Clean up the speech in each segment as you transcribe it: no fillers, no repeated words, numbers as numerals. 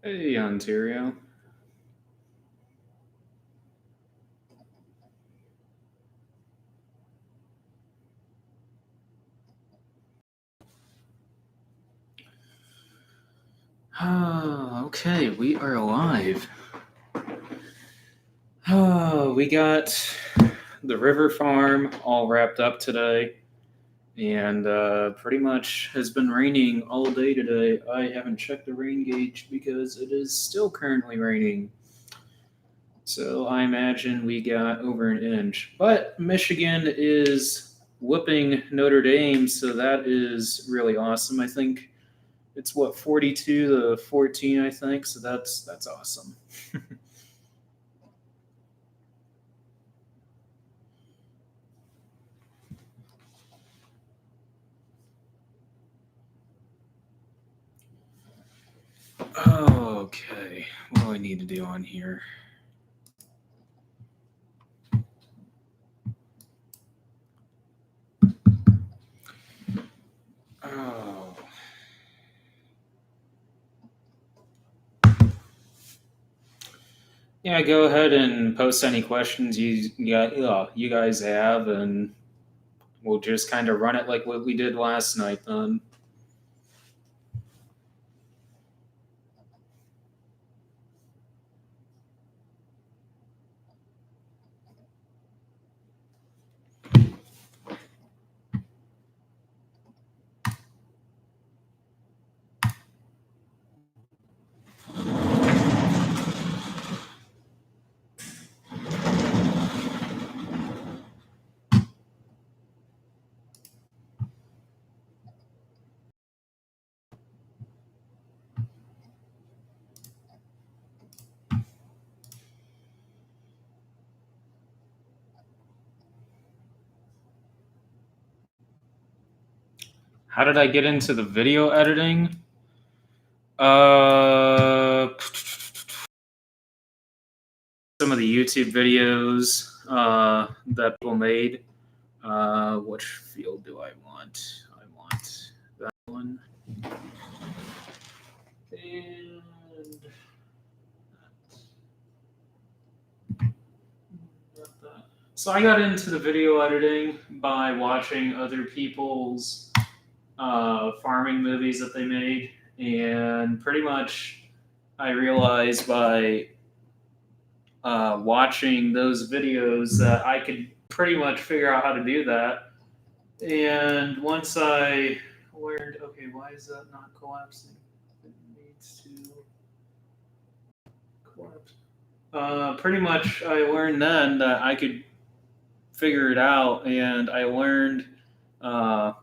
Hey, Ontario. Okay, we are alive. We got the river farm all wrapped up today, and pretty much has been raining all day today. I haven't checked the rain gauge because it is still currently raining. So I imagine we got over an inch. But Michigan is whooping Notre Dame, so that is really awesome. I think it's what 42-14, I think. So that's awesome. Okay, what do I need to do on here? Oh. Yeah, go ahead and post any questions you guys have, and we'll just kind of run it like what we did last night then. How did I get into the video editing? Some of the YouTube videos that people made. Which field do I want? I want that one. And so I got into the video editing by watching other people's farming movies that they made, and pretty much I realized by watching those videos that I could pretty much figure out how to do that. And once I learned, okay, why is that not collapsing? It needs to collapse. Pretty much, I learned then that I could figure it out, and I learned uh,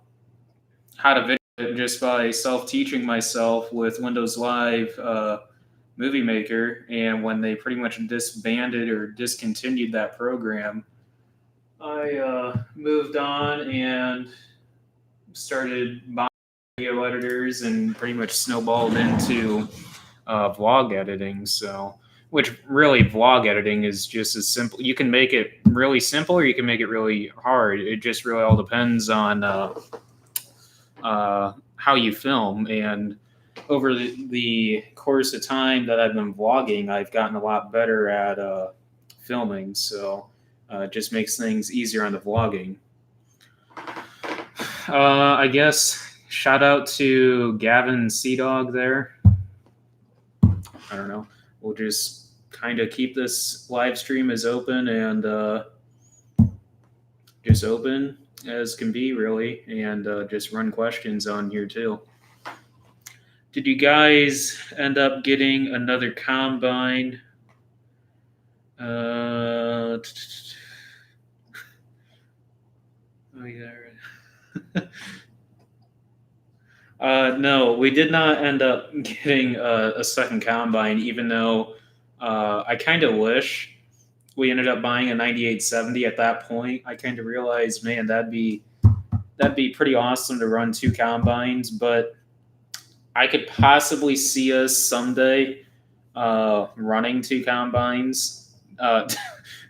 how to video it just by self-teaching myself with Windows Live Movie Maker. And when they pretty much disbanded or discontinued that program, I moved on and started buying video editors and pretty much snowballed into vlog editing. So, which really vlog editing is just as simple. You can make it really simple, or you can make it really hard. It just really all depends on how you film. And over the course of time that I've been vlogging, I've gotten a lot better at filming. So it just makes things easier on the vlogging. I guess shout out to Gavin Sea Dog there. I don't know. We'll just kind of keep this live stream as open and just open as can be, really, and just run questions on here too. Did you guys end up getting another combine? Oh yeah. No, we did not end up getting a second combine, even though I kind of wish we ended up buying a 9870 at that point. I kind of realized, man, that'd be pretty awesome to run two combines, but I could possibly see us someday running two combines.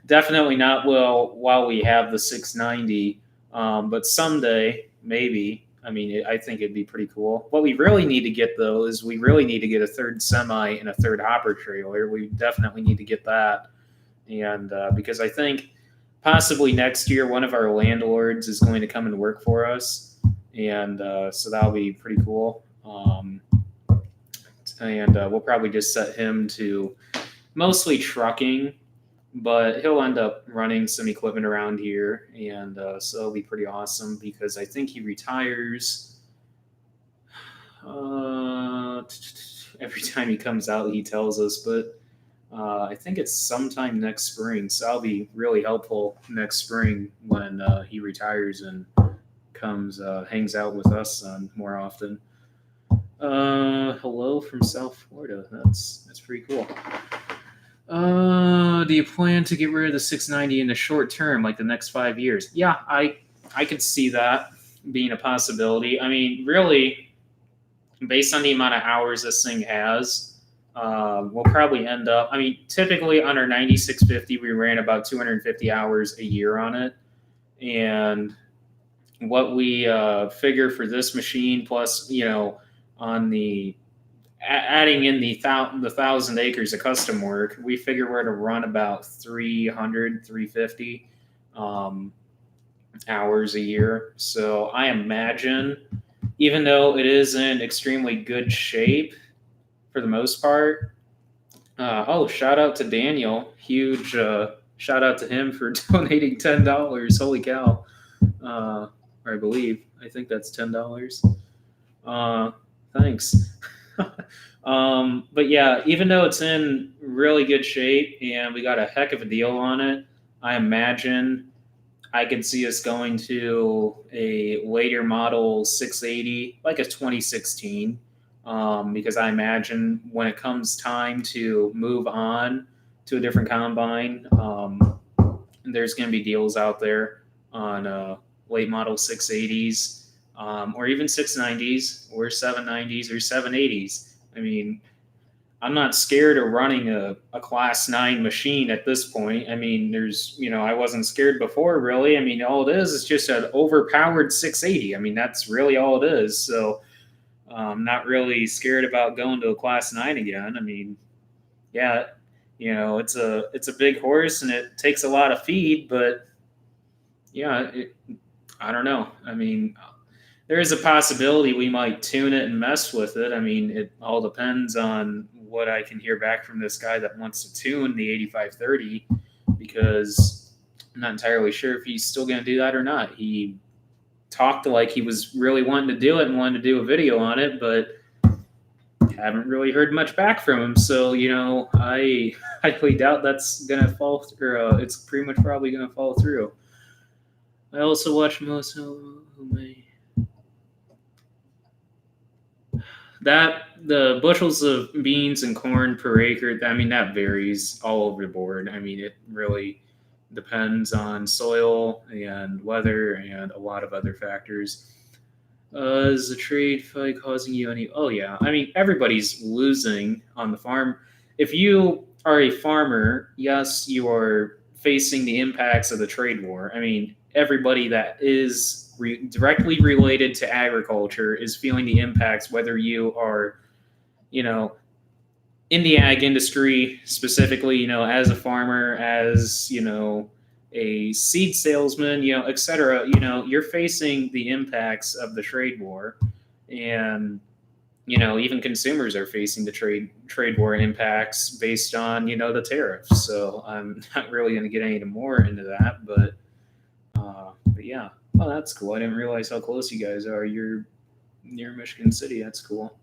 Definitely not while we have the 690, but someday maybe. I mean, I think it'd be pretty cool. What we really need to get though is we really need to get a third semi and a third hopper trailer. We definitely need to get that, and because I think possibly next year one of our landlords is going to come and work for us, and so that'll be pretty cool. And we'll probably just set him to mostly trucking, but he'll end up running some equipment around here, and so it'll be pretty awesome because I think he retires. Every time he comes out, he tells us, but I think it's sometime next spring, so I'll be really helpful next spring when he retires and comes hangs out with us more often. Hello from South Florida. That's pretty cool. Do you plan to get rid of the 690 in the short term, like the next 5 years? Yeah, I could see that being a possibility. I mean, really, based on the amount of hours this thing has, we'll probably end up. I mean, typically on our 9650, we ran about 250 hours a year on it, and what we figure for this machine, plus on the adding in the 1,000 acres of custom work, we figure we're to run about 300, 350 hours a year. So I imagine, even though it is in extremely good shape for the most part, shout out to Daniel. Huge shout out to him for donating $10. Holy cow. Or I think that's $10. Thanks. But yeah, even though it's in really good shape and we got a heck of a deal on it, I imagine I could see us going to a later model 680, like a 2016, because I imagine when it comes time to move on to a different combine, there's going to be deals out there on late model 680s. Or even 690s or 790s or 780s. I mean, I'm not scared of running a class 9 machine at this point. I mean, I wasn't scared before, really. I mean, all it is just an overpowered 680. I mean, that's really all it is. So I'm not really scared about going to a class 9 again. I mean, yeah, it's a big horse and it takes a lot of feed, but yeah, I don't know. I mean, there is a possibility we might tune it and mess with it. I mean, it all depends on what I can hear back from this guy that wants to tune the 8530, because I'm not entirely sure if he's still going to do that or not. He talked like he was really wanting to do it and wanted to do a video on it, but haven't really heard much back from him. So, I highly doubt that's going to fall through. It's pretty much probably going to fall through. I also watch most who may. That the bushels of beans and corn per acre, I mean, that varies all over the board. I mean, it really depends on soil and weather and a lot of other factors. Is the trade fight causing you any? Oh, yeah. I mean, everybody's losing on the farm. If you are a farmer, yes, you are facing the impacts of the trade war. I mean, everybody that is directly related to agriculture is feeling the impacts, whether you are, in the ag industry specifically, as a farmer, as, a seed salesman, et cetera, you're facing the impacts of the trade war. And, even consumers are facing the trade war impacts based on, the tariffs. So I'm not really going to get any more into that, but yeah. Oh, that's cool. I didn't realize how close you guys are. You're near Michigan City. That's cool.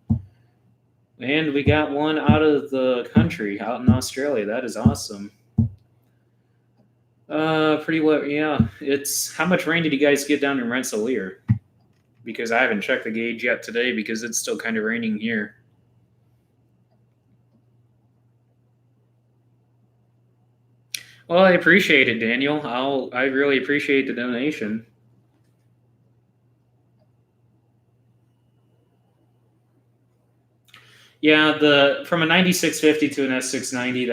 And we got one out of the country, out in Australia. That is awesome. Pretty well. Yeah. It's how much rain did you guys get down in Rensselaer? Because I haven't checked the gauge yet today because it's still kind of raining here. Well, I appreciate it, Daniel. I really appreciate the donation. Yeah, from a 9650 to an S690,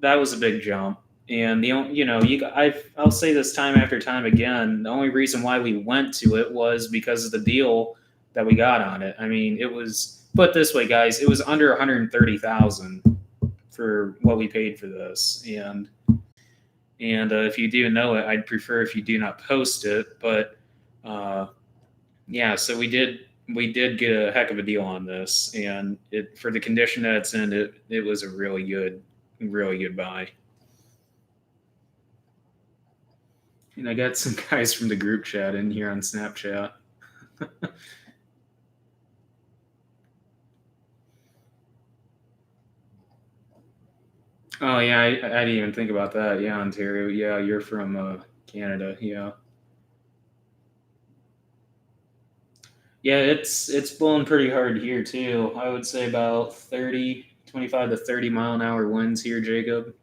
that was a big jump. And I'll say this time after time again. The only reason why we went to it was because of the deal that we got on it. I mean, it was put this way, guys. It was under 130,000 for what we paid for this, and if you do know it, I'd prefer if you do not post it. But yeah, so we did get a heck of a deal on this, and it for the condition that it's in, it was a really good buy. And I got some guys from the group chat in here on Snapchat. Oh yeah, I didn't even think about that. Yeah, Ontario. Yeah, you're from Canada. Yeah, yeah. It's blowing pretty hard here too. I would say about 25 to 30 mile an hour winds here, Jacob.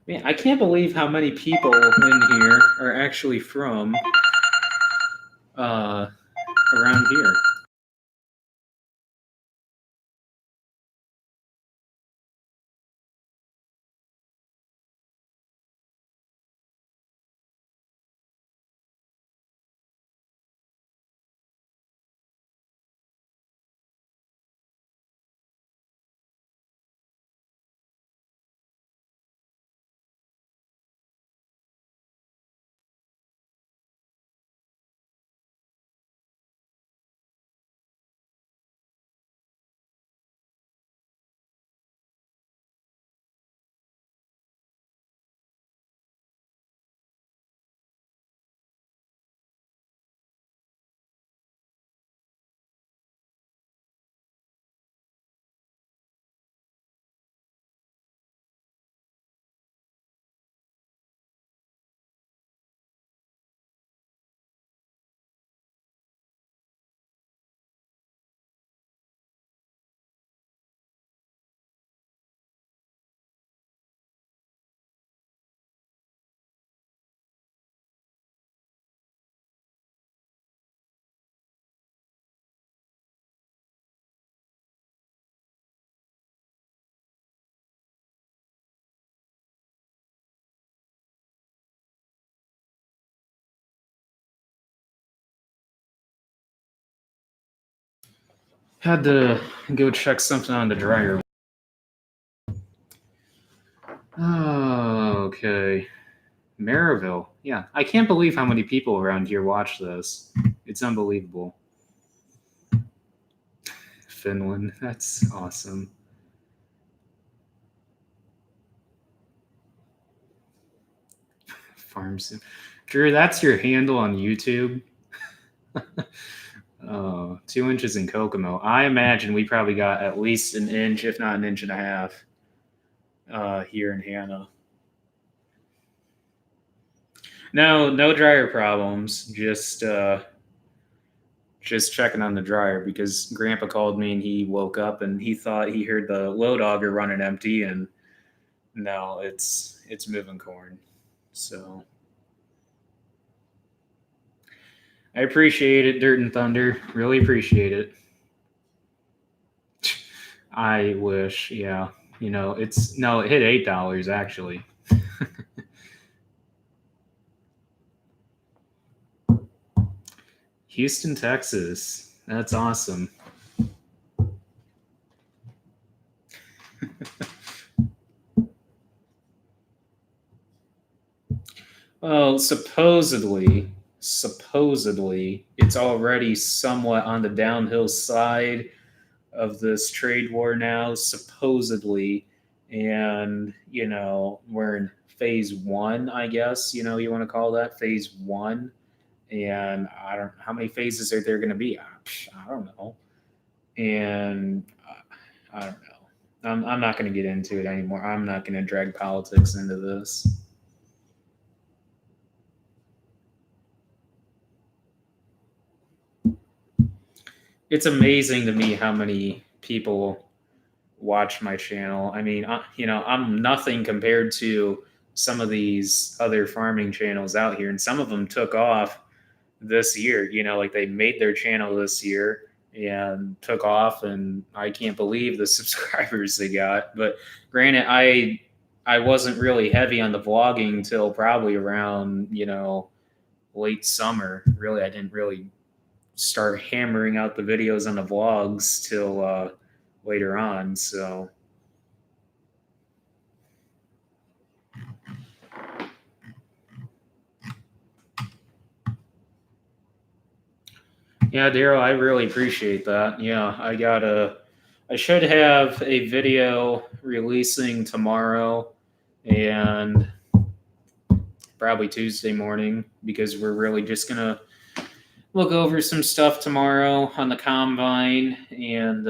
Man, I can't believe how many people in here are actually from uh, around here. Had to go check something on the dryer. Oh, okay. Maryville. Yeah, I can't believe how many people around here watch this. It's unbelievable. Finland. That's awesome. Farms. Drew, that's your handle on YouTube. Oh, 2 inches in Kokomo. I imagine we probably got at least an inch, if not an inch and a half, here in Hannah. No, no dryer problems. Just checking on the dryer because Grandpa called me and he woke up and he thought he heard the load auger running empty, and no, it's moving corn. So I appreciate it, Dirt and Thunder. Really appreciate it. I wish, yeah. It's no, it hit $8 actually. Houston, Texas. That's awesome. Well, supposedly, it's already somewhat on the downhill side of this trade war now, supposedly. And, we're in phase one, I guess, you want to call that phase one. And I don't how many phases are there going to be? I don't know. And I don't know. I'm not going to get into it anymore. I'm not going to drag politics into this. It's amazing to me how many people watch my channel. I mean, I'm nothing compared to some of these other farming channels out here, and some of them took off this year. Like they made their channel this year and took off, and I can't believe the subscribers they got. But granted, I wasn't really heavy on the vlogging till probably around late summer. Really, I didn't really start hammering out the videos on the vlogs till later on. So yeah, Daryl, I really appreciate that. Yeah, I should have a video releasing tomorrow and probably Tuesday morning, because we're really just gonna look over some stuff tomorrow on the combine and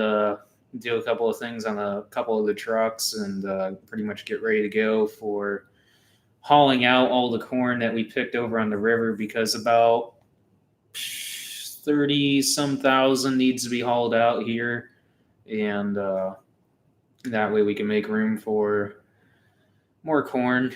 do a couple of things on a couple of the trucks, and pretty much get ready to go for hauling out all the corn that we picked over on the river, because about 30 some thousand needs to be hauled out here, and that way we can make room for more corn.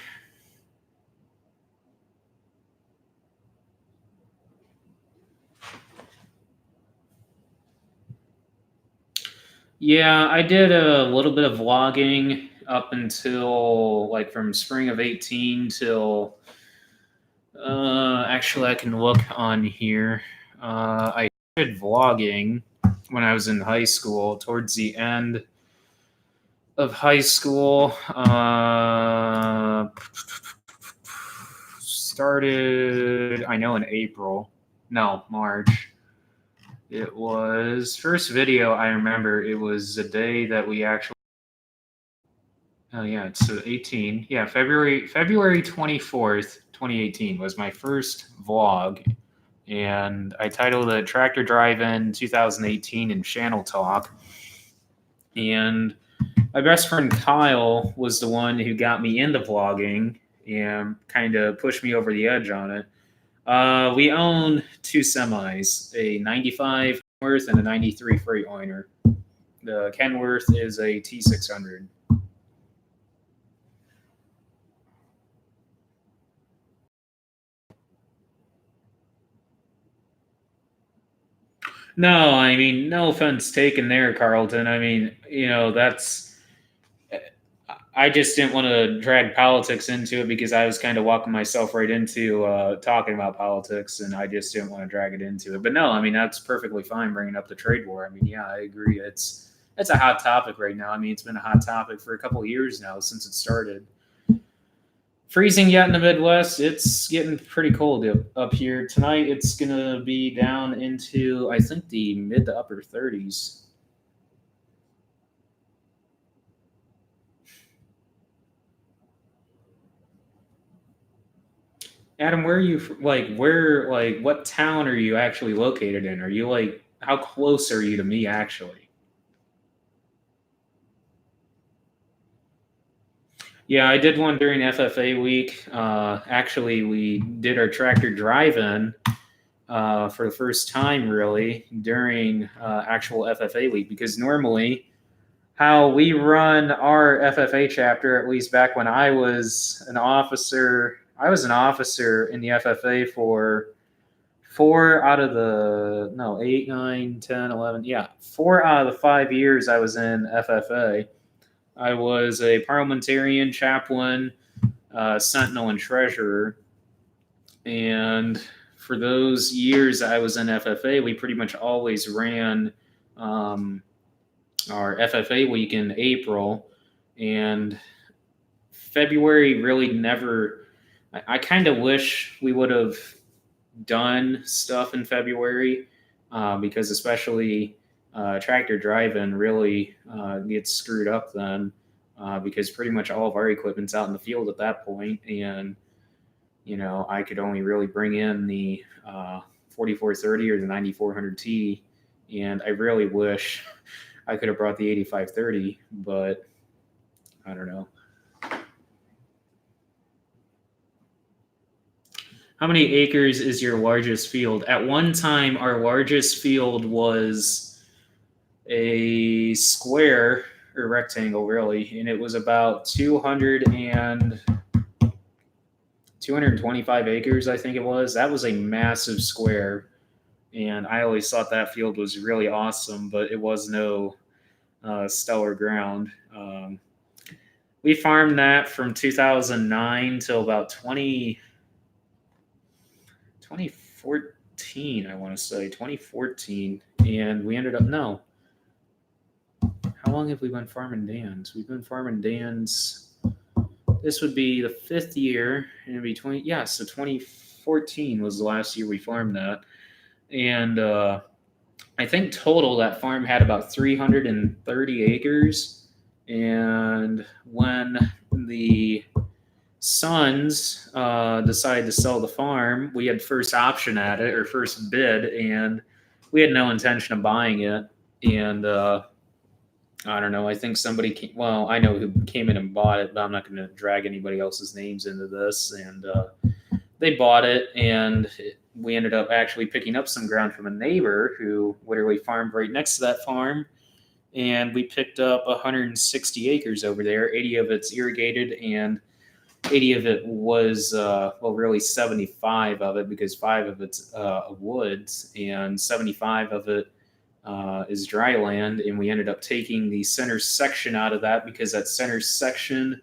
Yeah, I did a little bit of vlogging up until like from spring of 18 till actually I can look on here. I started vlogging when I was in high school, towards the end of high school. Started, I know, in April. No, March. It was first video I remember. It was the day that we actually. Oh yeah, it's 18. Yeah, February 24th, 2018 was my first vlog, and I titled it "Tractor Drive-In 2018 in Channel Talk." And my best friend Kyle was the one who got me into vlogging and kind of pushed me over the edge on it. We own two semis, a 95 Kenworth and a 93 Freightliner. The Kenworth is a T600. No, I mean, no offense taken there, Carlton. I mean, that's. I just didn't want to drag politics into it, because I was kind of walking myself right into talking about politics, and I just didn't want to drag it into it. But no, I mean, that's perfectly fine bringing up the trade war. I mean, yeah, I agree. It's a hot topic right now. I mean, it's been a hot topic for a couple of years now since it started. Freezing yet in the Midwest. It's getting pretty cold up here. Tonight it's going to be down into, I think, the mid to upper 30s. Adam, where are you, what town are you actually located in? Are you how close are you to me actually? Yeah, I did one during FFA week. Actually, we did our tractor drive-in for the first time, really, during actual FFA week, because normally how we run our FFA chapter, at least back when I was an officer, in the FFA for 8, 9, 10, 11. Yeah, 4 out of the 5 years I was in FFA. I was a parliamentarian, chaplain, sentinel, and treasurer. And for those years I was in FFA, we pretty much always ran our FFA week in April. And February really never. I kind of wish we would have done stuff in February, because especially tractor drive-in really gets screwed up then, because pretty much all of our equipment's out in the field at that point, and I could only really bring in the 4430 or the 9400T, and I really wish I could have brought the 8530, but I don't know. How many acres is your largest field? At one time, our largest field was a square or rectangle, really, and it was about 225 acres, I think it was. That was a massive square, and I always thought that field was really awesome, but it was no stellar ground. We farmed that from 2009 till about 2014, I want to say 2014, and we ended up no. How long have we been farming Dan's? We've been farming Dan's. This would be the 5th year, and it'd be 20. Yeah, so 2014 was the last year we farmed that, and I think total that farm had about 330 acres. And when the Sons decided to sell the farm, we had first option at it or first bid, and we had no intention of buying it. And I don't know. I think somebody came. Well, I know who came in and bought it, but I'm not going to drag anybody else's names into this. And they bought it, and we ended up actually picking up some ground from a neighbor who literally farmed right next to that farm. And we picked up 160 acres over there. 80 of it's irrigated, and 80 of it was, well, really 75 of it, because 5 of it's woods, and 75 of it is dry land. And we ended up taking the center section out of that, because that center section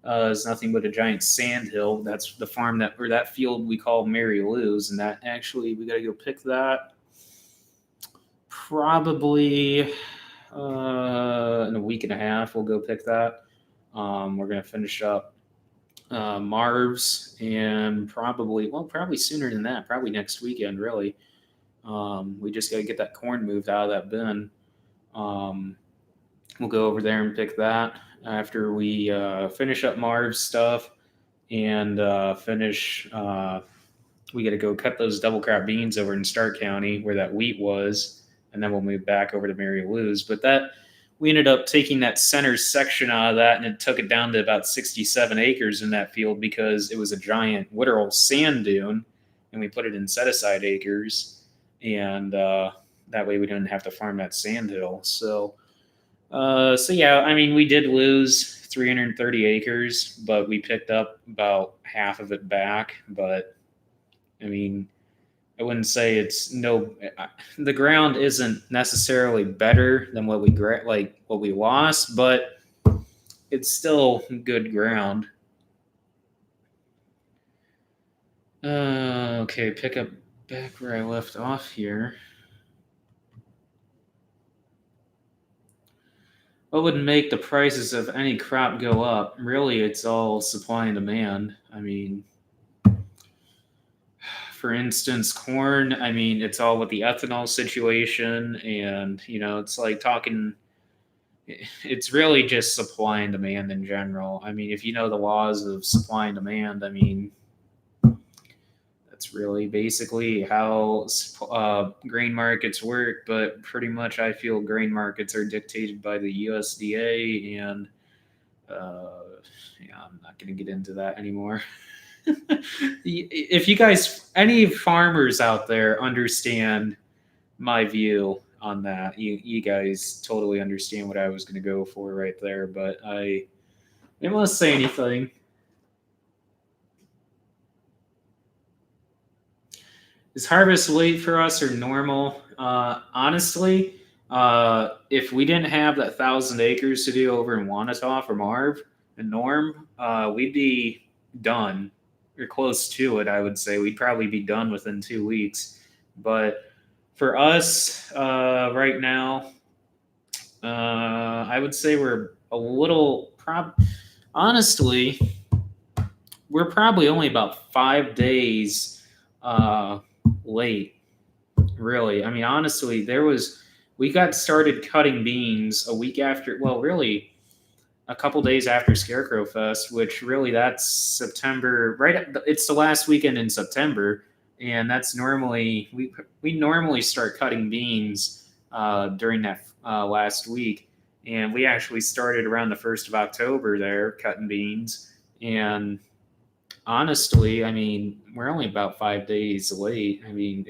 is nothing but a giant sand hill. That's the farm or that field we call Mary Lou's, and that actually we got to go pick that probably in a week and a half. We'll go pick that. We're gonna finish up Marv's, and probably sooner than that, probably next weekend, really. We just got to get that corn moved out of that bin. We'll go over there and pick that after we finish up Marv's stuff, and finish. We got to go cut those double crop beans over in Stark County where that wheat was, and then we'll move back over to Mary Lou's. But that we ended up taking that center section out of that, and it took it down to about 67 acres in that field, because it was a giant literal sand dune, and we put it in set-aside acres, and that way we didn't have to farm that sand hill. So yeah, I mean, we did lose 330 acres, but we picked up about half of it back. But I mean, I wouldn't say the ground isn't necessarily better than what we lost, but it's still good ground. Okay, pick up back where I left off here. What would make the prices of any crop go up? Really, it's all supply and demand. I mean, for instance, corn, I mean, it's all with the ethanol situation, and, it's like it's really just supply and demand in general. I mean, if you know the laws of supply and demand, I mean, that's really basically how grain markets work. But pretty much I feel grain markets are dictated by the USDA, and yeah, I'm not going to get into that anymore. If you guys, any farmers out there, understand my view on that, you guys totally understand what I was going to go for right there. But I didn't want to say anything. Is harvest late for us or normal? Honestly, if we didn't have that 1,000 acres to do over in Wanata for Marv and Norm, we'd be done, or close to it. I would say we'd probably be done within 2 weeks. But for us right now, I would say we're a little. Honestly, we're probably only about 5 days late. Really, I mean, honestly, we got started cutting beans a week after. Well, really, a couple days after Scarecrow Fest, which really that's September. Right, it's the last weekend in September, and that's normally we normally start cutting beans during that last week, and we actually started around the 1st of October there cutting beans. And honestly, I mean, we're only about 5 days late. I mean,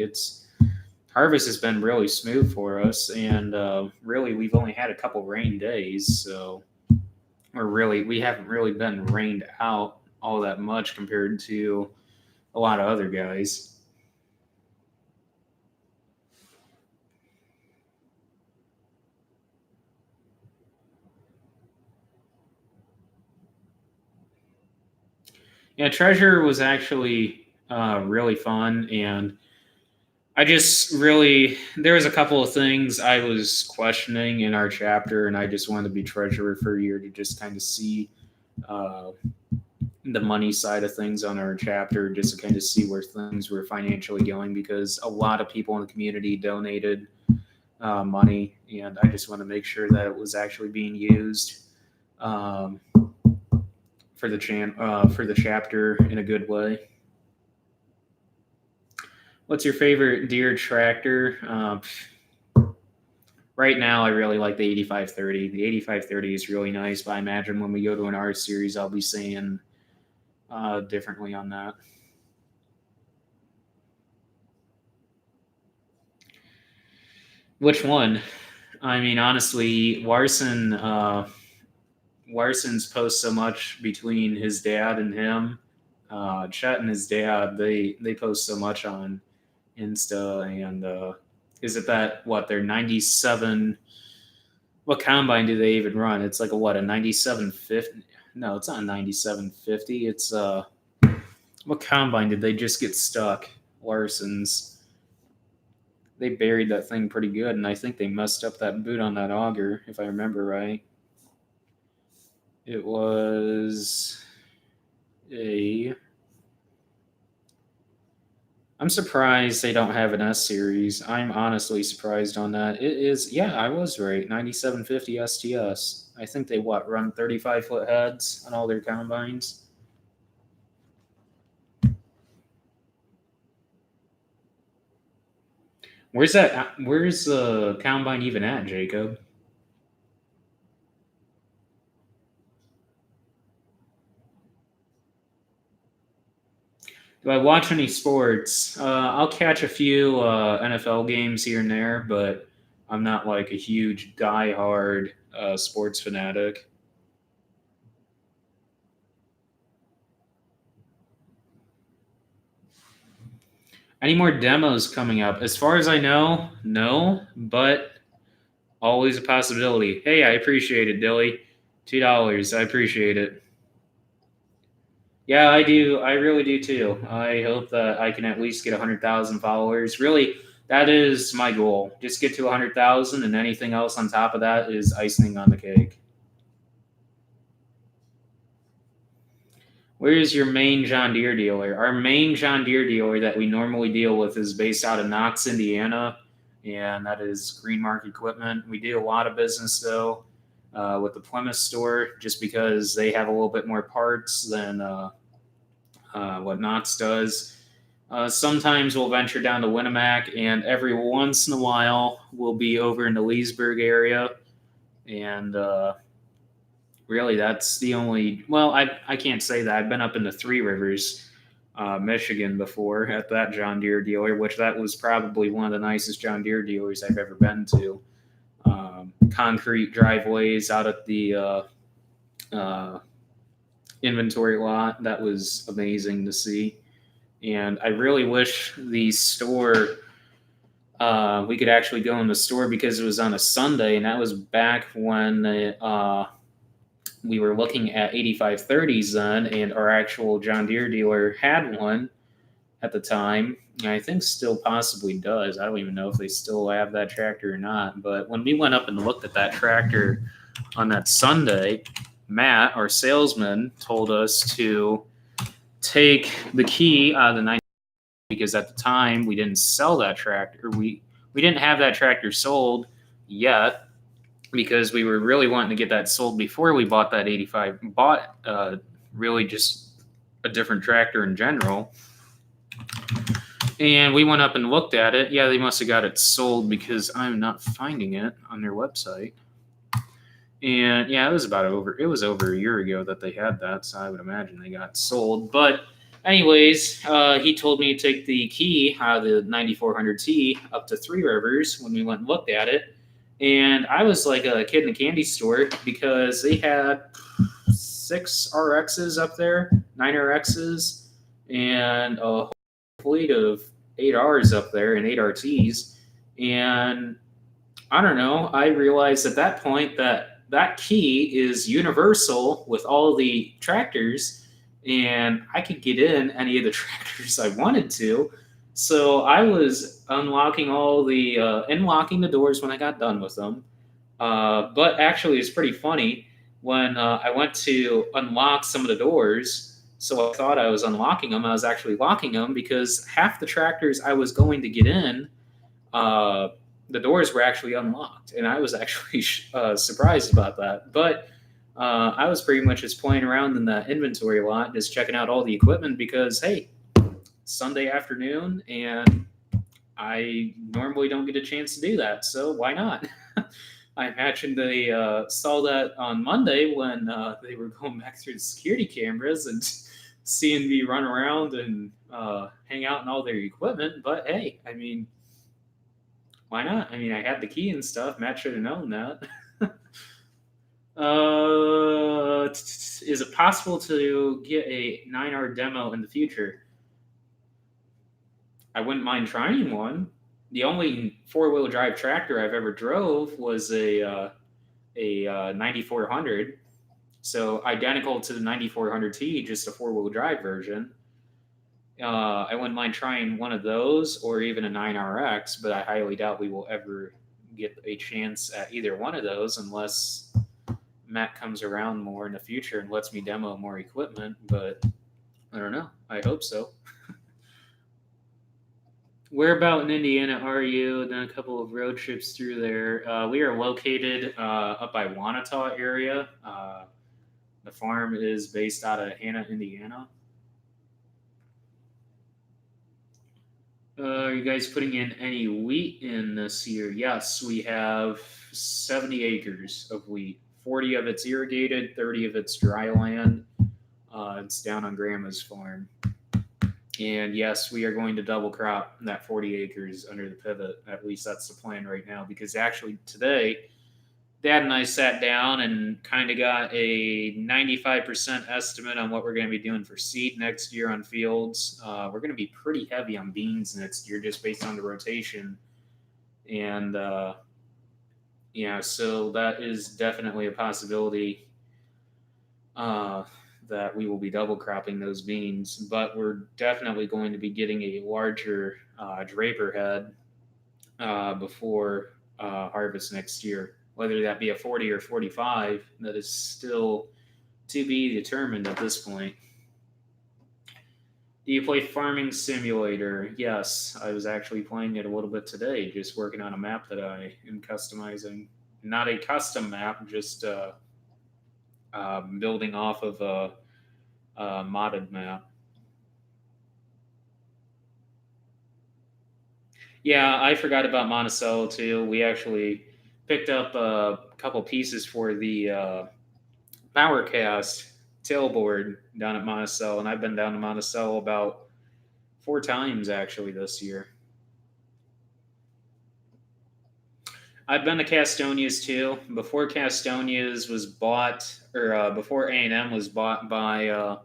harvest has been really smooth for us, and really we've only had a couple rain days, so we haven't really been rained out all that much compared to a lot of other guys. Yeah, Treasure was actually really fun, and I just really there was a couple of things I was questioning in our chapter, and I just wanted to be treasurer for a year to just kind of see uh, the money side of things on our chapter, just to kind of see where things were financially going, because a lot of people in the community donated money, and I just want to make sure that it was actually being used um, for the chapter in a good way. What's your favorite Deere tractor? Right now, I really like the 8530. The 8530 is really nice, but I imagine when we go to an R series, I'll be saying differently on that. Which one? I mean, honestly, Larson's posts so much between his dad and him. Chet and his dad, they post so much on Insta, and is it that what they're 97? What combine do they even run? It's like a 9750? No, it's not a 9750. It's what combine did they just get stuck? Larson's. They buried that thing pretty good, and I think they messed up that boot on that auger, if I remember right. It was a. I'm surprised they don't have an S series. I'm honestly surprised on that. It is, yeah, I was right. 9750 STS. I think they run 35-foot heads on all their combines. Where's the combine even at, Jacob? Do I watch any sports? I'll catch a few NFL games here and there, but I'm not like a huge diehard sports fanatic. Any more demos coming up? As far as I know, no, but always a possibility. Hey, I appreciate it, Dilly. $2. I appreciate it. Yeah, I do. I really do too. I hope that I can at least get 100,000 followers. Really, that is my goal. Just get to 100,000, and anything else on top of that is icing on the cake. Where is your main John Deere dealer? Our main John Deere dealer that we normally deal with is based out of Knox, Indiana, and that is Green Mark Equipment. We do a lot of business though with the Plymouth store, just because they have a little bit more parts than what Knox does. Sometimes we'll venture down to Winnemac, and every once in a while we'll be over in the Leesburg area, and really that's the only. Well, I can't say that. I've been up in the Three Rivers, Michigan before at that John Deere dealer, which that was probably one of the nicest John Deere dealers I've ever been to. Concrete driveways out at the inventory lot. That was amazing to see. And I really wish the store, we could actually go in the store, because it was on a Sunday, and that was back when we were looking at 8530s then, and our actual John Deere dealer had one at the time. And I think still possibly does. I don't even know if they still have that tractor or not. But when we went up and looked at that tractor on that Sunday, Matt, our salesman, told us to take the key out of the 90, because at the time we didn't sell that tractor. We didn't have that tractor sold yet, because we were really wanting to get that sold before we bought that 85. Bought really just a different tractor in general. And we went up and looked at it. Yeah, they must have got it sold, because I'm not finding it on their website. And yeah, it was over a year ago that they had that, so I would imagine they got sold. But anyways, he told me to take the key out of the 9400T up to Three Rivers when we went and looked at it. And I was like a kid in a candy store, because they had 6 RXs up there 9RXs and a fleet of 8Rs up there and 8RTs. And I don't know, I realized at that point that that key is universal with all the tractors, and I could get in any of the tractors I wanted to. So I was unlocking the doors when I got done with them. But actually, it's pretty funny when I went to unlock some of the doors. So I thought I was unlocking them. I was actually locking them because half the tractors I was going to get in, uh, the doors were actually unlocked, and I was actually surprised about that. But I was pretty much just playing around in the inventory lot, just checking out all the equipment because hey, Sunday afternoon, and I normally don't get a chance to do that, so why not? I imagine they saw that on Monday when they were going back through the security cameras and seeing me run around and hang out in all their equipment. But hey, I mean, why not? I mean, I had the key and stuff. Matt should have known that. Is it possible to get a 9R demo in the future? I wouldn't mind trying one. The only four-wheel drive tractor I've ever drove was a 9400, so identical to the 9400T, just a four-wheel drive version. I wouldn't mind trying one of those or even a 9RX, but I highly doubt we will ever get a chance at either one of those unless Matt comes around more in the future and lets me demo more equipment. But I don't know. I hope so. Where about in Indiana are you? Done a couple of road trips through there. We are located up by Wanata area. The farm is based out of Hannah, Indiana. Are you guys putting in any wheat in this year? Yes, we have 70 acres of wheat. 40 of it's irrigated, 30 of it's dry land. It's down on Grandma's farm. And yes, we are going to double crop that 40 acres under the pivot. At least that's the plan right now. Because actually today, Dad and I sat down and kind of got a 95% estimate on what we're going to be doing for seed next year on fields. We're going to be pretty heavy on beans next year just based on the rotation. And yeah, so that is definitely a possibility. That we will be double cropping those beans, but we're definitely going to be getting a larger draper head before harvest next year. Whether that be a 40 or 45, that is still to be determined at this point. Do you play Farming Simulator? Yes, I was actually playing it a little bit today, just working on a map that I am customizing. Not a custom map, just building off of a modded map. Yeah, I forgot about Monticello too. We actually picked up a couple pieces for the Powercast tailboard down at Monticello, and I've been down to Monticello about 4 times actually this year. I've been to Castonia's too. Before Castonia's was bought, or before A&M was bought by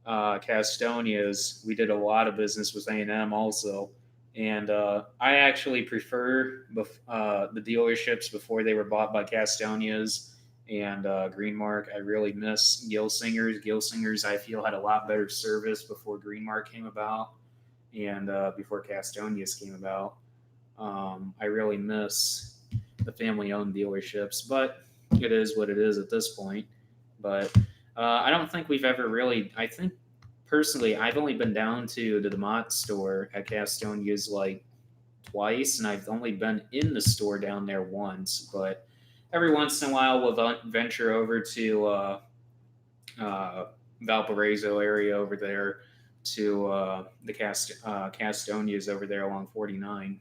Castonia's, we did a lot of business with A&M also. And I actually prefer the dealerships before they were bought by Castonia's and Greenmark. I really miss Gilsinger's. Gilsinger's, I feel, had a lot better service before Greenmark came about and before Castonia's came about. I really miss the family-owned dealerships, but it is what it is at this point. But I don't think we've ever really. I think personally, I've only been down to the DeMott store at Castonia's like twice, and I've only been in the store down there once. But every once in a while, we'll venture over to Valparaiso area over there to the Castonia's over there along 49.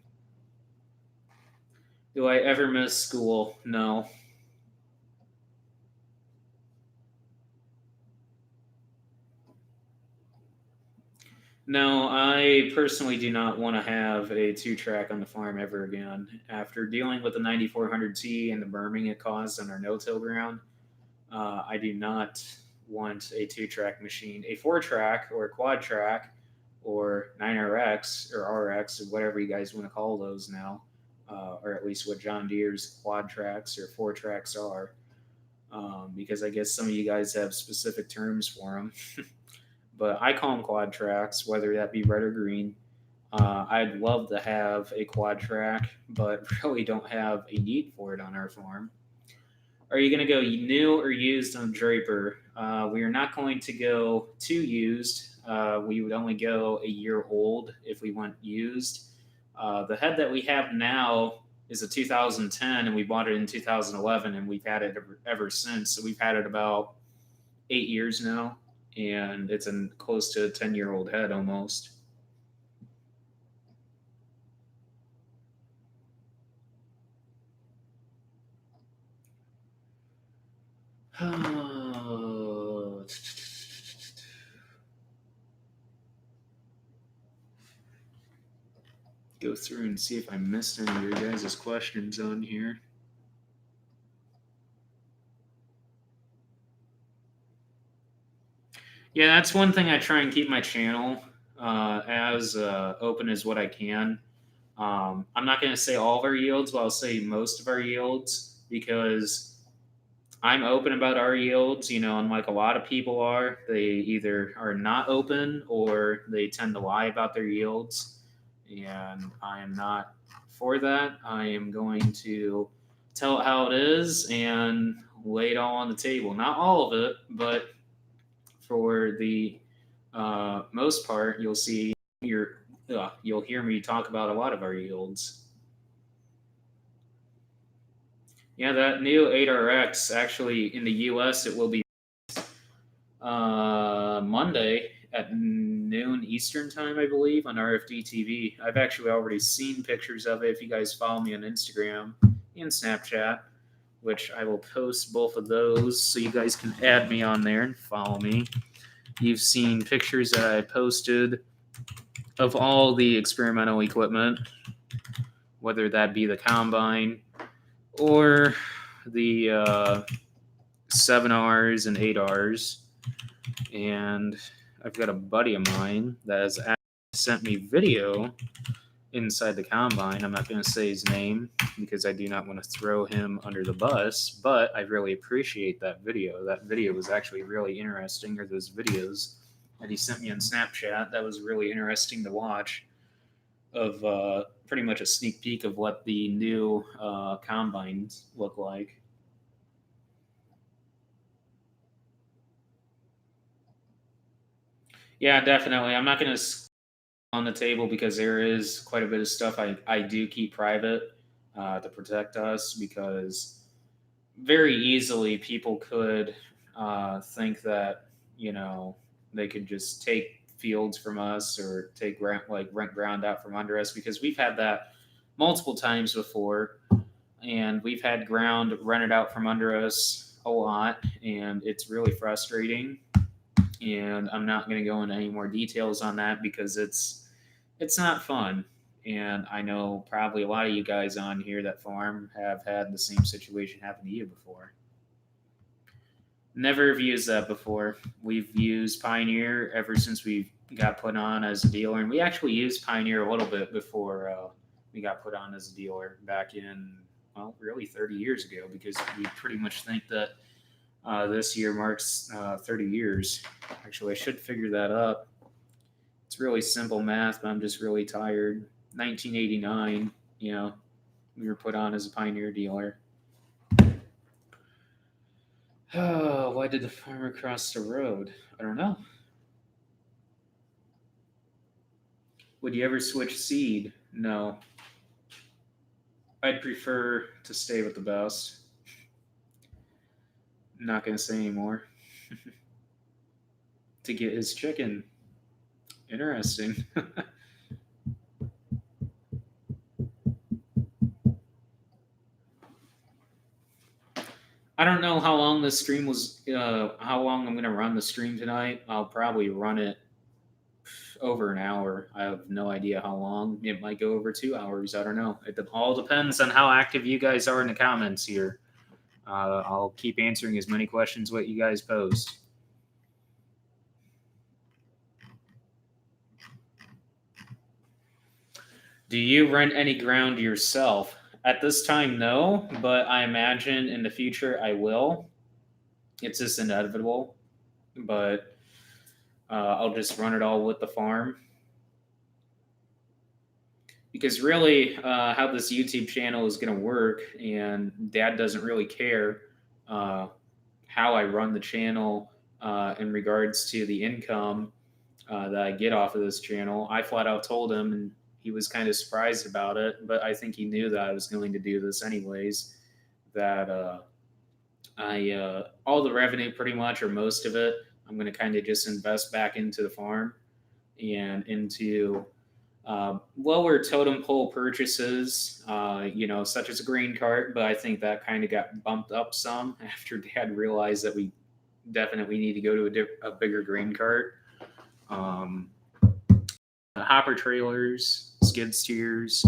Do I ever miss school? No. No, I personally do not want to have a two-track on the farm ever again. After dealing with the 9400T and the berming it caused on our no-till ground, I do not want a 2-track machine. A 4-track or a quad track or 9RX or RX or whatever you guys want to call those now, or at least what John Deere's quad tracks or 4-tracks are, because I guess some of you guys have specific terms for them. But I call them quad tracks, whether that be red or green. I'd love to have a quad track, but really don't have a need for it on our farm. Are you going to go new or used on Draper? We are not going to go too used. We would only go a year old if we went used. The head that we have now is a 2010, and we bought it in 2011, and we've had it ever since. So we've had it about 8 years now, and it's a close to a 10-year-old head almost. Go through and see if I missed any of your guys' questions on here. Yeah, that's one thing I try and keep my channel as open as what I can. I'm not going to say all of our yields, but I'll say most of our yields because I'm open about our yields, unlike a lot of people are. They either are not open or they tend to lie about their yields. And I am not for that. I am going to tell it how it is and lay it all on the table. Not all of it, but for the most part, you'll hear me talk about a lot of our yields. Yeah, that new 8RX, actually in the US, it will be Monday at noon Eastern time, I believe, on RFD TV. I've actually already seen pictures of it if you guys follow me on Instagram and Snapchat, which I will post both of those so you guys can add me on there and follow me. You've seen pictures that I posted of all the experimental equipment, whether that be the combine or the 7Rs and 8Rs. And I've got a buddy of mine that has actually sent me video inside the combine. I'm not going to say his name because I do not want to throw him under the bus, but I really appreciate that video. That video was actually really interesting, or those videos that he sent me on Snapchat. That was really interesting to watch, of pretty much a sneak peek of what the new combines look like. Yeah, definitely. I'm not going to on the table because there is quite a bit of stuff I do keep private to protect us, because very easily people could think that they could just take fields from us or take rent ground out from under us, because we've had that multiple times before, and we've had ground rented out from under us a lot, and it's really frustrating. And I'm not going to go into any more details on that because it's not fun. And I know probably a lot of you guys on here that farm have had the same situation happen to you before. Never have used that before. We've used Pioneer ever since we got put on as a dealer, and we actually used Pioneer a little bit before we got put on as a dealer back in, well, really 30 years ago, because we pretty much think that this year marks 30 years. Actually, I should figure that up. It's really simple math, but I'm just really tired. 1989, we were put on as a Pioneer dealer. Oh, why did the farmer cross the road? I don't know. Would you ever switch seed? No. I'd prefer to stay with the best. I'm not going to say anymore. To get his chicken. Interesting. I don't know how long this stream was, how long I'm going to run the stream tonight. I'll probably run it over an hour. I have no idea how long. It might go over 2 hours. I don't know. It all depends on how active you guys are in the comments here. I'll keep answering as many questions what you guys post. Do you rent any ground yourself? At this time, no, but I imagine in the future I will. It's just inevitable, but I'll just run it all with the farm. Because really, how this YouTube channel is going to work, and Dad doesn't really care uh, how I run the channel in regards to the income that I get off of this channel. I flat out told him, and he was kind of surprised about it, but I think he knew that I was going to do this anyways. That I all the revenue, pretty much, or most of it, I'm going to kind of just invest back into the farm and into lower totem pole purchases, such as a green cart. But I think that kind of got bumped up some after Dad realized that we definitely need to go to a bigger green cart. Um, Hopper trailers, skid steers,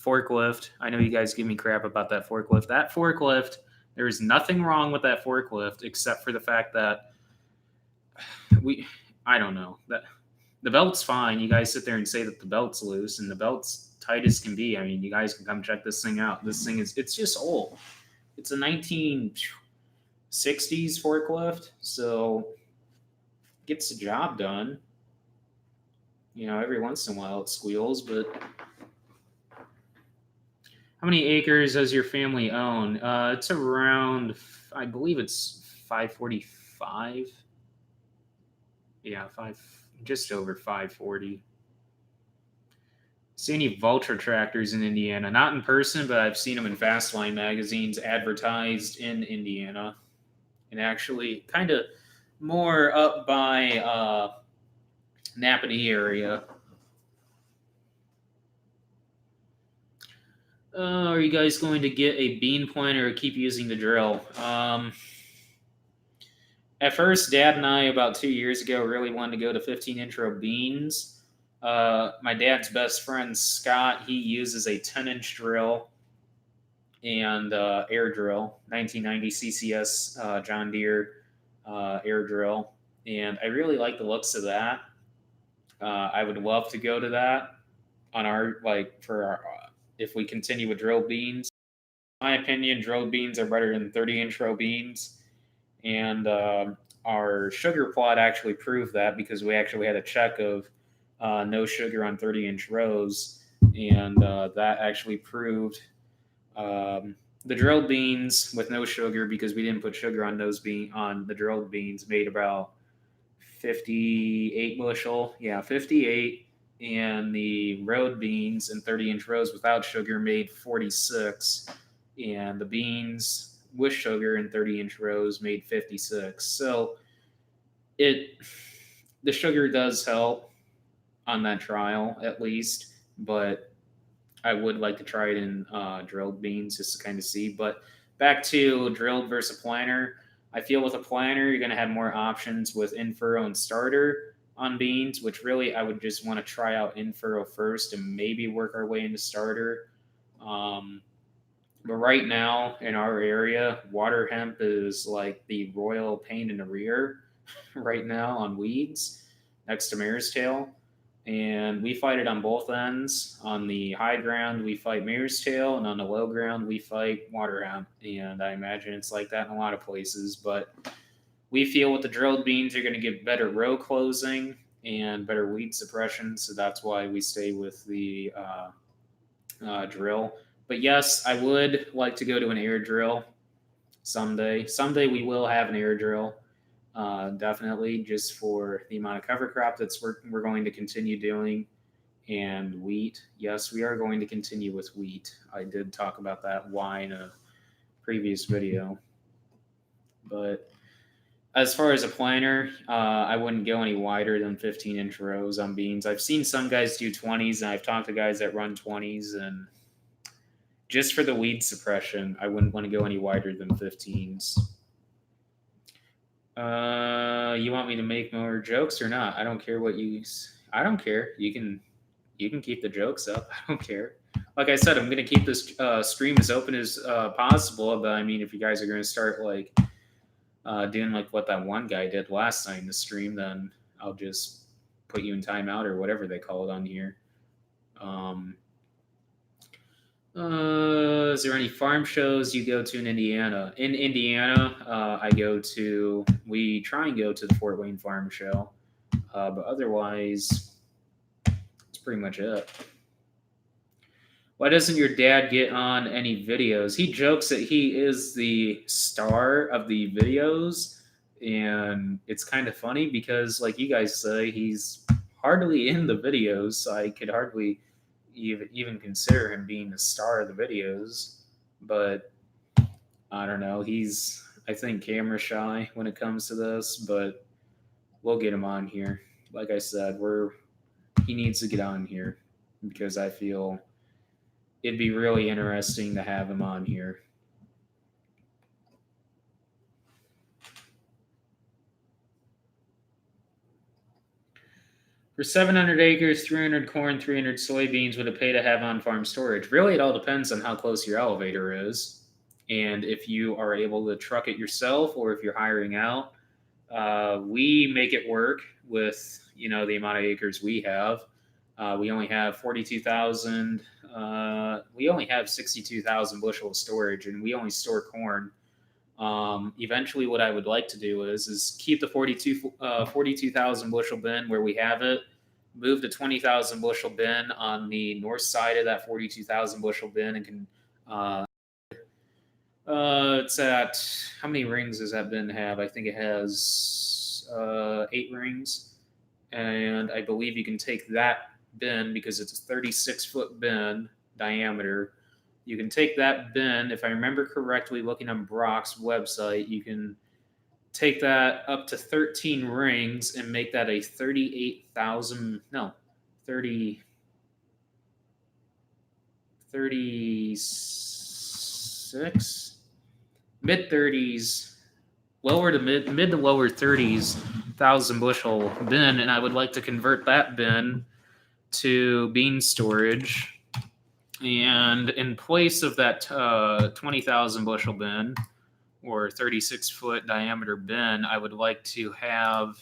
forklift. I know you guys give me crap about that forklift. That forklift, there is nothing wrong with that forklift except for the fact that we, I don't know, that the belt's fine. You guys sit there and say that the belt's loose, and the belt's tight as can be. I mean, you guys can come check this thing out. This thing it's just old. It's a 1960s forklift, so gets the job done. Every once in a while it squeals, but how many acres does your family own? It's around, I believe it's 545. Yeah, just over 540. See any vulture tractors in Indiana? Not in person, but I've seen them in Fastline magazines advertised in Indiana, and actually kind of more up by Napanee area. Are you guys going to get a bean planter or keep using the drill? At first, Dad and I, about 2 years ago, really wanted to go to 15-inch row beans. My dad's best friend, Scott, he uses a 10-inch drill and air drill, 1990 CCS John Deere air drill. And I really like the looks of that. I would love to go to that on our, if we continue with drill beans. In my opinion, drill beans are better than 30-inch row beans. And our sugar plot actually proved that, because we actually had a check of no sugar on 30-inch rows, and that actually proved the drilled beans with no sugar, because we didn't put sugar on on the drilled beans, made about 58 bushel. Yeah, 58. And the road beans in 30-inch rows without sugar made 46. And the beans with sugar in 30-inch rows made 56. So the sugar does help on that trial, at least, but I would like to try it in drilled beans just to kind of see. But back to drilled versus planter, I feel with a planter you're going to have more options with in-furrow and starter on beans, which really I would just want to try out in-furrow first and maybe work our way into starter. But right now in our area, water hemp is like the royal pain in the rear right now on weeds next to mare's tail. And we fight it on both ends. On the high ground, we fight mare's tail, and on the low ground, we fight water hemp. And I imagine it's like that in a lot of places. But we feel with the drilled beans, you're going to get better row closing and better weed suppression. So that's why we stay with the drill. But yes, I would like to go to an air drill someday. Someday we will have an air drill, definitely, just for the amount of cover crop we're going to continue doing. And wheat, yes, we are going to continue with wheat. I did talk about that why in a previous video. But as far as a planter, I wouldn't go any wider than 15-inch rows on beans. I've seen some guys do 20s, and I've talked to guys that run 20s, and just for the weed suppression, I wouldn't want to go any wider than 15s. You want me to make more jokes or not? I don't care what you. I don't care. You can keep the jokes up. I don't care. Like I said, I'm gonna keep this stream as open as possible. But I mean, if you guys are gonna start doing like what that one guy did last night in the stream, then I'll just put you in timeout or whatever they call it on here. Is there any farm shows you go to in Indiana? In Indiana, we try and go to the Fort Wayne Farm Show, but otherwise, that's pretty much it. Why doesn't your dad get on any videos? He jokes that he is the star of the videos, and it's kind of funny because, like you guys say, he's hardly in the videos, so I could hardly even consider him being the star of the videos. But I don't know. He's, I think, camera shy when it comes to this, but we'll get him on here. Like I said, he needs to get on here because I feel it'd be really interesting to have him on here. For 700 acres, 300 corn, 300 soybeans, would it pay to have on farm storage? Really, it all depends on how close your elevator is and if you are able to truck it yourself or if you're hiring out. We make it work with the amount of acres we have. We only have 42,000. We only have 62,000 bushel of storage, and we only store corn. Eventually, what I would like to do is keep the 42,000 bushel bin where we have it. Move the 20,000 bushel bin on the north side of that 42,000 bushel bin, and can. It's at how many rings does that bin have? I think it has 8 rings, and I believe you can take that bin because it's a 36-foot bin diameter. You can take that bin, if I remember correctly, looking on Brock's website, you can take that up to 13 rings and make that a 38,000, no, 30, 36, mid 30s, lower to mid to lower 30s, 1,000 bushel bin. And I would like to convert that bin to bean storage. And in place of that 20,000 bushel bin or 36-foot diameter bin, I would like to have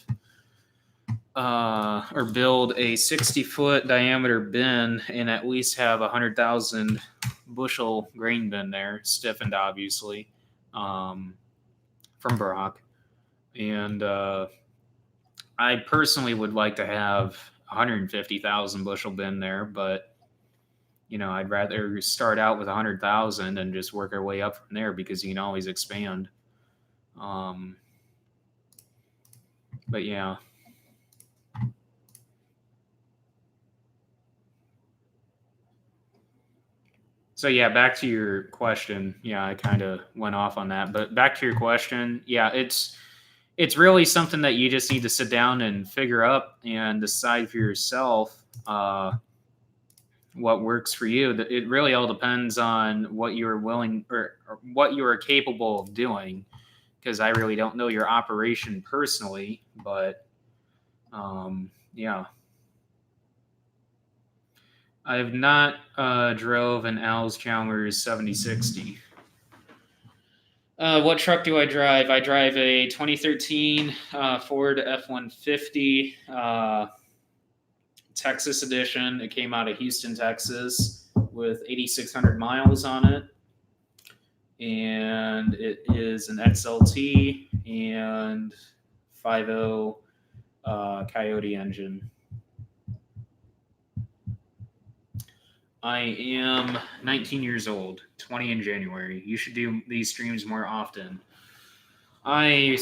or build a 60-foot diameter bin and at least have 100,000 bushel grain bin there, stiffened obviously, from Brock. And I personally would like to have 150,000 bushel bin there, but I'd rather start out with 100,000 and just work our way up from there because you can always expand. But yeah. So yeah, back to your question. Yeah, I kind of went off on that, but back to your question. Yeah, it's really something that you just need to sit down and figure up and decide for yourself. What works for you. It really all depends on what you're willing or what you are capable of doing. Because I really don't know your operation personally, but yeah. I have not drove an Al's Chalmers 7060. What truck do I drive? I drive a 2013 Ford F-150 Texas edition. It came out of Houston, Texas, with 8,600 miles on it. And it is an XLT and 5.0 Coyote engine. I am 19 years old, 20 in January. You should do these streams more often. I'm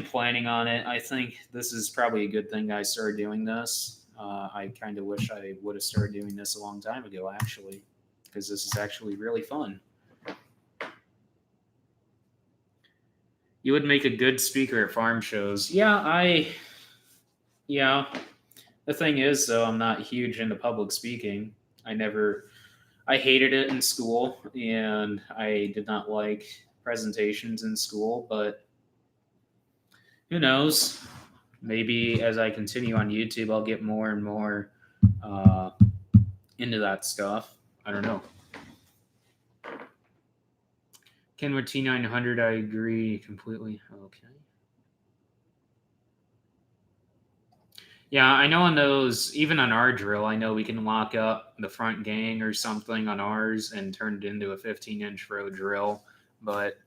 planning on it. I think this is probably a good thing I started doing this. I kind of wish I would have started doing this a long time ago, actually, because this is actually really fun. You would make a good speaker at farm shows. Yeah. The thing is, though, I'm not huge into public speaking. I hated it in school, and I did not like presentations in school, but who knows? Maybe as I continue on YouTube, I'll get more and more into that stuff. I don't know. Kenwood T900, I agree completely. Okay. Yeah, I know on those, even on our drill, I know we can lock up the front gang or something on ours and turn it into a 15-inch row drill. But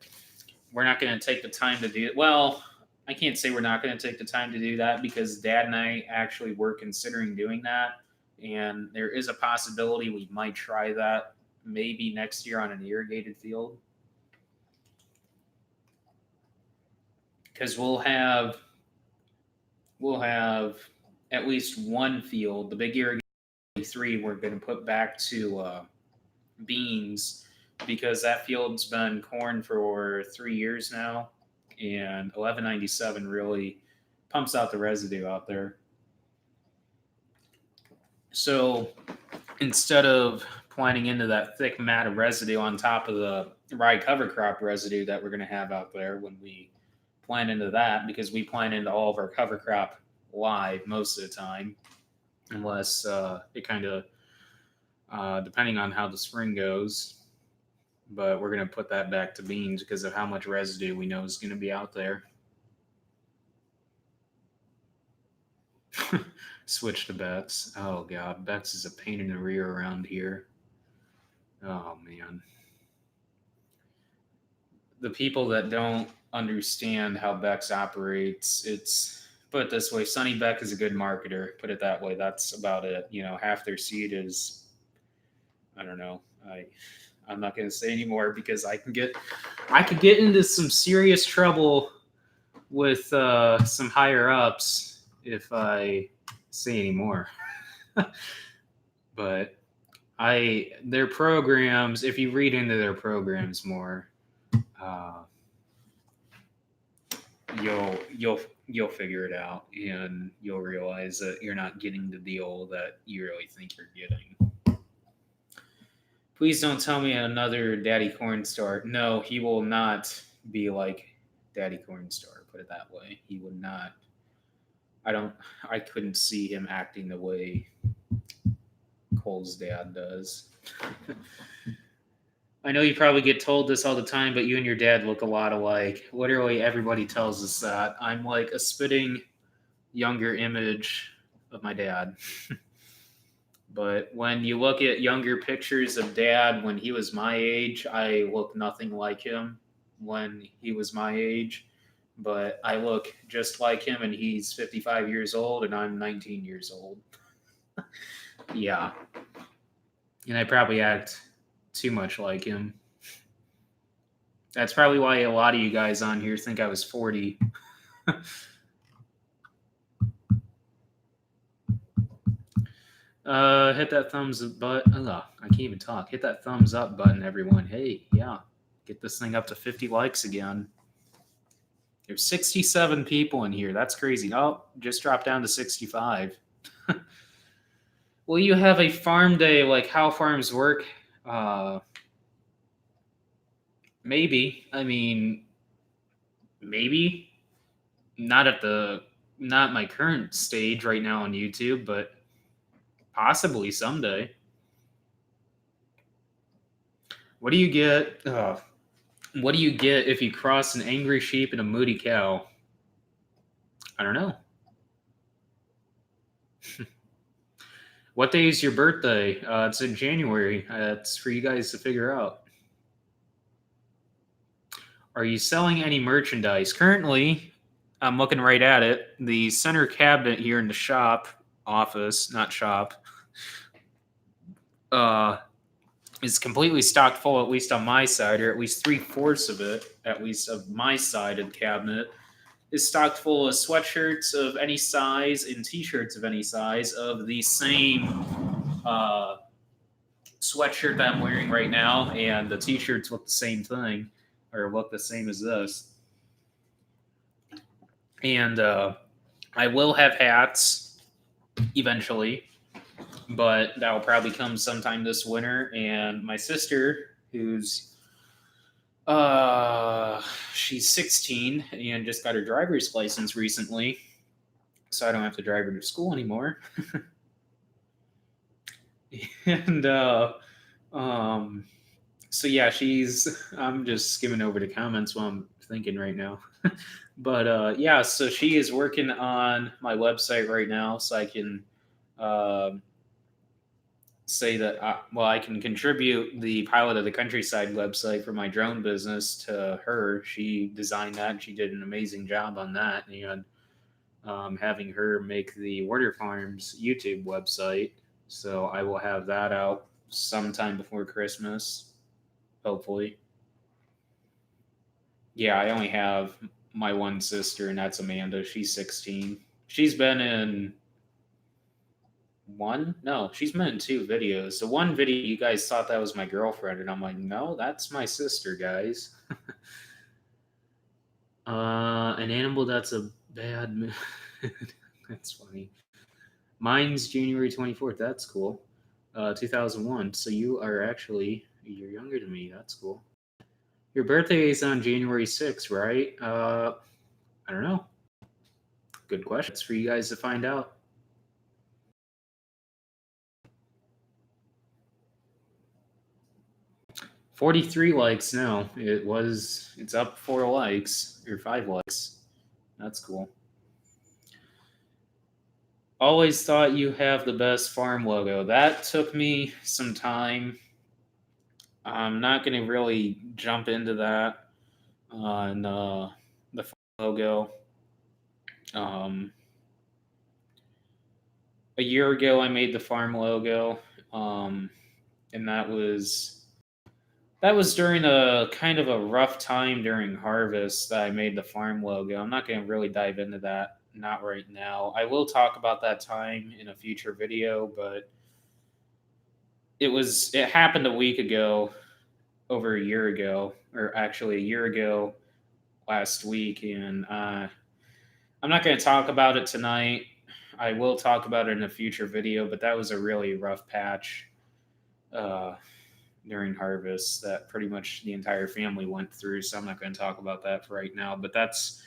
we're not going to take the time to do it. Well, I can't say we're not going to take the time to do that because Dad and I actually were considering doing that. And there is a possibility we might try that maybe next year on an irrigated field. Because we'll have at least one field, the big irrigated three, we're going to put back to beans because that field's been corn for 3 years now, and 1197 really pumps out the residue out there. So instead of planting into that thick mat of residue on top of the rye cover crop residue that we're going to have out there when we plant into that, because we plant into all of our cover crop live most of the time, unless it kind of, depending on how the spring goes. But we're going to put that back to beans because of how much residue we know is going to be out there. Switch to Bex. Oh, God. Bex is a pain in the rear around here. Oh, man. The people that don't understand how Bex operates, put it this way, Sonny Beck is a good marketer. Put it that way. That's about it. Half their seed is, I don't know. I'm not going to say anymore because I could get into some serious trouble with some higher ups if I say any more. But their programs, if you read into their programs more, you'll figure it out, and you'll realize that you're not getting the deal that you really think you're getting. Please don't tell me another Daddy Cornstar. No, he will not be like Daddy Cornstar, put it that way. He would not. I couldn't see him acting the way Cole's dad does. I know you probably get told this all the time, but you and your dad look a lot alike. Literally everybody tells us that. I'm like a spitting younger image of my dad. But when you look at younger pictures of Dad when he was my age, I look nothing like him when he was my age. But I look just like him, and he's 55 years old, and I'm 19 years old. Yeah. And I probably act too much like him. That's probably why a lot of you guys on here think I was 40. Hit that thumbs up button. I can't even talk. Hit that thumbs up button, everyone. Hey, yeah. Get this thing up to 50 likes again. There's 67 people in here. That's crazy. Oh, just dropped down to 65. Will you have a farm day like how farms work? Maybe. I mean, maybe. Not my current stage right now on YouTube, but possibly someday. What do you get? What do you get if you cross an angry sheep and a moody cow? I don't know. What day is your birthday? It's in January. It's for you guys to figure out. Are you selling any merchandise? Currently, I'm looking right at it. The center cabinet here in the shop, office, not shop, is completely stocked full, at least on my side, or at least 3/4 of it, at least of my side of the cabinet, is stocked full of sweatshirts of any size and t-shirts of any size of the same sweatshirt that I'm wearing right now, and the t-shirts look the same thing, or look the same as this. And I will have hats eventually, but that will probably come sometime this winter. And my sister, who's she's 16 and just got her driver's license recently, so I don't have to drive her to school anymore. And so yeah, I'm just skimming over the comments while I'm thinking right now. But yeah, so she is working on my website right now, so I can um say that I can contribute the Pilot of the Countryside website for my drone business to her. She designed that, and she did an amazing job on that. And having her make the Werner Farms YouTube website, so I will have that out sometime before Christmas, hopefully. Yeah, I only have my one sister, and that's Amanda. She's 16. She's been in one? No, she's been in two videos. The one video you guys thought that was my girlfriend, and I'm like, no, that's my sister, guys. An animal that's a bad mood. That's funny. Mine's January 24th. That's cool. 2001. So you are actually you're younger than me. That's cool. Your birthday is on January 6th, right? I don't know. Good question. It's for you guys to find out. 43 likes now. It's up 4 likes or 5 likes. That's cool. Always thought you have the best farm logo. That took me some time. I'm not going to really jump into that on the farm logo. Um, a year ago, I made the farm logo, and that was during a kind of a rough time during harvest that I made the farm logo. I'm not going to really dive into that, not right now. I will talk about that time in a future video, but it happened a week ago, over a year ago, or actually a year ago last week, and I'm not going to talk about it tonight. I will talk about it in a future video, but that was a really rough patch. During harvest that pretty much the entire family went through. So I'm not going to talk about that for right now. But that's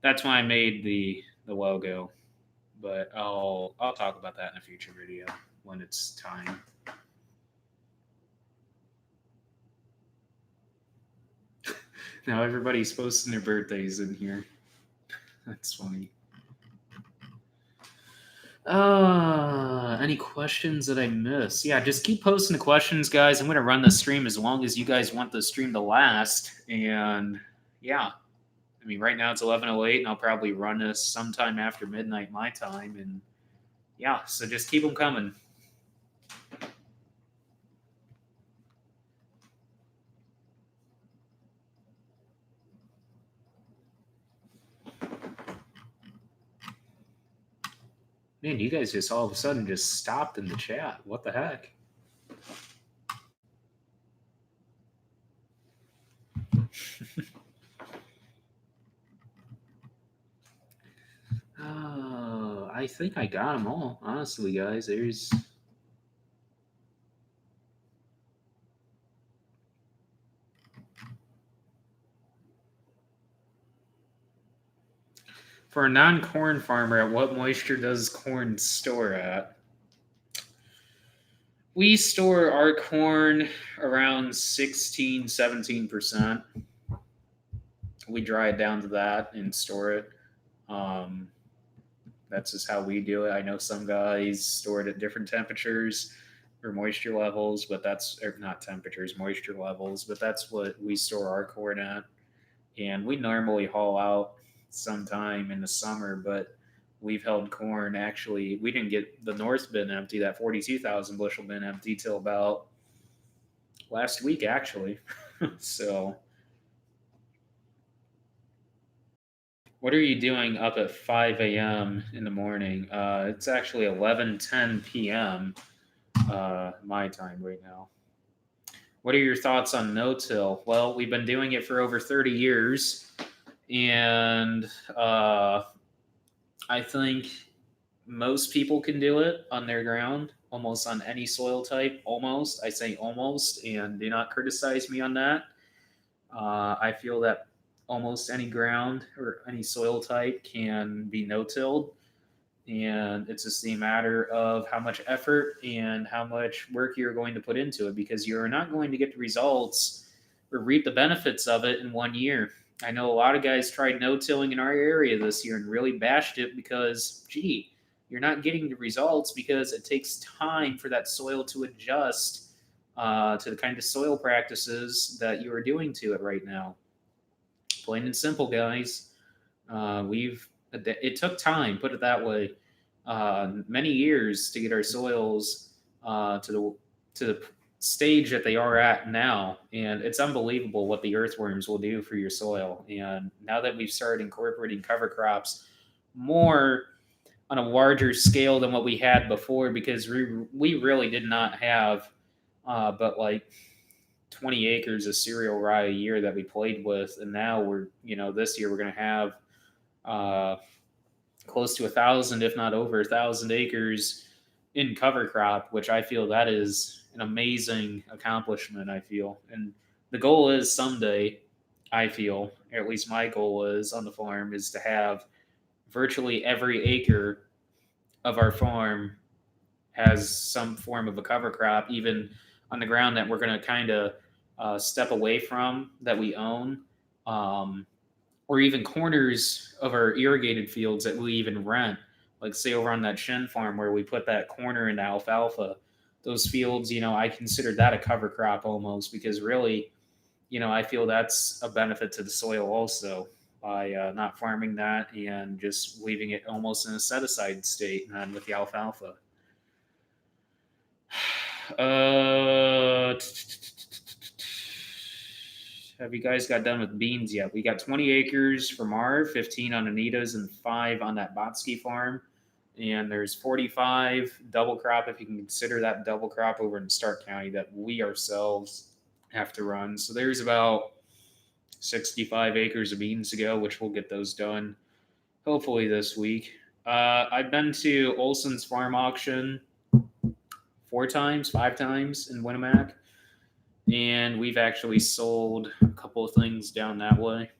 why I made the logo. But I'll talk about that in a future video when it's time. Now everybody's posting their birthdays in here. That's funny. Any questions that I missed? Yeah, just keep posting the questions, guys. I'm gonna run the stream as long as you guys want the stream to last. And yeah, I mean, right now it's 11:08, and I'll probably run this sometime after midnight my time. And yeah, so just keep them coming. Man, you guys just all of a sudden just stopped in the chat. What the heck? I think I got them all. Honestly, guys, there's for a non-corn farmer, at what moisture does corn store at? We store our corn around 16, 17%. We dry it down to that and store it. That's just how we do it. I know some guys store it at different temperatures or moisture levels, but that's or not temperatures, moisture levels, but that's what we store our corn at. And we normally haul out sometime in the summer, but we've held corn. Actually, we didn't get the north bin empty, that 42,000 bushel bin empty, till about last week, actually. So, what are you doing up at 5 a.m. in the morning? It's actually 11:10 p.m. My time right now. What are your thoughts on no-till? Well, we've been doing it for over 30 years, and I think most people can do it on their ground, almost on any soil type. Almost, I say almost, and do not criticize me on that. I feel that almost any ground or any soil type can be no-tilled, and it's just a matter of how much effort and how much work you're going to put into it, because you're not going to get the results or reap the benefits of it in one year. I know a lot of guys tried no-tilling in our area this year and really bashed it because, gee, you're not getting the results because it takes time for that soil to adjust to the kind of soil practices that you are doing to it right now. Plain and simple, guys. We've it took time, put it that way, many years to get our soils to the stage that they are at now, and it's unbelievable what the earthworms will do for your soil. And now that we've started incorporating cover crops more on a larger scale than what we had before, because we really did not have but like 20 acres of cereal rye a year that we played with, and now this year we're going to have uh, close to 1,000, if not over 1,000 acres in cover crop, which I feel that is an amazing accomplishment. I feel, and the goal is someday, I feel, or at least my goal is on the farm, is to have virtually every acre of our farm has some form of a cover crop, even on the ground that we're going to kind of step away from that we own. Um, or even corners of our irrigated fields that we even rent, like say over on that Shin farm where we put that corner into alfalfa. Those fields, I consider that a cover crop almost because really, I feel that's a benefit to the soil also by not farming that and just leaving it almost in a set aside state and with the alfalfa. Uh, have you guys got done with beans yet? We got 20 acres from our 15 on Anita's, and 5 on that Botsky farm. And there's 45 double crop, if you can consider that double crop, over in Stark County that we ourselves have to run. So there's about 65 acres of beans to go, which we'll get those done hopefully this week. I've been to Olson's farm auction 4 times, 5 times in Winnemac, and we've actually sold a couple of things down that way.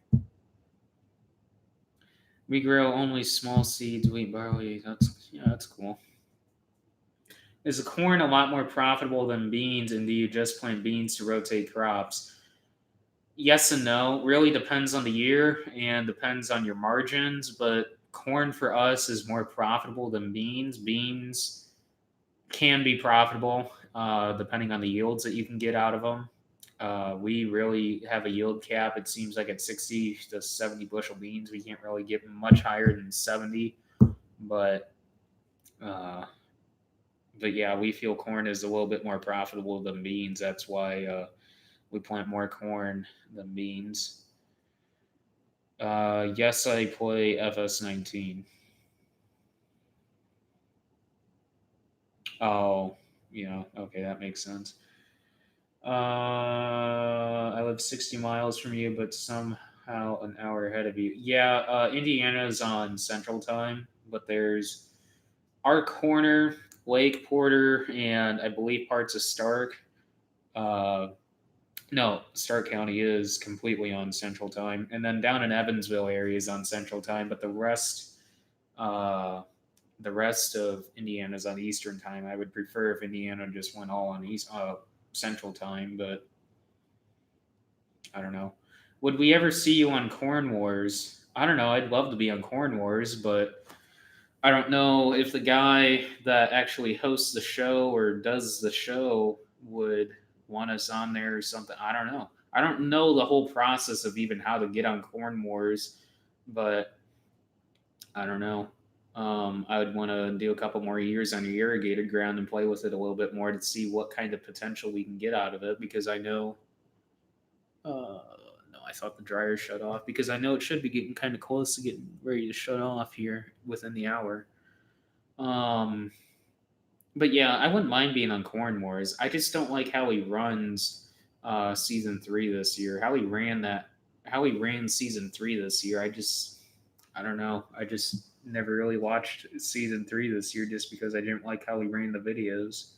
We grow only small seeds, wheat, barley. That's cool. Is the corn a lot more profitable than beans, and do you just plant beans to rotate crops? Yes and no. Really depends on the year and depends on your margins, but corn for us is more profitable than beans. Beans can be profitable depending on the yields that you can get out of them. We really have a yield cap. It seems like at 60 to 70 bushel beans, we can't really get much higher than 70. But uh, but yeah, we feel corn is a little bit more profitable than beans. That's why we plant more corn than beans. Yes, I play FS19. Oh, yeah. Okay, that makes sense. I live 60 miles from you, but somehow an hour ahead of you. Yeah, Indiana's on Central Time, but there's our corner, Lake Porter, and I believe parts of Stark. Uh, no, Stark County is completely on Central Time, and then down in Evansville area is on Central Time, but uh, the rest of Indiana is on Eastern Time. I would prefer if Indiana just went all on Central Time, but I don't know. Would we ever see you on Corn Wars? I don't know. I'd love to be on Corn Wars, but I don't know if the guy that actually hosts the show or does the show would want us on there or something. I don't know. I don't know the whole process of even how to get on Corn Wars, but I don't know. I would want to do a couple more years on the irrigated ground and play with it a little bit more to see what kind of potential we can get out of it because I know. No, I thought the dryer shut off because I know it should be getting kind of close to getting ready to shut off here within the hour. Um, but yeah, I wouldn't mind being on Corn Wars. I just don't like how he runs season 3 this year. How he ran season 3 this year. I don't know. I just never really watched season 3 this year just because I didn't like how he ran the videos.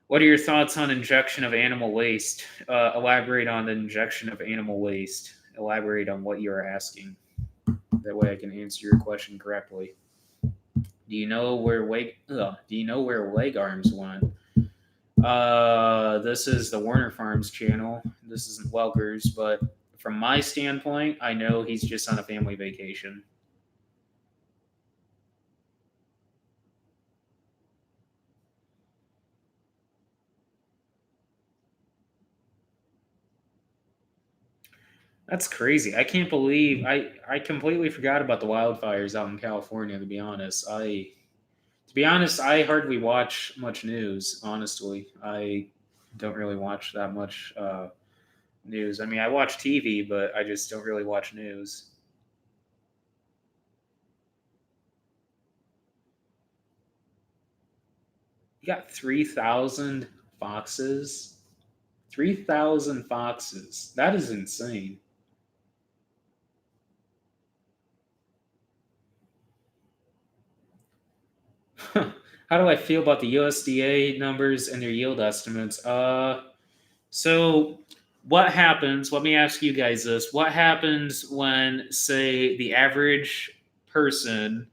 What are your thoughts on injection of animal waste? Elaborate on the injection of animal waste. Elaborate on what you are asking. That way I can answer your question correctly. Do you know where leg arms went? This is the Werner Farms channel. This isn't Welker's, but from my standpoint, I know he's just on a family vacation. That's crazy. I can't believe I completely forgot about the wildfires out in California. To be honest, I hardly watch much news. Honestly, I don't really watch that much news. I mean, I watch TV, but I just don't really watch news. You got 3,000 foxes. 3,000 foxes. That is insane. How do I feel about the USDA numbers and their yield estimates? So what happens? Let me ask you guys this: what happens when, say, the average person,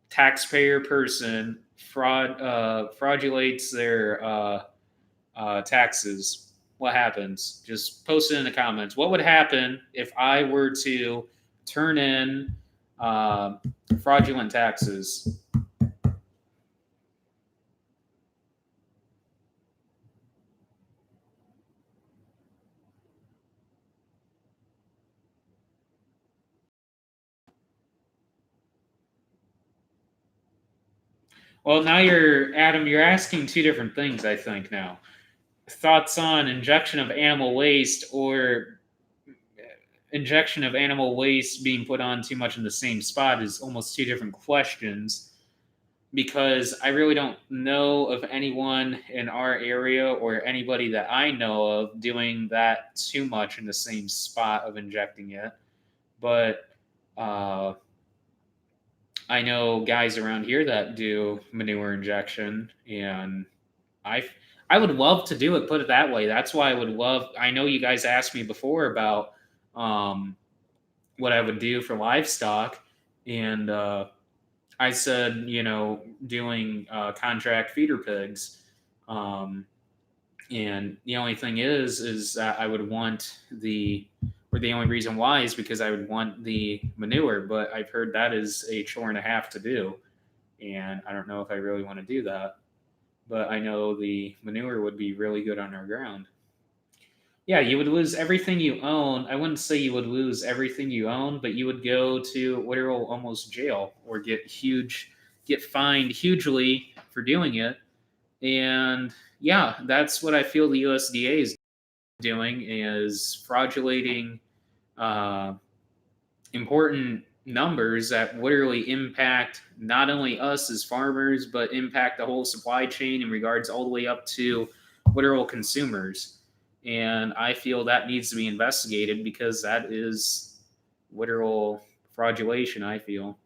taxpayer person, fraudulates their taxes? What happens? Just post it in the comments. What would happen if I were to turn in uh, fraudulent taxes? Well, now you're Adam. You're asking two different things. I think now thoughts on injection of animal waste or injection of animal waste being put on too much in the same spot is almost two different questions because I really don't know of anyone in our area or anybody that I know of doing that too much in the same spot of injecting it. But I know guys around here that do manure injection, and I I would love to do it. Put it that way. That's why I would love. I know you guys asked me before about um, what I would do for livestock, and I said, doing contract feeder pigs. Um, and the only thing is that I would want or the only reason why is because I would want the manure, but I've heard that is a chore and a half to do, and I don't know if I really want to do that. But I know the manure would be really good on our ground. Yeah, you would lose everything you own. I wouldn't say you would lose everything you own, but you would go to literal almost jail or get fined hugely for doing it. And yeah, that's what I feel the USDA is doing is fraudulating uh, important numbers that literally impact not only us as farmers, but impact the whole supply chain in regards all the way up to literal consumers. And I feel that needs to be investigated because that is literal fraudulation, I feel.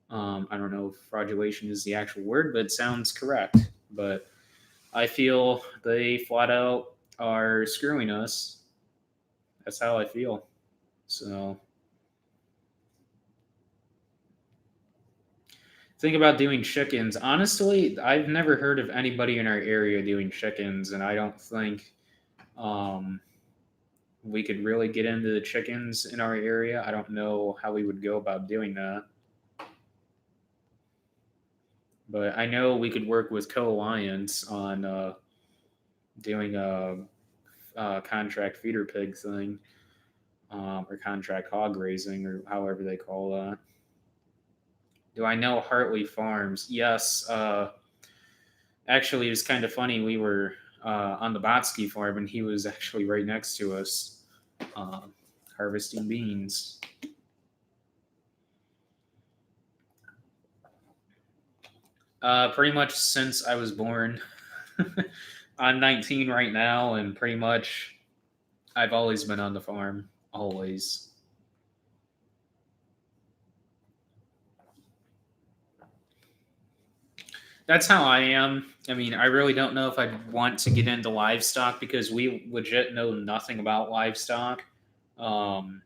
I don't know if fraudulation is the actual word, but it sounds correct. But I feel they flat out are screwing us. That's how I feel. So think about doing chickens. Honestly, I've never heard of anybody in our area doing chickens, and I don't think um, we could really get into the chickens in our area. I don't know how we would go about doing that, but I know we could work with Co-Alliance on doing a contract feeder pig thing or contract hog raising or however they call that. Do I know Hartley Farms? Yes. Actually, it was kind of funny. We were on the Botsky farm, and he was actually right next to us, uh, harvesting beans. Pretty much since I was born. I'm 19 right now, and pretty much I've always been on the farm. Always. That's how I am. I mean, I really don't know if I'd want to get into livestock because we legit know nothing about livestock. Um,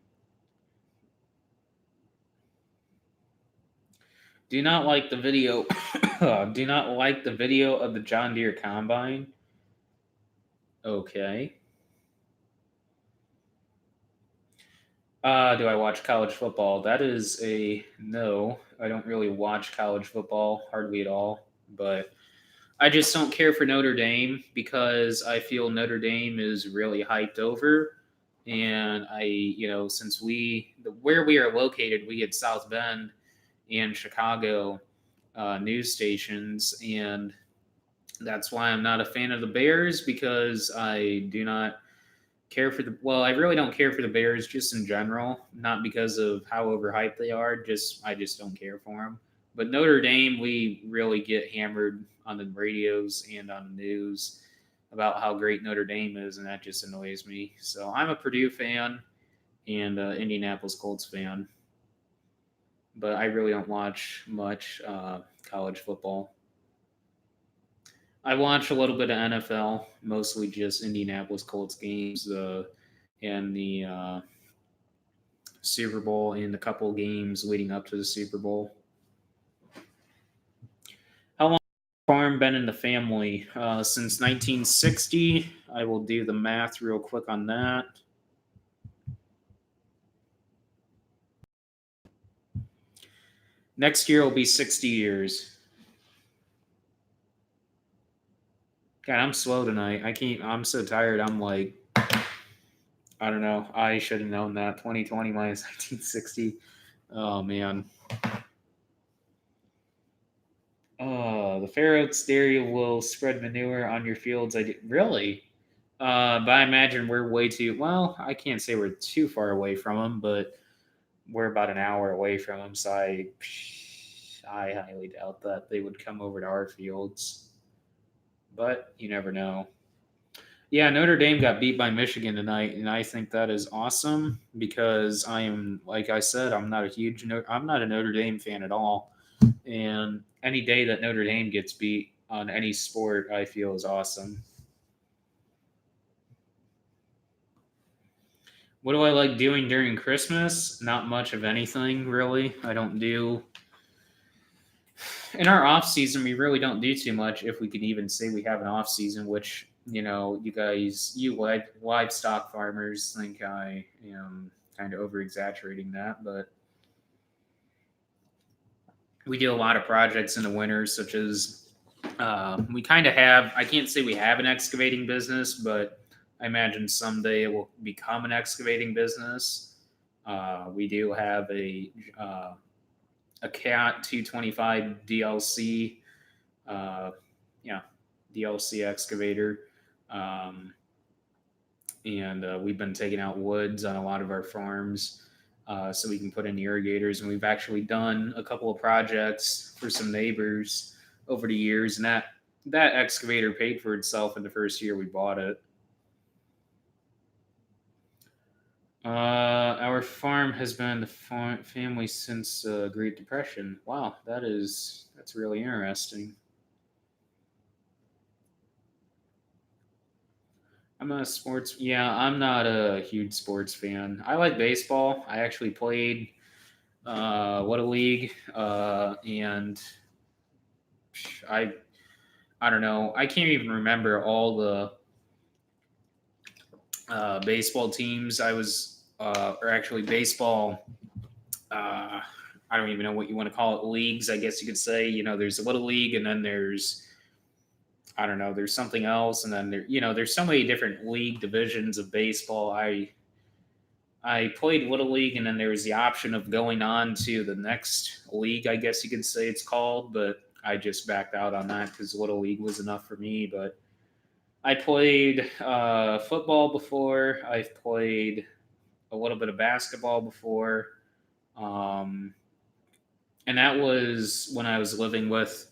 do not like the video. Do not like the video of the John Deere combine. Okay. Do I watch college football? That is a no. I don't really watch college football hardly at all. But I just don't care for Notre Dame because I feel Notre Dame is really hyped over. And since where we are located, we get South Bend and Chicago news stations, and that's why I'm not a fan of the Bears because I do not care for I really don't care for the Bears just in general, not because of how overhyped they are, just I just don't care for them. But Notre Dame, we really get hammered on the radios and on the news about how great Notre Dame is, and that just annoys me. So I'm a Purdue fan and Indianapolis Colts fan, but I really don't watch much college football. I watch a little bit of NFL, mostly just Indianapolis Colts games and the Super Bowl and a couple games leading up to the Super Bowl. How long has the farm been in the family? Since 1960. I will do the math real quick on that. Next year will be 60 years. God, I'm slow tonight. I'm so tired. I'm like, I don't know. I should have known that. 2020 minus 1960. Oh, man. The fair oats dairy will spread manure on your fields. Really? But I imagine we're way too, well, I can't say we're too far away from them, but we're about an hour away from them. So I highly doubt that they would come over to our fields. But you never know. Yeah, Notre Dame got beat by Michigan tonight, and I think that is awesome because I am, like I said, I'm not a Notre Dame fan at all, and any day that Notre Dame gets beat on any sport, I feel is awesome. What do I like doing during Christmas? Not much of anything, really. I don't do in our off season. We really don't do too much, if we could even say we have an off season. Which you livestock farmers think I am kind of over exaggerating that, but we do a lot of projects in the winter, such as we kind of have. I can't say we have an excavating business, but I imagine someday it will become an excavating business. We do have a Cat 225 DLC, uh, yeah, DLC excavator, um, and we've been taking out woods on a lot of our farms so we can put in irrigators. And we've actually done a couple of projects for some neighbors over the years, and that excavator paid for itself in the first year we bought it. Our farm has been in the family since Great Depression. Wow, that's really interesting. I'm not a huge sports fan. I like baseball. I actually played Little League, and I I don't know. I can't even remember all the baseball teams I was, or actually baseball. Uh, I don't even know what you want to call it. Leagues, I guess you could say. There's a Little League, and then there's, I don't know. There's something else, and then there's so many different league divisions of baseball. I played Little League, and then there was the option of going on to the next league, I guess you could say it's called, but I just backed out on that because Little League was enough for me. But I played football before. I've played a little bit of basketball before. Um, and that was when I was living with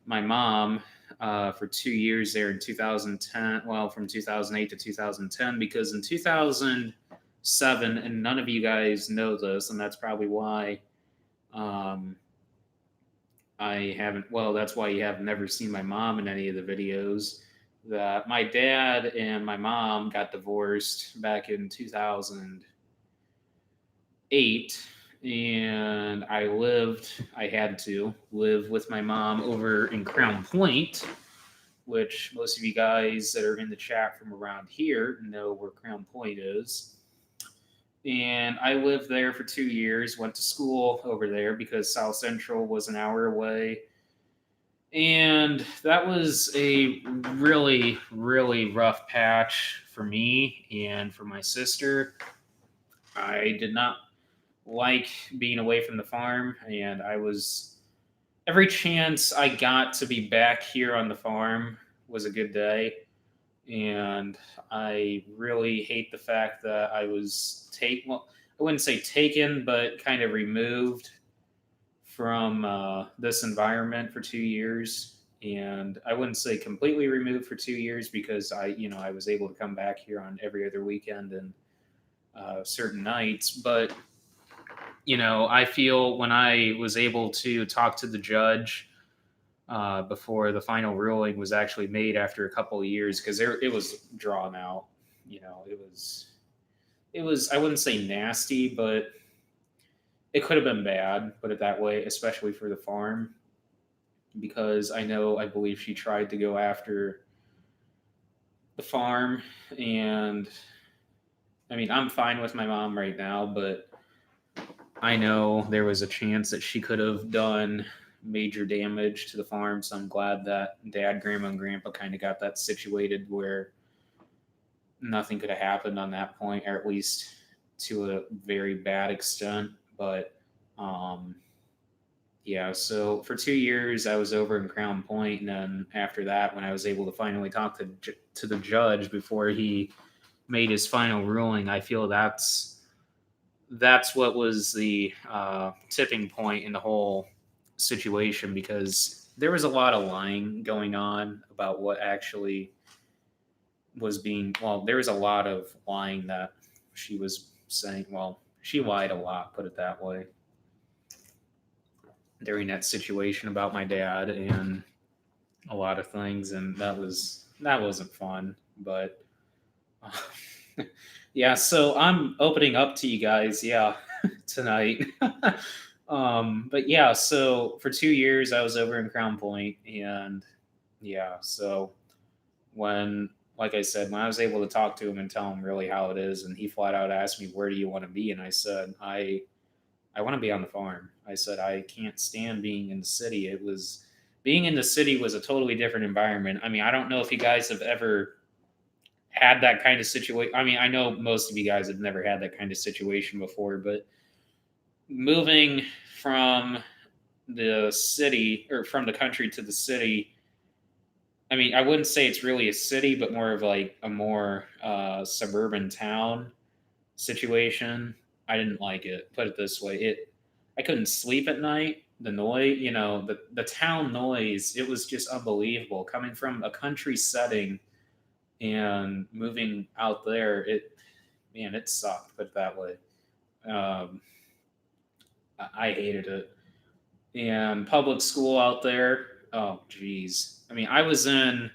my mom for 2 years there in 2010. Well, from 2008 to 2010, because in 2007, and none of you guys know this, and that's probably why um, I haven't. Well, that's why you have never seen my mom in any of the videos. That my dad and my mom got divorced back in 2008, and I had to live with my mom over in Crown Point, which most of you guys that are in the chat from around here know where Crown Point is. and I lived there for 2 years. Went to school over there because South Central was an hour away, and that was a really, really rough patch for me and for my sister. I did not like being away from the farm, and I was every chance I got to be back here on the farm was a good day. And I really hate the fact that I was well, I wouldn't say taken, but kind of removed from this environment for 2 years. And I wouldn't say completely removed for 2 years because I was able to come back here on every other weekend and certain nights. But I feel when I was able to talk to the judge before the final ruling was actually made after a couple of years, because it was drawn out. It was I wouldn't say nasty, but it could have been bad, put it that way, especially for the farm, because I believe she tried to go after the farm. And I mean, I'm fine with my mom right now, but I know there was a chance that she could have done major damage to the farm. So I'm glad that dad, grandma, and grandpa kind of got that situated where nothing could have happened on that point, or at least to a very bad extent. But um, yeah, so for 2 years I was over in Crown Point, and then after that, when I was able to finally talk to the judge before he made his final ruling, I feel that's what was the tipping point in the whole situation, because there was a lot of lying going on about what actually was being. Well, there was a lot of lying that she was saying. Well, she lied a lot, put it that way, during that situation about my dad and a lot of things, and that wasn't fun. But yeah, so I'm opening up to you guys, yeah, tonight. But yeah, so for 2 years I was over in Crown Point, and yeah, so when, like I said, when I was able to talk to him and tell him really how it is, and he flat out asked me, "Where do you want to be?" And I said, I want to be on the farm. I said, I can't stand being in the city. Being in the city was a totally different environment. I mean, I don't know if you guys have ever had that kind of situation. I mean, I know most of you guys have never had that kind of situation before, but moving from the city, or from the country to the city, I mean, I wouldn't say it's really a city, but more of like a more suburban town situation. I didn't like it. Put it this way, I couldn't sleep at night. The noise, the town noise, it was just unbelievable. Coming from a country setting and moving out there, it sucked. Put it that way. Um, I hated it. And public school out there, oh geez. I mean, I was in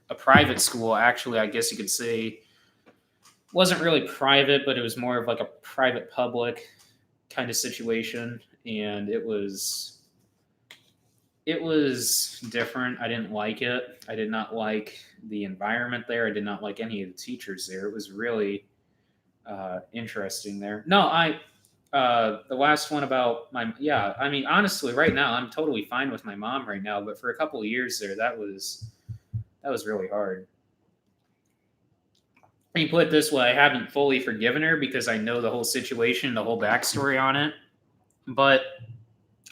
a private school, actually. I guess you could say wasn't really private, but it was more of like a private public kind of situation, and it was different. I didn't like it. I did not like the environment there. I did not like any of the teachers there. It was really interesting there. No, the last one about my, yeah. I mean, honestly, right now I'm totally fine with my mom right now, but for a couple of years there, that was really hard. Let me put it this way: I haven't fully forgiven her because I know the whole situation, the whole backstory on it, but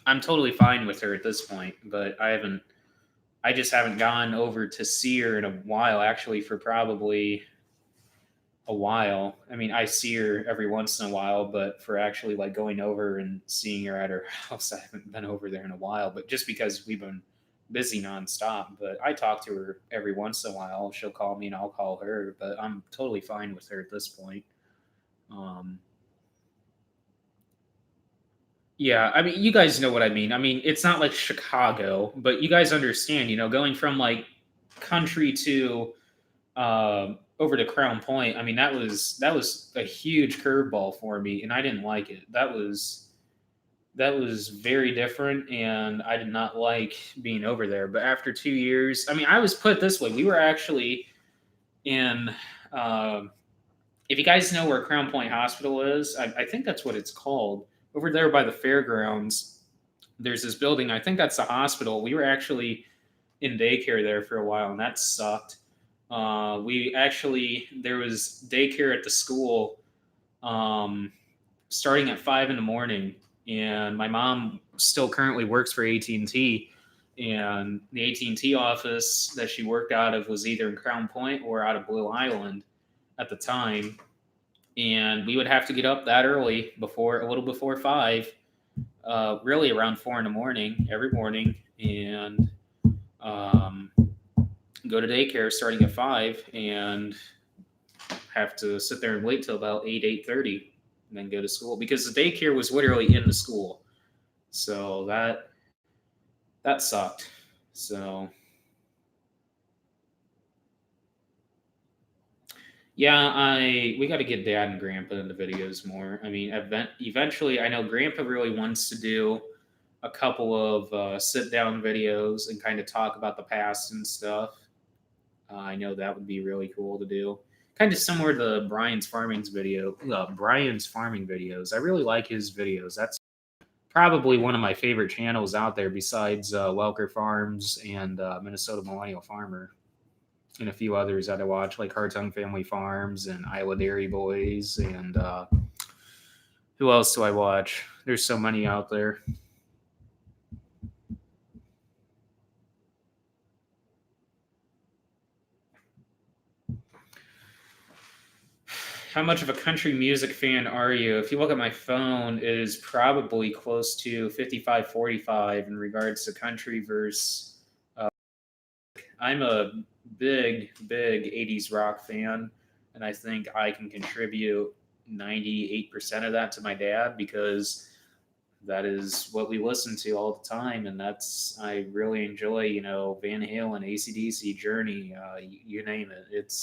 I'm totally fine with her at this point. But I just haven't gone over to see her in a while, actually, for probably a while. I mean, I see her every once in a while, but for actually like going over and seeing her at her house, I haven't been over there in a while. But just because we've been busy nonstop, but I talk to her every once in a while. She'll call me and I'll call her, but I'm totally fine with her at this point. Um, yeah, I mean, you guys know what I mean. I mean, it's not like Chicago, but you guys understand, going from like country to over to Crown Point. I mean, that was a huge curveball for me, and I didn't like it. That was very different, and I did not like being over there. But after 2 years, I mean, I was put it this way: we were actually in. Uh, If you guys know where Crown Point Hospital is, I think that's what it's called. Over there by the fairgrounds, there's this building. I think that's the hospital. We were actually in daycare there for a while, and that sucked. There was daycare at the school um, starting at 5 in the morning, and my mom still currently works for AT&T, and the AT&T office that she worked out of was either in Crown Point or out of Blue Island at the time, and we would have to get up that early before a little before 5, really around 4 in the morning every morning, and um, go to daycare starting at 5, and have to sit there and wait till about 8:30, and then go to school because the daycare was literally in the school. So that sucked. So yeah, I we got to get Dad and Grandpa in the videos more. I mean, eventually, I know Grandpa really wants to do a couple of sit down videos and kind of talk about the past and stuff. I know that would be really cool to do. Kind of similar to Brian's farming videos. I really like his videos. That's probably one of my favorite channels out there besides Welker Farms and Minnesota Millennial Farmer, and a few others that I watch, like Hartung Family Farms and Iowa Dairy Boys. And who else do I watch? There's so many out there. How much of a country music fan are you? If you look at my phone, it is probably close to 55-45 in regards to country versus. I'm a big 80s rock fan, and I think I can contribute 98% of that to my dad because that is what we listen to all the time. And I really enjoy, Van Halen, AC/DC, Journey, you name it.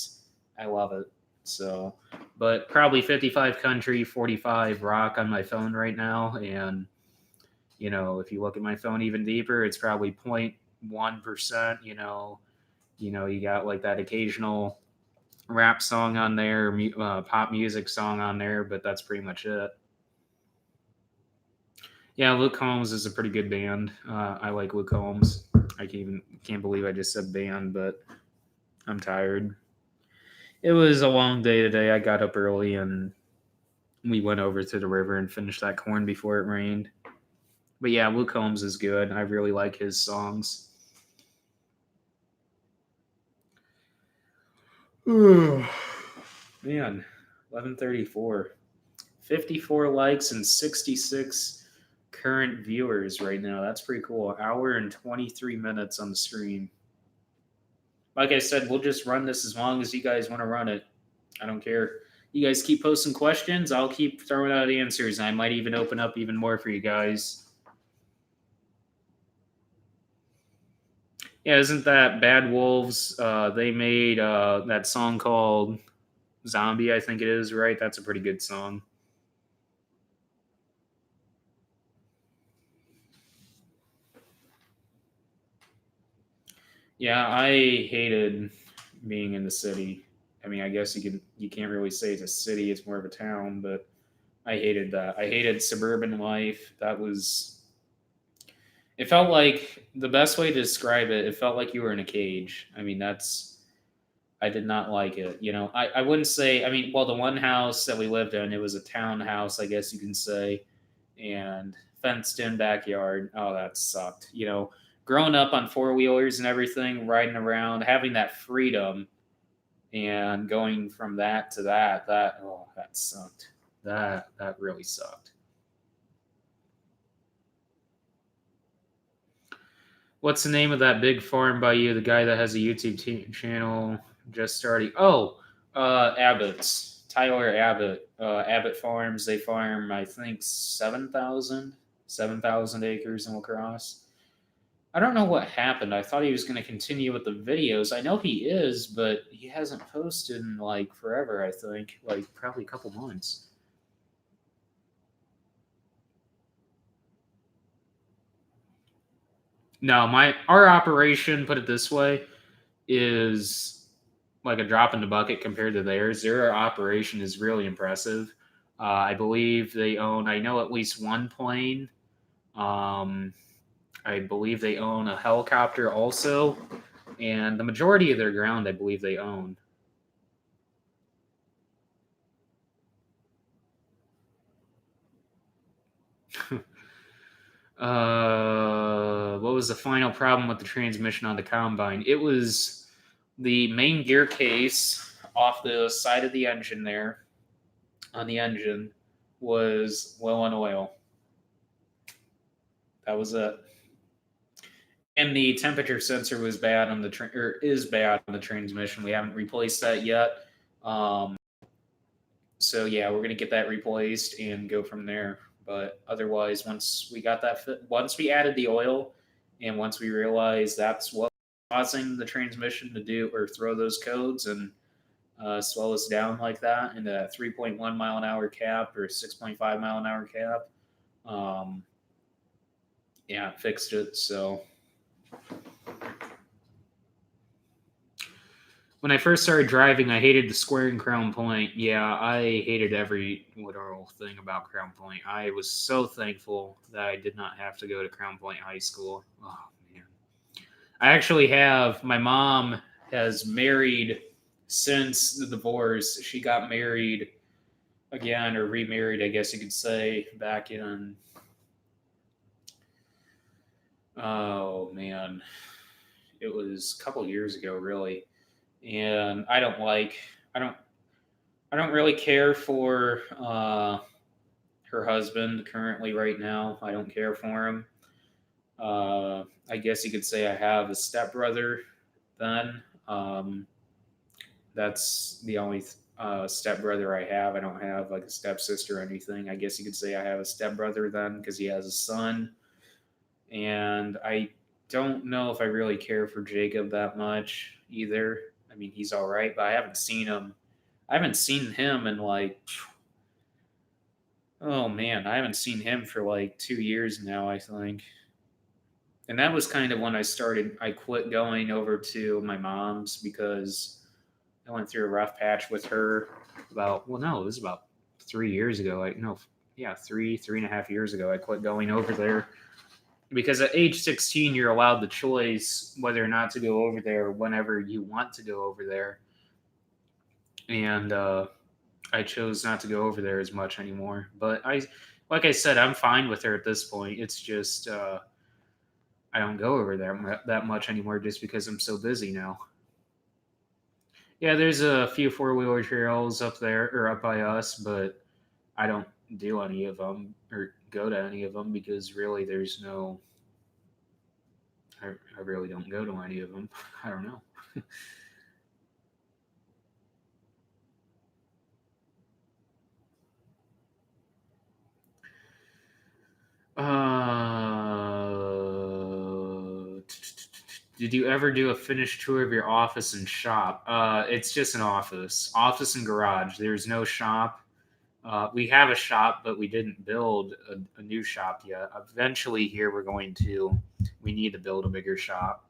I love it. So, but probably 55 country, 45 rock on my phone right now. And, if you look at my phone even deeper, it's probably 0.1%, you got like that occasional rap song on there, pop music song on there, but that's pretty much it. Yeah, Luke Combs is a pretty good band. I like Luke Combs. I can't believe I just said band, but I'm tired. It was a long day today. I got up early and we went over to the river and finished that corn before it rained. But yeah, Luke Combs is good. I really like his songs. Man, 11:34. 54 likes and 66 current viewers right now. That's pretty cool. An hour and 23 minutes on the stream. Like I said, we'll just run this as long as you guys want to run it. I don't care. You guys keep posting questions. I'll keep throwing out answers. I might even open up even more for you guys. Yeah, isn't that Bad Wolves? They made that song called Zombie, I think it is, right? That's a pretty good song. Yeah, I hated being in the city. I mean, I guess you can't really say it's a city; it's more of a town. But I hated that. I hated suburban life. It felt like the best way to describe it. It felt like you were in a cage. I mean, I did not like it. I wouldn't say. I mean, well, the one house that we lived in, it was a townhouse, I guess you can say, and fenced in backyard. Oh, that sucked. Growing up on four wheelers and everything, riding around, having that freedom, and going from that to that sucked. That really sucked. What's the name of that big farm by you? The guy that has a YouTube channel just starting. Oh, Abbott's Tyler Abbott. Abbott Farms. They farm, I think, 7,000 acres in La Crosse. I don't know what happened. I thought he was going to continue with the videos. I know he is, but he hasn't posted in like forever. I think like probably a couple months. No, my our operation, put it this way, is like a drop in the bucket compared to theirs. Their operation is really impressive. I believe they own, I know at least one plane. Um, I believe they own a helicopter also, and the majority of their ground, I believe they own. What was the final problem with the transmission on the combine? It was the main gear case off the side of the engine there on the engine was low on oil. That was it. And the temperature sensor was bad on the or is bad on the transmission. We haven't replaced that yet. Um, so yeah, we're gonna get that replaced and go from there. But otherwise, once we got that, once we added the oil, and once we realized that's what causing the transmission to do or throw those codes and slow us down like that in a 3.1 mile an hour cap or 6.5 mile an hour cap, um, yeah, it fixed it. So when I first started driving, I hated the square and Crown Point. Yeah, I hated every literal thing about Crown Point. I was so thankful that I did not have to go to Crown Point High School. Oh man, I actually have. My mom has married since the divorce. She got married again or remarried, I guess you could say, back in. Oh man, it was a couple years ago, really. And I don't I don't really care for her husband currently right now. I don't care for him. I guess you could say I have a stepbrother then. That's the only stepbrother I have. I don't have like a stepsister or anything. I guess you could say I have a stepbrother then because he has a son. And I don't know if I really care for Jacob that much either. I mean, he's all right, but I haven't seen him. I haven't seen him in like, oh man, I haven't seen him for like 2 years now, I think. And that was kind of when I quit going over to my mom's because I went through a rough patch with her about, well, no, it was about 3 years ago. Like, no, yeah, 3.5 years ago, I quit going over there because at age 16, you're allowed the choice whether or not to go over there whenever you want to go over there. And I chose not to go over there as much anymore. But like I said, I'm fine with her at this point. It's just I don't go over there that much anymore just because I'm so busy now. Yeah, there's a few four-wheeler trails up there or up by us, but I don't do any of them or go to any of them because really there's no. I really don't go to any of them. I don't know. Did you ever do a finished tour of your office and shop? It's just an office and garage. There's no shop. We have a shop, but we didn't build a new shop yet. Eventually, here we need to build a bigger shop.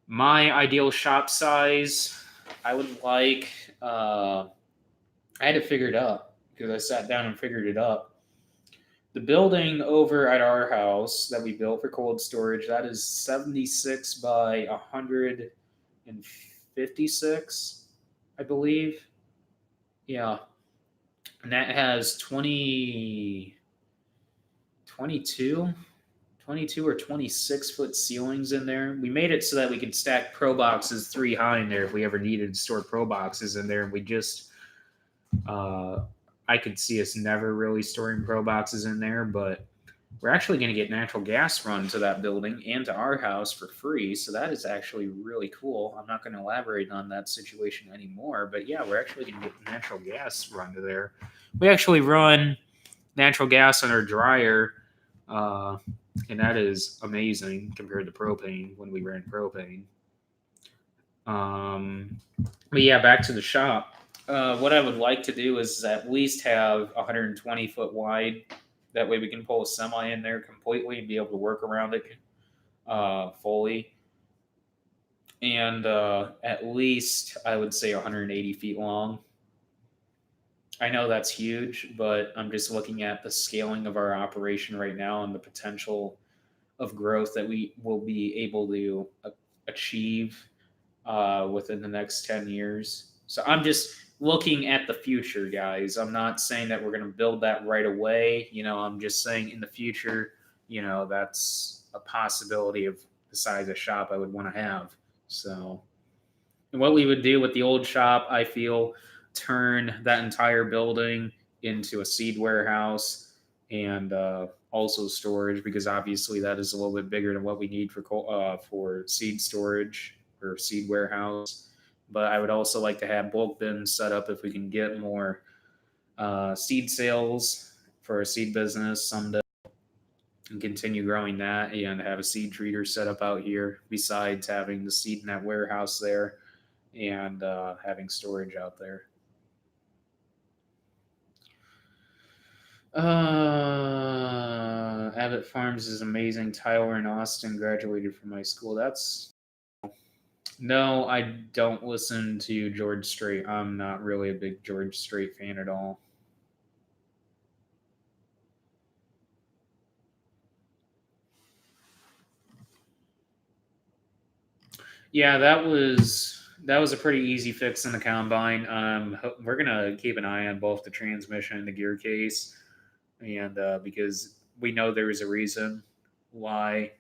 My ideal shop size, I would like. I had to figure it out because I sat down and figured it out. The building over at our house that we built for cold storage, that is 76 by 156, I believe. Yeah. And that has 22 or 26-foot ceilings in there. We made it so that we could stack pro boxes 3 high in there if we ever needed to store pro boxes in there. And we just, uh, I could see us never really storing pro boxes in there, but we're actually going to get natural gas run to that building and to our house for free. So that is actually really cool. I'm not going to elaborate on that situation anymore, but yeah, we're actually going to get natural gas run to there. We actually run natural gas on our dryer, uh, and that is amazing compared to propane when we ran propane. But yeah, back to the shop. What I would like to do is at least have 120-foot wide. That way we can pull a semi in there completely and be able to work around it fully. and at least I would say 180 feet long. I know that's huge, but I'm just looking at the scaling of our operation right now and the potential of growth that we will be able to achieve within the next 10 years. So I'm just looking at the future, guys. I'm not saying that we're going to build that right away. I'm just saying in the future, that's a possibility of the size of shop I would want to have. So, and what we would do with the old shop, I feel, turn that entire building into a seed warehouse and also storage, because obviously that is a little bit bigger than what we need for seed storage or seed warehouse. But I would also like to have bulk bins set up if we can get more seed sales for a seed business someday, and continue growing that, and have a seed treater set up out here besides having the seed net warehouse there, and having storage out there. Abbott Farms is amazing. Tyler and Austin graduated from my school. That's No, I don't listen to George Strait. I'm not really a big George Strait fan at all. Yeah, that was a pretty easy fix in the combine. We're gonna keep an eye on both the transmission and the gear case, and because we know there is a reason why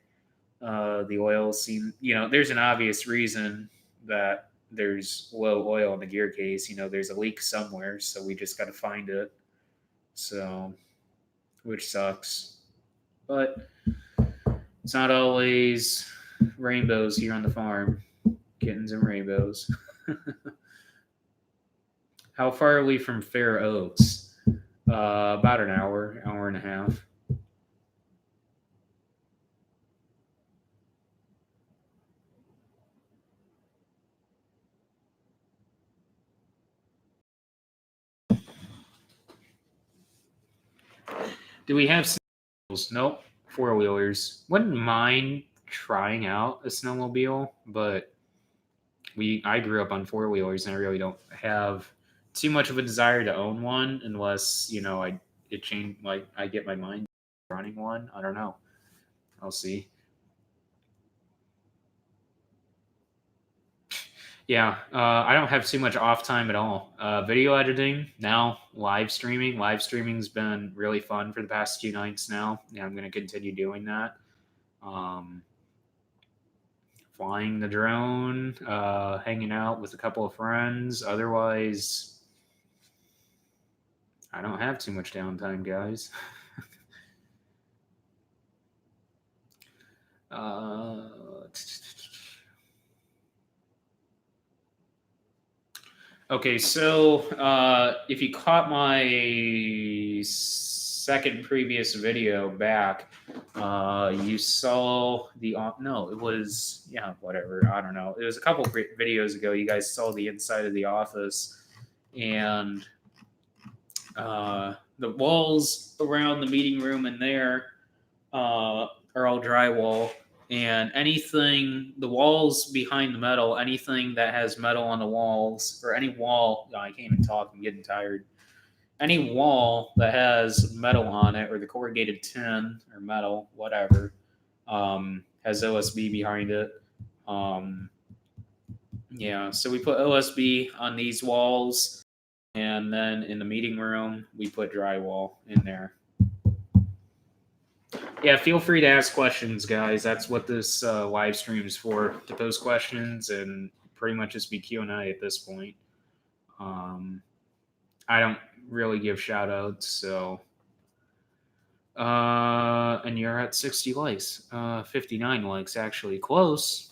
the oil seem. There's an obvious reason that there's low oil in the gear case. There's a leak somewhere, so we just got to find it. So, which sucks, but it's not always rainbows here on the farm. Kittens and rainbows. How far are we from Fair Oaks? About an hour and a half. Do we have snowmobiles? Nope. Four wheelers. Wouldn't mind trying out a snowmobile, but I grew up on four wheelers, and I really don't have too much of a desire to own one unless it changed, like I get my mind running one. I don't know. I'll see. Yeah, I don't have too much off time at all. Video editing now, live streaming. Live streaming's been really fun for the past 2 nights now. Yeah, I'm going to continue doing that. Um, Flying the drone, hanging out with a couple of friends. Otherwise, I don't have too much downtime, guys. uh, Okay, so if you caught my second previous video back, you saw no, it was, yeah, whatever. I don't know. It was a couple videos ago. You guys saw the inside of the office, and the walls around the meeting room in there are all drywall, and the walls behind the metal, anything that has metal on the walls, or any wall, I can't even talk, I'm getting tired. Any wall that has metal on it, or the corrugated tin or metal, whatever, has OSB behind it. Um, yeah, so we put OSB on these walls, and then in the meeting room, we put drywall in there. Yeah, feel free to ask questions, guys. That's what this live stream is for, to post questions and pretty much just be Q&A at this point. I don't really give shout outs, so. And you're at 60 likes. 59 likes, actually. Close.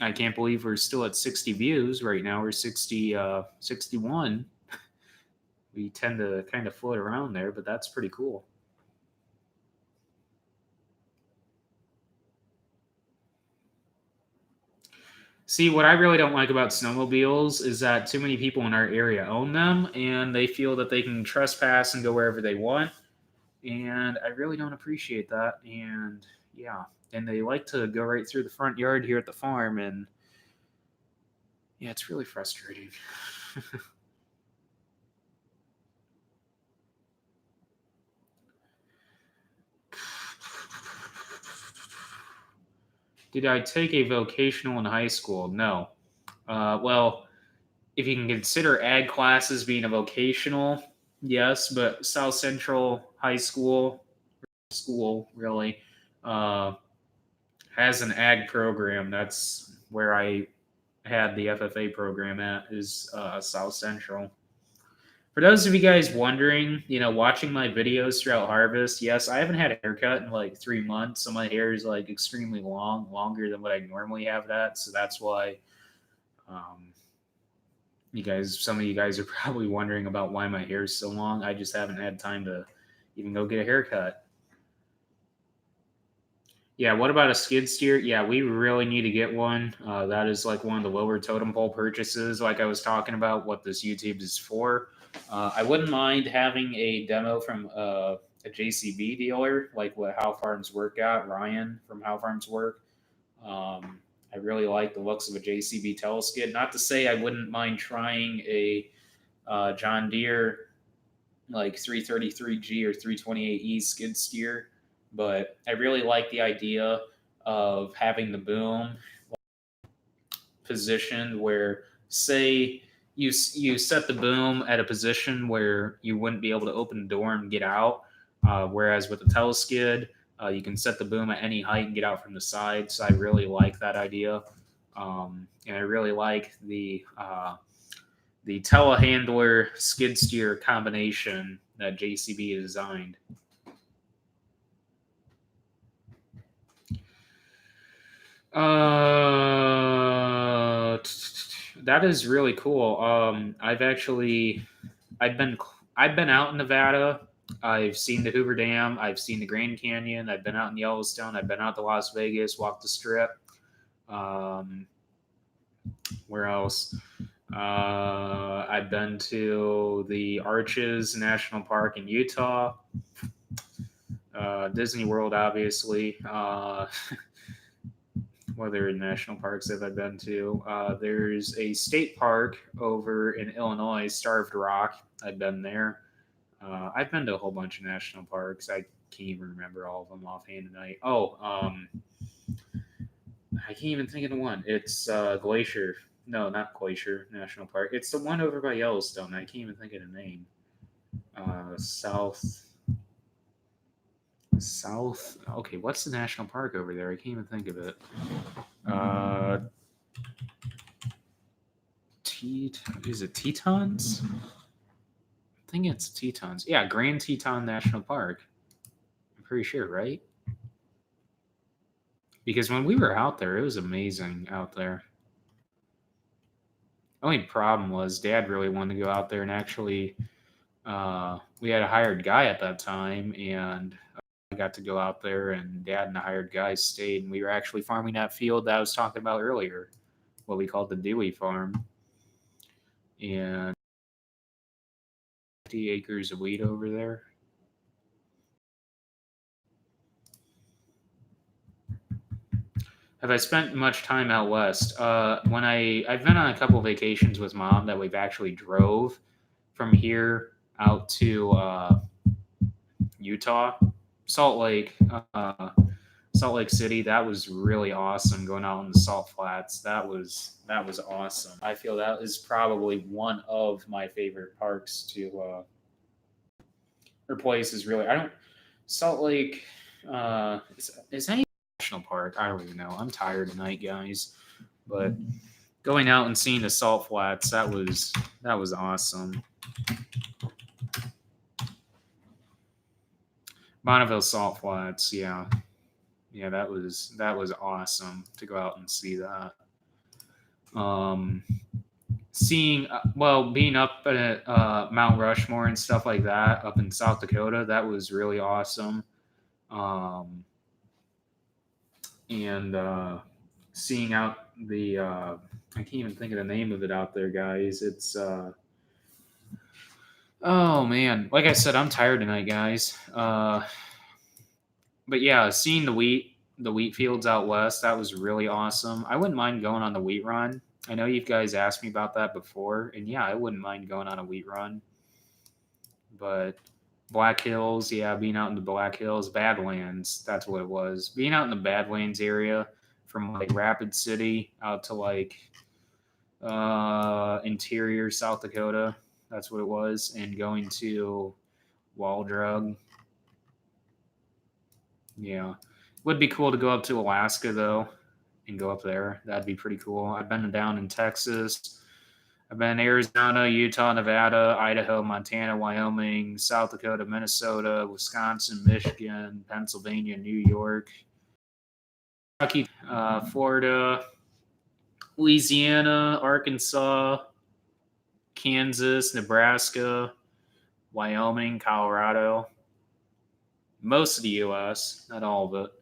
I can't believe we're still at 60 views right now. We're 61. We tend to kind of float around there, but that's pretty cool. See, what I really don't like about snowmobiles is that too many people in our area own them, and they feel that they can trespass and go wherever they want. And I really don't appreciate that. And yeah, and they like to go right through the front yard here at the farm, and Yeah, it's really frustrating. Did I take a vocational in high school? No. Well, if you can consider ag classes being a vocational, yes, but South Central High School really, uh, has an ag program. That's where I had the FFA program at, is South Central. For those of you guys wondering, watching my videos throughout harvest, yes, I haven't had a haircut in like 3 months, so my hair is like extremely long, longer than what I normally have that. So that's why, um, some of you guys are probably wondering about why my hair is so long. I just haven't had time to even go get a haircut. Yeah, what about a skid steer? Yeah, we really need to get one. That is like one of the lower totem pole purchases, like I was talking about, what this YouTube is for. I wouldn't mind having a demo from a JCB dealer, like what How Farms Work got, Ryan from How Farms Work. I really like the looks of a JCB teleskid. Not to say I wouldn't mind trying a John Deere like 333G or 328E skid steer, but I really like the idea of having the boom positioned where, say, you set the boom at a position where you wouldn't be able to open the door and get out, whereas with the teleskid, you can set the boom at any height and get out from the side. So I really like that idea, and I really like the telehandler skid steer combination that JCB designed. That is really cool. I've been I've been out in Nevada. I've seen the Hoover Dam. I've seen the Grand Canyon. I've been out in Yellowstone. I've been out to Las Vegas. Walked the Strip. Um, where else? I've been to the Arches National Park in Utah. Disney World, obviously. What other national parks have I been to? There's a state park over in Illinois, Starved Rock. I've been there. I've been to a whole bunch of national parks. I can't even remember all of them offhand tonight. I can't even think of the one. It's Glacier. No, not Glacier National Park. It's the one over by Yellowstone. I can't even think of the name. South. Okay, what's the national park over there? I can't even think of it. Is it Tetons? I think it's Tetons. Yeah, Grand Teton National Park. I'm pretty sure, right? Because when we were out there, it was amazing out there. Only problem was Dad really wanted to go out there, and actually, we had a hired guy at that time, and I got to go out there, and Dad and the hired guy stayed, and we were actually farming that field that I was talking about earlier, what we called the Dewey Farm, and 50 acres of wheat over there. Have I spent much time out west? I've been on a couple of vacations with Mom that we've actually drove from here out to Utah, Salt Lake, Salt Lake City. That was really awesome. Going out in the Salt Flats, that was awesome. I feel that is probably one of my favorite parks to or places. Really, I don't Salt Lake. Is any national park? I don't even know. I'm tired tonight, guys. But going out and seeing the Salt Flats, that was awesome. Bonneville Salt Flats, yeah, that was awesome to go out and see that. Seeing being up at Mount Rushmore and stuff like that up in South Dakota, that was really awesome. And seeing out the I can't even think of the name of it out there, guys. It's oh man, like I said, I'm tired tonight, guys. But yeah, seeing the wheat fields out west, that was really awesome. I wouldn't mind going on the wheat run. I know you guys asked me about that before, and yeah, I wouldn't mind going on a wheat run. But Black Hills, yeah, being out in the Black Hills, Badlands, that's what it was. Being out in the Badlands area from like Rapid City out to like interior South Dakota, that's what it was, and going to Waldrug. Yeah. Would be cool to go up to Alaska though and go up there. That'd be pretty cool. I've been down in Texas. I've been in Arizona, Utah, Nevada, Idaho, Montana, Wyoming, South Dakota, Minnesota, Wisconsin, Michigan, Pennsylvania, New York, Kentucky, Florida, Louisiana, Arkansas, Kansas, Nebraska, Wyoming, Colorado. Most of the U.S., not all of it.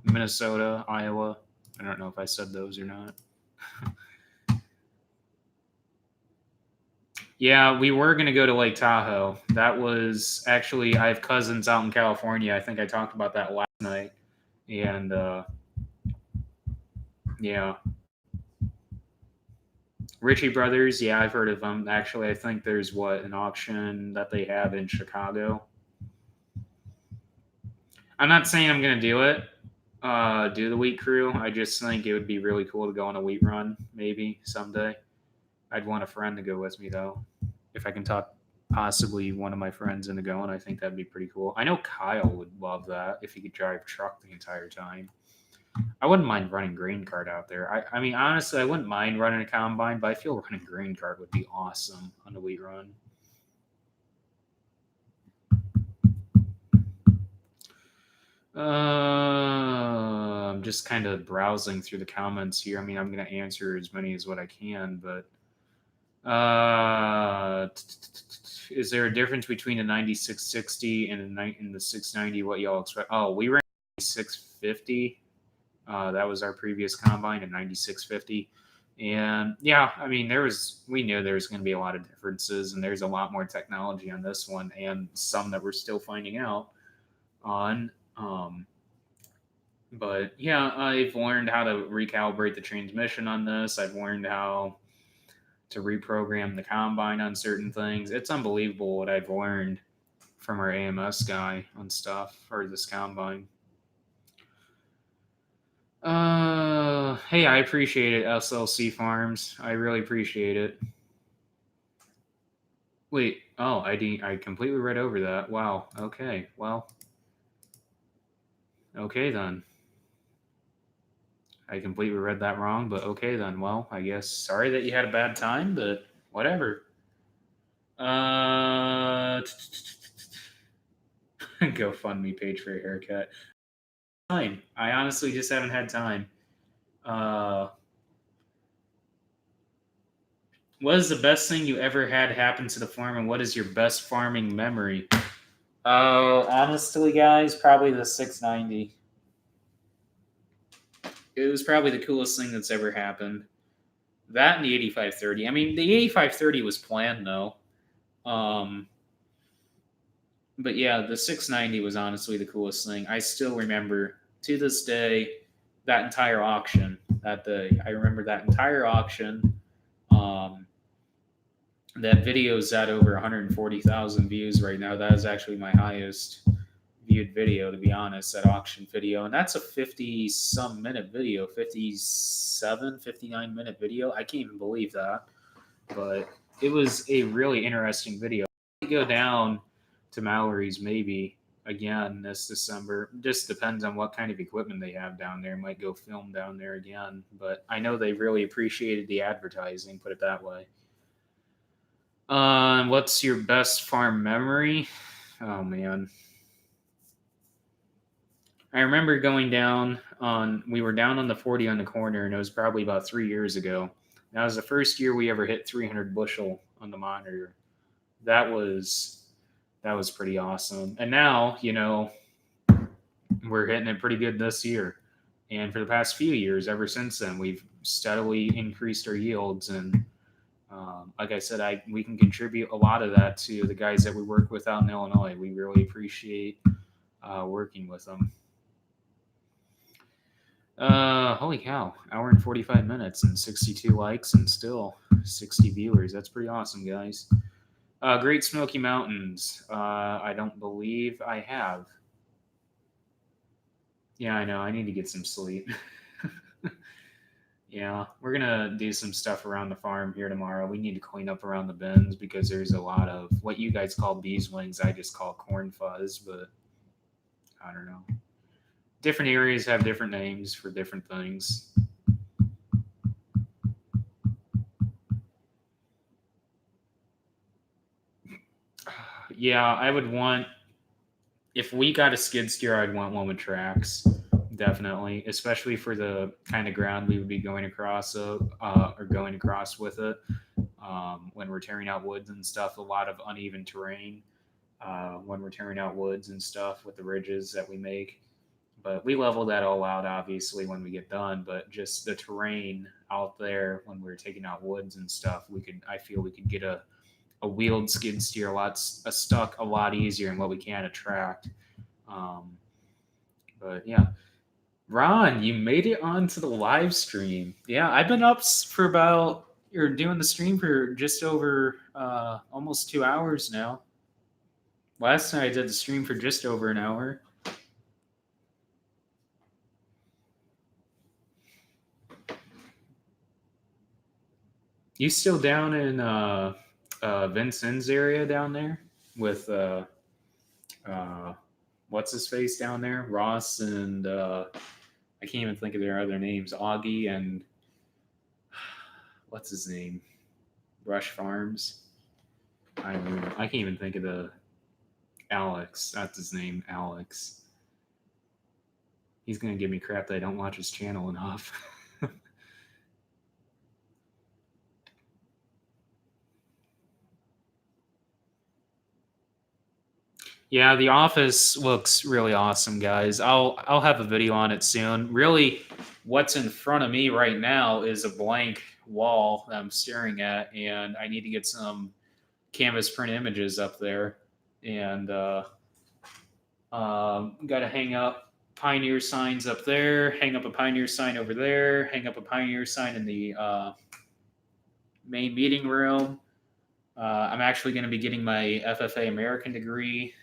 Minnesota, Iowa. I don't know if I said those or not. Yeah, we were going to go to Lake Tahoe. That was actually, I have cousins out in California. I think I talked about that last night. And yeah. Ritchie Brothers, yeah, I've heard of them. Actually, I think there's an auction that they have in Chicago. I'm not saying I'm going to do it, do the wheat crew. I just think it would be really cool to go on a wheat run, maybe someday. I'd want a friend to go with me, though. If I can talk possibly one of my friends into going, I think that'd be pretty cool. I know Kyle would love that if he could drive truck the entire time. I wouldn't mind running grain cart out there. I mean, honestly, I wouldn't mind running a combine, but I feel running grain cart would be awesome on the wheat run. I'm just kind of browsing through the comments here. I mean, I'm going to answer as many as what I can, but is there a difference between a 9660 and the 690? What y'all expect? Oh, we ran 650. That was our previous combine, a 9650. And yeah, I mean, we knew there was going to be a lot of differences, and there's a lot more technology on this one, and some that we're still finding out on. But yeah, I've learned how to recalibrate the transmission on this. I've learned how to reprogram the combine on certain things. It's unbelievable what I've learned from our AMS guy on stuff for this combine. Hey, I appreciate it, SLC Farms. I really appreciate it. Wait, oh, I completely read over that. Wow. Okay, well, okay then. I completely read that wrong, but okay then. Well, I guess sorry that you had a bad time, but whatever. GoFundMe page for a haircut. Time. I honestly just haven't had time. What is the best thing you ever had happen to the farm, and what is your best farming memory? Honestly, guys, probably the 690. It was probably the coolest thing that's ever happened. That and the 8530. I mean, the 8530 was planned though. But yeah, the 690 was honestly the coolest thing. I still remember to this day that entire auction that day. I remember that entire auction. That video's at over 140,000 views right now. That is actually my highest viewed video, to be honest, that auction video. And that's a 50 some minute video, 57, 59-minute video. I can't even believe that. But it was a really interesting video. I go down to Mallory's maybe again this December. Just depends on what kind of equipment they have down there. Might go film down there again. But I know they really appreciated the advertising, put it that way. What's your best farm memory? Oh man. I remember going down we were down on the 40 on the corner, and it was probably about 3 years ago. That was the first year we ever hit 300 bushel on the monitor. That was pretty awesome. And now, we're hitting it pretty good this year. And for the past few years, ever since then, we've steadily increased our yields. And like I said, we can contribute a lot of that to the guys that we work with out in Illinois. We really appreciate working with them. Holy cow! Hour and 45 minutes and 62 likes and still 60 viewers. That's pretty awesome, guys. Great Smoky Mountains. I don't believe I have. Yeah, I know. I need to get some sleep. Yeah, we're gonna do some stuff around the farm here tomorrow. We need to clean up around the bins because there's a lot of what you guys call bees wings. I just call corn fuzz, but I don't know. Different areas have different names for different things. Yeah, I would want if we got a skid steer, I'd want one with tracks, definitely, especially for the kind of ground we would be going across, or going across with it. When we're tearing out woods and stuff, a lot of uneven terrain. When we're tearing out woods and stuff with the ridges that we make. But we level that all out, obviously, when we get done. But just the terrain out there when we're taking out woods and stuff, I feel we could get a wheeled skid steer a stuck a lot easier than what we can attract. Um, but yeah, Ron, you made it onto the live stream. Yeah, I've been up for about you're doing the stream for just over almost 2 hours now. Last night I did the stream for just over an hour. You still down in Vincennes area down there with uh, what's his face down there? Ross and I can't even think of their other names. Augie and what's his name? Rush Farms. I can't even think of the Alex. That's his name, Alex. He's gonna give me crap that I don't watch his channel enough. Yeah, The Office looks really awesome, guys. I'll have a video on it soon. Really, what's in front of me right now is a blank wall that I'm staring at, and I need to get some canvas print images up there, and got to hang up Pioneer signs up there, hang up a Pioneer sign over there, hang up a Pioneer sign in the main meeting room. I'm actually going to be getting my FFA American degree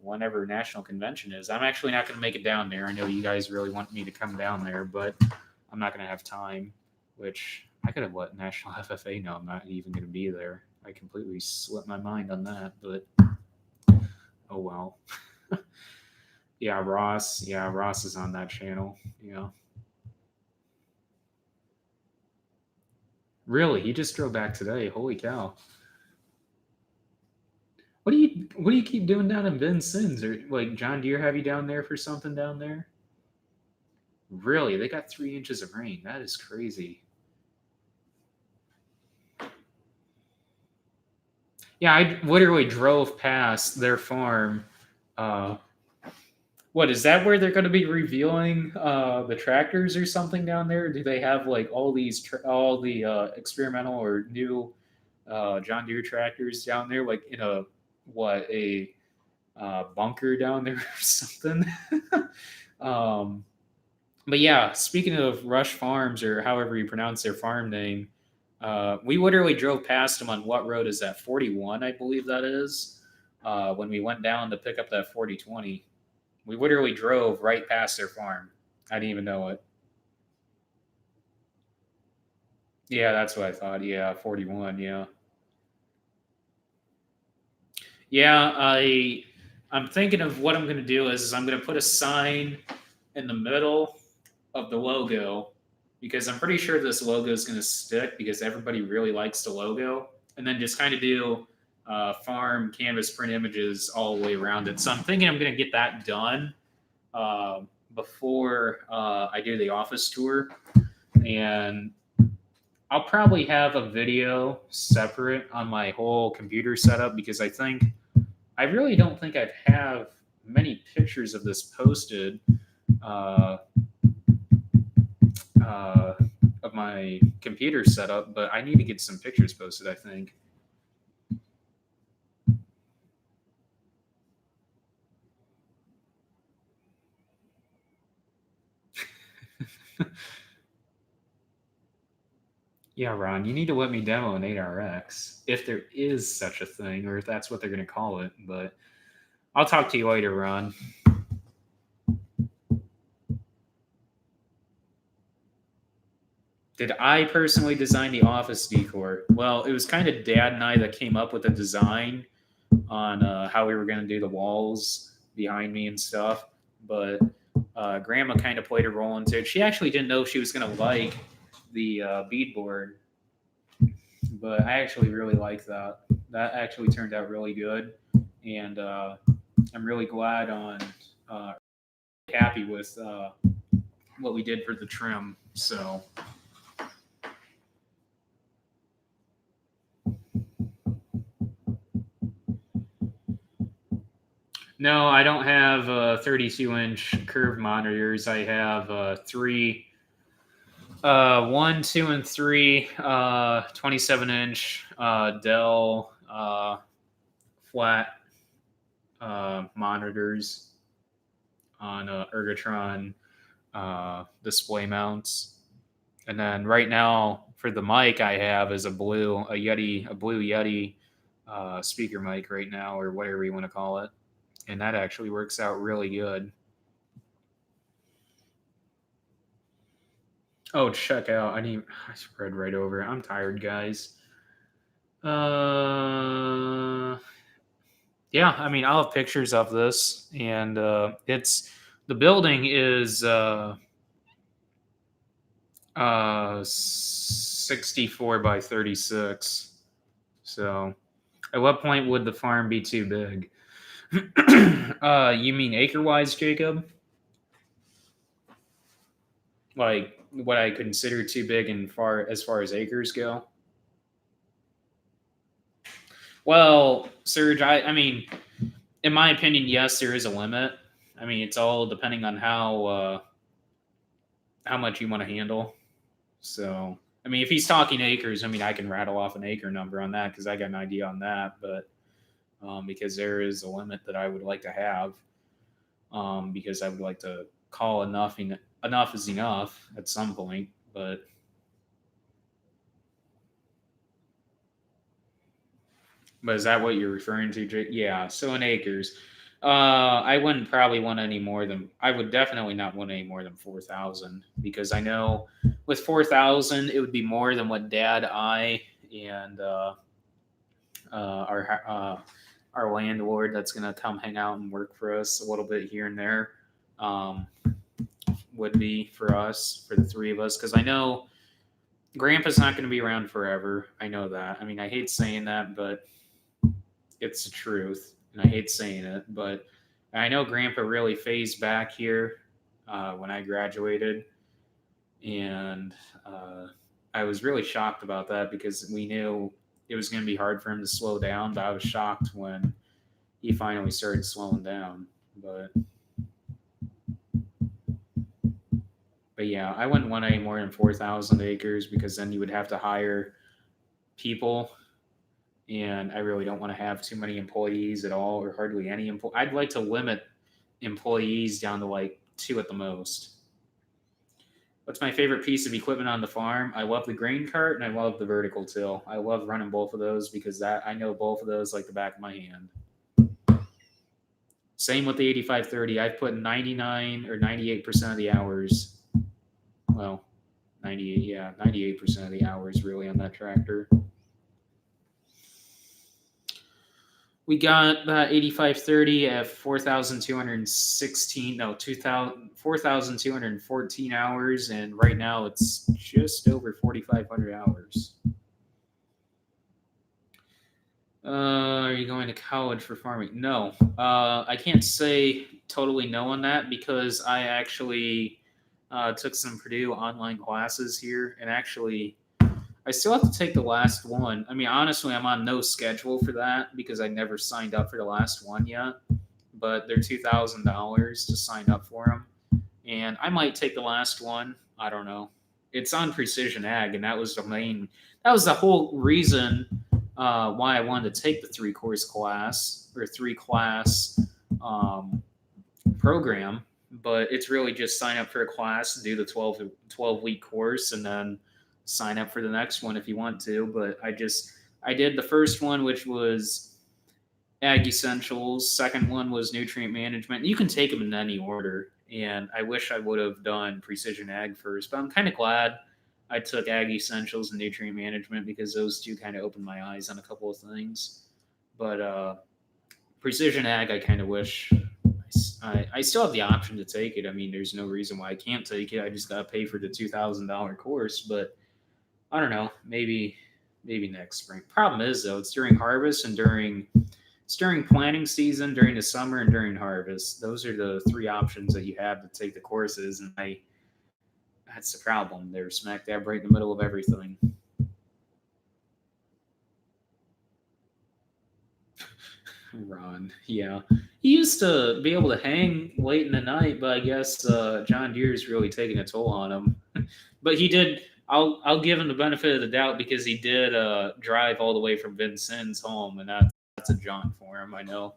whenever National Convention is. I'm actually not going to make it down there. I know you guys really want me to come down there, but I'm not going to have time, which I could have let National FFA know I'm not even going to be there. I completely slipped my mind on that, but oh well. Yeah, Ross. Yeah, Ross is on that channel. Yeah. Really? He just drove back today. Holy cow. What do you keep doing down in Vincennes? Or like John Deere have you down there for something down there? Really? They got 3 inches of rain. That is crazy. Yeah, I literally drove past their farm. Uh, what is that? Where they're going to be revealing the tractors or something down there? Do they have like all the experimental or new John Deere tractors down there, like in a bunker down there or something? um, but yeah, speaking of Rush Farms or however you pronounce their farm name, we literally drove past them on what road is that? 41, I believe that is. When we went down to pick up that 4020, we literally drove right past their farm. I didn't even know it. Yeah, that's what I thought. Yeah, 41. Yeah, yeah. I'm thinking of what I'm going to do is I'm going to put a sign in the middle of the logo because I'm pretty sure this logo is going to stick because everybody really likes the logo, and then just kind of do farm canvas print images all the way around it. So I'm thinking I'm going to get that done uh, before I do the office tour, and I'll probably have a video separate on my whole computer setup because I really don't think I have many pictures of this posted. Uh, uh, of my computer setup, but I need to get some pictures posted. I think. Yeah, Ron, you need to let me demo an 8RX if there is such a thing, or if that's what they're going to call it. But I'll talk to you later, Ron. Did I personally design the office decor? Well, it was kind of Dad and I that came up with the design on how we were going to do the walls behind me and stuff. But Grandma kind of played a role into it. She actually didn't know she was going to like the beadboard, but I actually really like that. That actually turned out really good, and I'm really glad on uh, happy with what we did for the trim. So no, I don't have 32-inch curve monitors. I have three, 1, 2, and 3 27-inch Dell flat monitors on Ergotron display mounts. And then right now for the mic I have is a blue Yeti speaker mic right now, or whatever you want to call it, and that actually works out really good. Oh, check out! I spread right over. I'm tired, guys. Uh, yeah. I mean, I'll have pictures of this, and it's the building is 64 by 36. So, at what point would the farm be too big? You mean acre wise, Jacob? Like what I consider too big and far as acres go? Well, Serge, I mean, in my opinion, yes, there is a limit. I mean, it's all depending on how much you want to handle. So, I mean, if he's talking acres, I mean, I can rattle off an acre number on that because I got an idea on that. But because there is a limit that I would like to have, because I would like to call enough is enough at some point. But is that what you're referring to, Jake? Yeah. So in acres, I wouldn't probably want any more than. I would definitely not want any more than 4,000 because I know with 4,000 it would be more than what Dad, I, and our landlord that's gonna come hang out and work for us a little bit here and there, um, would be for us, for the three of us, because I know Grandpa's not going to be around forever. I know that. I mean, I hate saying that, but it's the truth, and I hate saying it, but I know Grandpa really phased back here when I graduated, and I was really shocked about that because we knew it was going to be hard for him to slow down. But I was shocked when he finally started slowing down. But yeah, I wouldn't want any more than 4,000 acres because then you would have to hire people, and I really don't want to have too many employees at all, or hardly any employees. I'd like to limit employees down to like 2 at the most. What's my favorite piece of equipment on the farm? I love the grain cart and I love the vertical till. I love running both of those because that I know both of those like the back of my hand. Same with the 8530. I've put 99 or 98% of the hours. Well, 98, yeah, 98% of the hours really on that tractor. We got that 8530 at 4,216, no, 4,214 hours, and right now it's just over 4,500 hours. Are you going to college for farming? No. I can't say totally no on that because I actually took some Purdue online classes here, and actually I still have to take the last one. I mean, honestly, I'm on no schedule for that because I never signed up for the last one yet. But they're $2,000 to sign up for them, and I might take the last one. I don't know. It's on precision ag, and that was the main. That was the whole reason why I wanted to take the 3 course class or 3 class program but it's really just sign up for a class, do the 12-week course, and then sign up for the next one if you want to. But I did the first one, which was Ag Essentials. Second one was Nutrient Management. You can take them in any order, and I wish I would have done Precision Ag first, but I'm kind of glad I took Ag Essentials and Nutrient Management because those two kind of opened my eyes on a couple of things. But Precision Ag, I kind of wish I still have the option to take it. I mean, there's no reason why I can't take it. I just got to pay for the $2,000 course, but I don't know. Maybe next spring. Problem is though, it's during harvest and during planting season, during the summer, and during harvest. Those are the three options that you have to take the courses, and I that's the problem. They're smack dab right in the middle of everything. Ron, yeah, he used to be able to hang late in the night, but I guess John Deere is really taking a toll on him. But he did. I'll give him the benefit of the doubt because he did drive all the way from Vincennes home, and that's a jaunt for him. I know.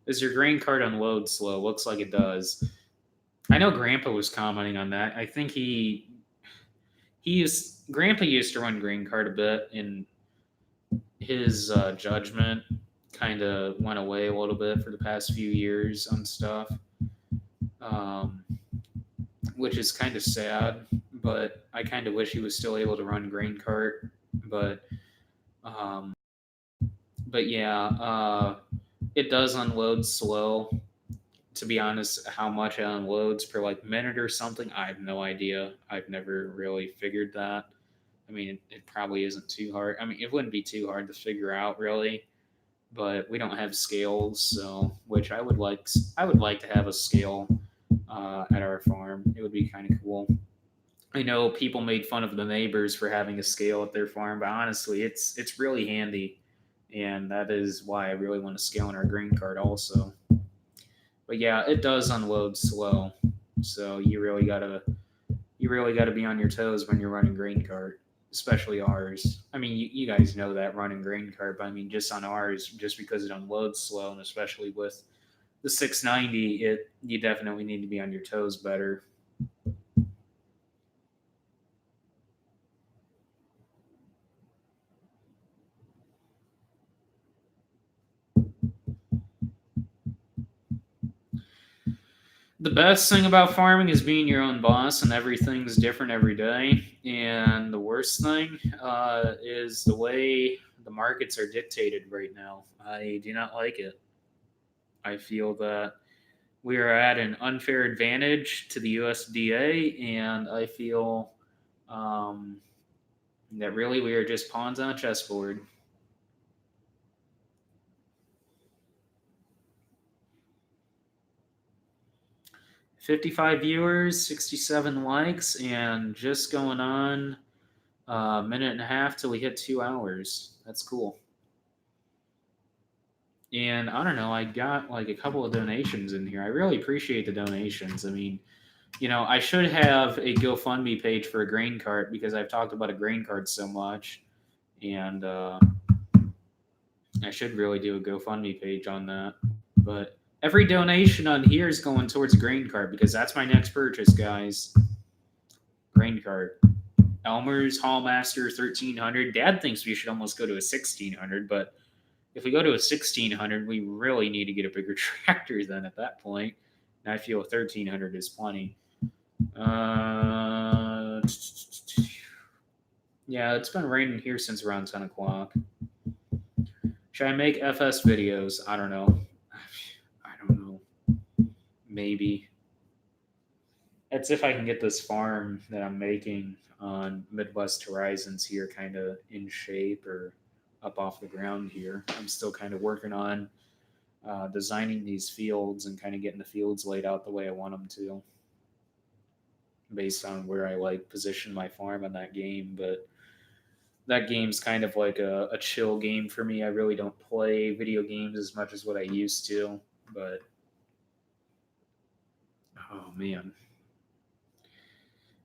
Is your grain cart unload slow? Looks like it does. I know Grandpa was commenting on that. I think Grandpa used to run grain cart a bit, and his judgment kind of went away a little bit for the past few years on stuff, um, which is kind of sad. But I kind of wish he was still able to run grain cart. But um, but yeah, it does unload slow. To be honest, how much it unloads per like minute or something, I have no idea. I've never really figured that. I mean, it probably isn't too hard. I mean, it wouldn't be too hard to figure out, really. But we don't have scales, so which I would like. I would like to have a scale at our farm. It would be kind of cool. I know people made fun of the neighbors for having a scale at their farm, but honestly, it's really handy, and that is why I really want to scale in our grain cart also. But yeah, it does unload slow, so you really gotta be on your toes when you're running grain cart, especially ours. I mean, you guys know that running grain cart, but I mean, just on ours, just because it unloads slow, and especially with the 690, it you definitely need to be on your toes better. The best thing about farming is being your own boss, and everything's different every day. And the worst thing is the way the markets are dictated right now. I do not like it. I feel that we are at an unfair advantage to the USDA, and I feel um, that really we are just pawns on a chessboard. 55 viewers, 67 likes, and just going on a minute and a half till we hit 2 hours. That's cool. And I don't know, I got like a couple of donations in here. I really appreciate the donations. I mean, I should have a GoFundMe page for a grain cart because I've talked about a grain cart so much. And I should really do a GoFundMe page on that. But every donation on here is going towards a grain cart because that's my next purchase, guys. Grain cart. Elmer's Hallmaster 1300. Dad thinks we should almost go to a 1600, but if we go to a 1600, we really need to get a bigger tractor then at that point. And I feel a 1300 is plenty. Yeah, it's been raining here since around 10 o'clock. Should I make FS videos? I don't know. I don't know. Maybe. That's if I can get this farm that I'm making on Midwest Horizons here kind of in shape or up off the ground here. I'm still kind of working on designing these fields and kind of getting the fields laid out the way I want them to, based on where I like position my farm on that game. But that game's kind of like a chill game for me. I really don't play video games as much as what I used to. But oh man,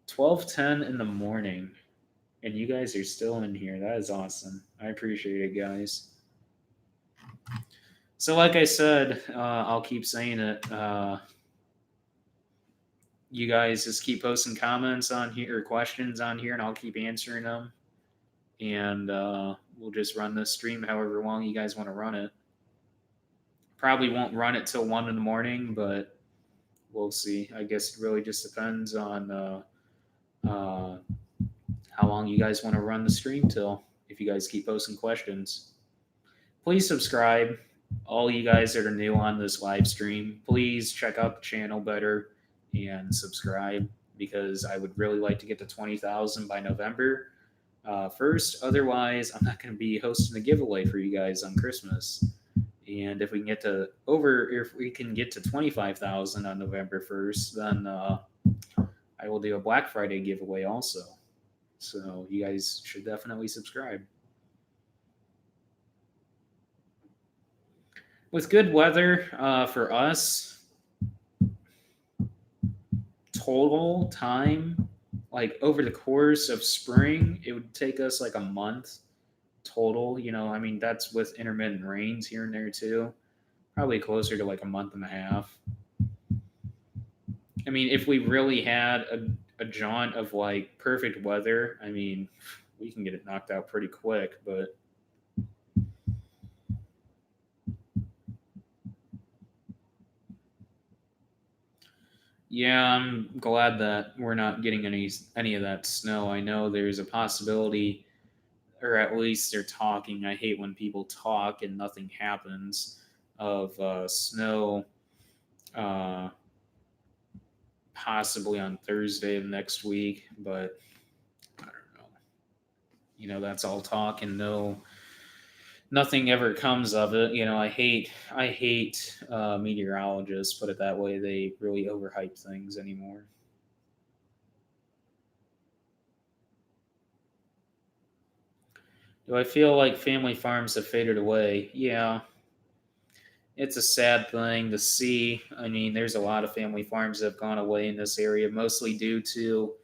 12:10 in the morning, and you guys are still in here. That is awesome. I appreciate it, guys. So, like I said, I'll keep saying it. You guys just keep posting comments on here or questions on here, and I'll keep answering them. And we'll just run this stream however long you guys want to run it. Probably won't run it till 1 in the morning, but we'll see. I guess it really just depends on uh, how long you guys want to run the stream till. If you guys keep posting questions, please subscribe. All you guys that are new on this live stream, please check out the channel better and subscribe because I would really like to get to 20,000 by November 1st. Otherwise, I'm not going to be hosting a giveaway for you guys on Christmas. And if we can get to if we can get to 25,000 on November 1st, then I will do a Black Friday giveaway also. So you guys should definitely subscribe. With good weather for us, total time, like over the course of spring, it would take us like a month total. I mean, that's with intermittent rains here and there too. Probably closer to like a month and a half. I mean, if we really had a jaunt of like perfect weather, I mean, we can get it knocked out pretty quick, but yeah, I'm glad that we're not getting any of that snow. I know there's a possibility, or at least they're talking. I hate when people talk and nothing happens. Of snow, uh, possibly on Thursday of next week, but I don't know. That's all talk and nothing ever comes of it. I hate meteorologists. Put it that way. They really overhype things anymore. Do I feel like family farms have faded away? Yeah, it's a sad thing to see. I mean, there's a lot of family farms that have gone away in this area, mostly due to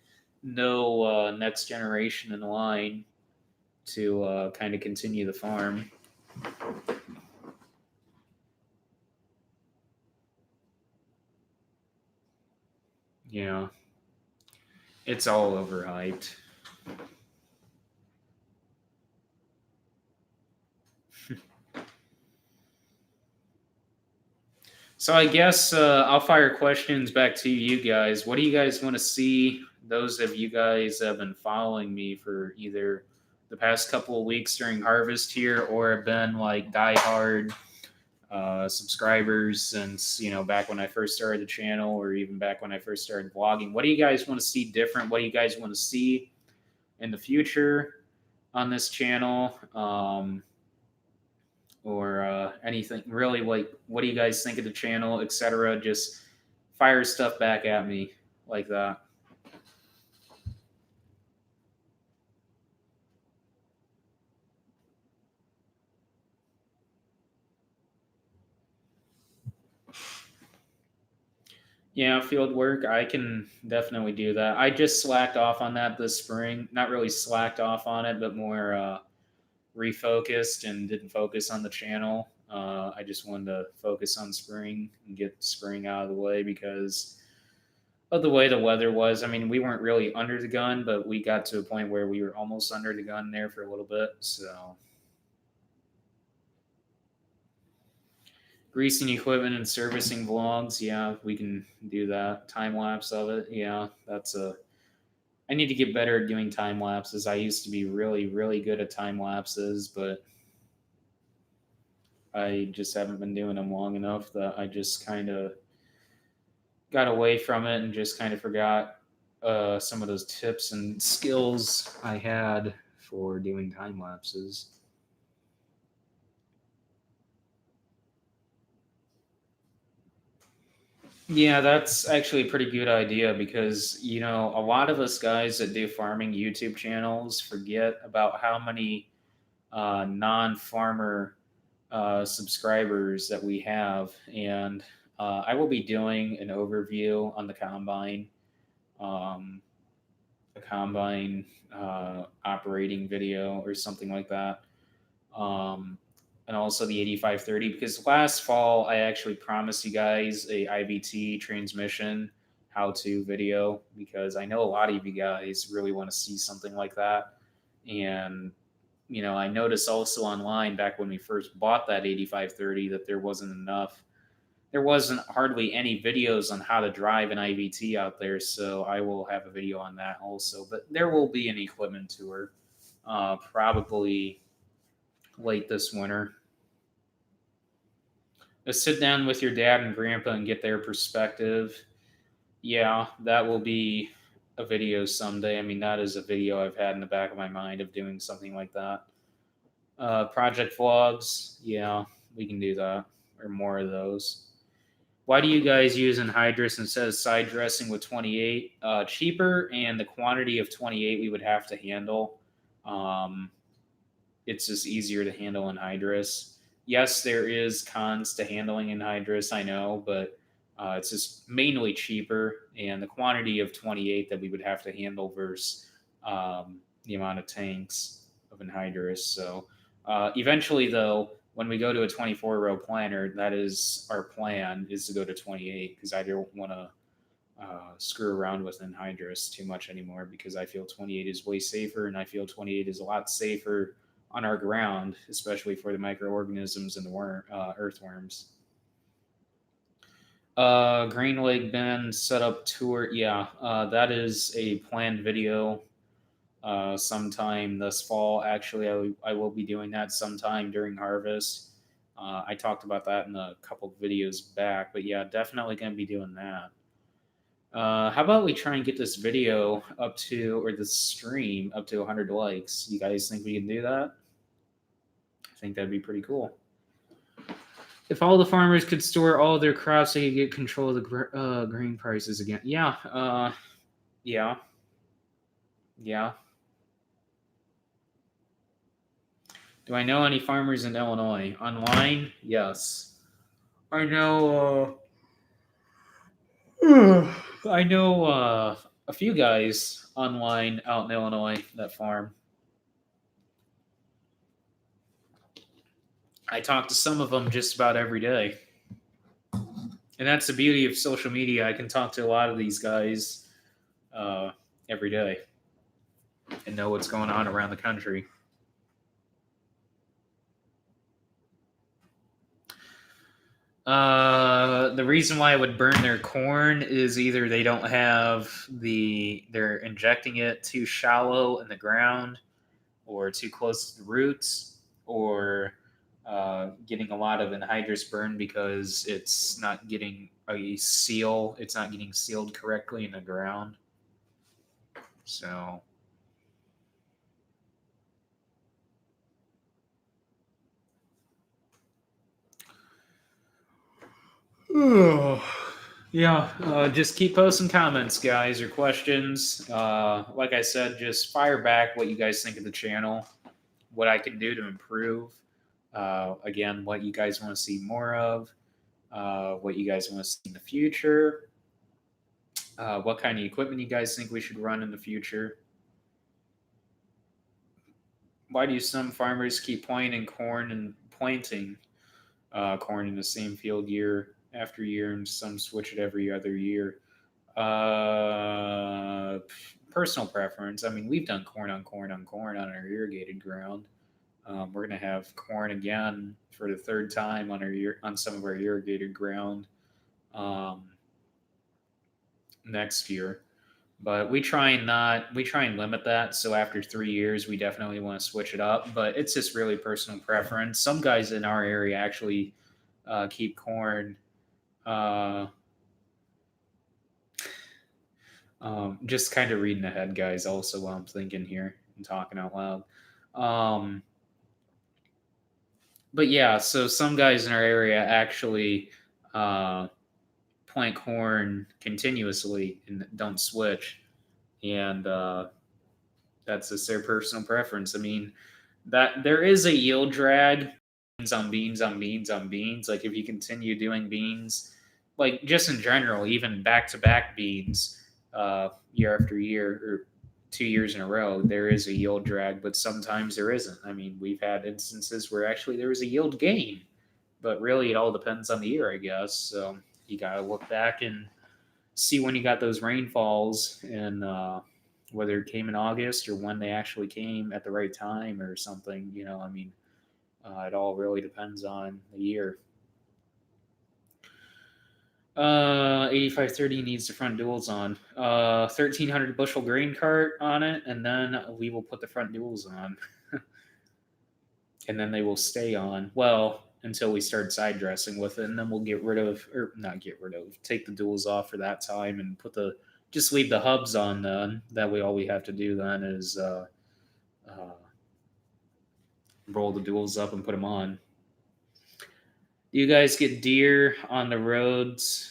no next generation in line to kind of continue the farm. Yeah, it's all overhyped. So I guess I'll fire questions back to you guys. What do you guys want to see? Those of you guys that have been following me for either the past couple of weeks during harvest here, or have been like diehard subscribers since back when I first started the channel, or even back when I first started vlogging. What do you guys want to see different? What do you guys want to see in the future on this channel? Or anything really, like what do you guys think of the channel, etc. Just fire stuff back at me like that. Yeah, field work, I can definitely do that. I just slacked off on that this spring. Not really slacked off on it, but more refocused and didn't focus on the channel. I just wanted to focus on spring and get spring out of the way because of the way the weather was. I mean, we weren't really under the gun, but we got to a point where we were almost under the gun there for a little bit. So, greasing equipment and servicing vlogs, yeah, we can do that. Time lapse of it, yeah, that's a. I need to get better at doing time lapses. I used to be really, really good at time lapses, but I just haven't been doing them long enough that I just kind of got away from it and just kind of forgot some of those tips and skills I had for doing time lapses. Yeah, that's actually a pretty good idea because, a lot of us guys that do farming YouTube channels forget about how many non farmer subscribers that we have. And I will be doing an overview on um, the combine operating video or something like that. Um, and also the 8530, because last fall I actually promised you guys a IVT transmission how to video, because I know a lot of you guys really want to see something like that. And I noticed also online back when we first bought that 8530 that there wasn't hardly any videos on how to drive an IVT out there. So I will have a video on that also. But there will be an equipment tour, probably late this winter. Just sit down with your dad and grandpa and get their perspective. Yeah, that will be a video someday. I mean, that is a video I've had in the back of my mind of doing something like that. Project vlogs, yeah, we can do that, or more of those. Why do you guys use anhydrous instead of side dressing with 28? Cheaper, and the quantity of 28 we would have to handle. Um, it's just easier to handle anhydrous. Yes, there is cons to handling anhydrous, I know, but it's just mainly cheaper, and the quantity of 28 that we would have to handle versus the amount of tanks of anhydrous. So eventually, though, when we go to a 24-row planter, that is our plan, is to go to 28, because I don't want to screw around with anhydrous too much anymore, because I feel 28 is way safer, and I feel 28 is a lot safer on our ground, especially for the microorganisms and the earthworms. Green Lake Bend setup tour. Yeah, that is a planned video sometime this fall. Actually, I will be doing that sometime during harvest. I talked about that in a couple videos back, but yeah, definitely going to be doing that. How about we try and get this video up to, or this stream up to 100 likes? You guys think we can do that? I think that'd be pretty cool. If all the farmers could store all their crops, they could get control of the grain prices again. Yeah, yeah, yeah. Do I know any farmers in Illinois? Online? Yes. I know. I know a few guys online out in Illinois that farm. I talk to some of them just about every day. And that's the beauty of social media. I can talk to a lot of these guys every day and know what's going on around the country. The reason why I would burn their corn is either they don't have they're injecting it too shallow in the ground, or too close to the roots, or getting a lot of anhydrous burn because it's not getting it's not getting sealed correctly in the ground. So yeah, just keep posting comments, guys, or questions. Like I said, just fire back what you guys think of the channel, what I can do to improve. Again, what you guys want to see more of, what you guys want to see in the future, what kind of equipment you guys think we should run in the future. Why do some farmers keep planting corn in the same field year after year, and some switch it every other year? Uh, Personal preference. I mean, we've done corn on corn on corn on our irrigated ground. We're going to have corn again for the third time on some of our irrigated ground next year. But we try and limit that. So after 3 years, we definitely want to switch it up. But it's just really personal preference. Some guys in our area actually keep corn. Just kind of reading ahead, guys, also while I'm thinking here and talking out loud. But yeah, so some guys in our area actually plant corn continuously and don't switch. And that's just their personal preference. I mean, that there is a yield drag on beans on beans on beans. Like if you continue doing beans, like just in general, even back to back beans year after year, or 2 years in a row, there is a yield drag, but sometimes there isn't. I mean, we've had instances where actually there was a yield gain, but really it all depends on the year, I guess. So you got to look back and see when you got those rainfalls and whether it came in August or when they actually came at the right time or something. I mean, it all really depends on the year. 8530 needs the front duals on. 1300 bushel grain cart on it, and then we will put the front duals on. And then they will stay on. Well, until we start side dressing with it, and then we'll get rid of, or not get rid of, take the duals off for that time and just leave the hubs on then. That way, all we have to do then is roll the duals up and put them on. Do you guys get deer on the roads?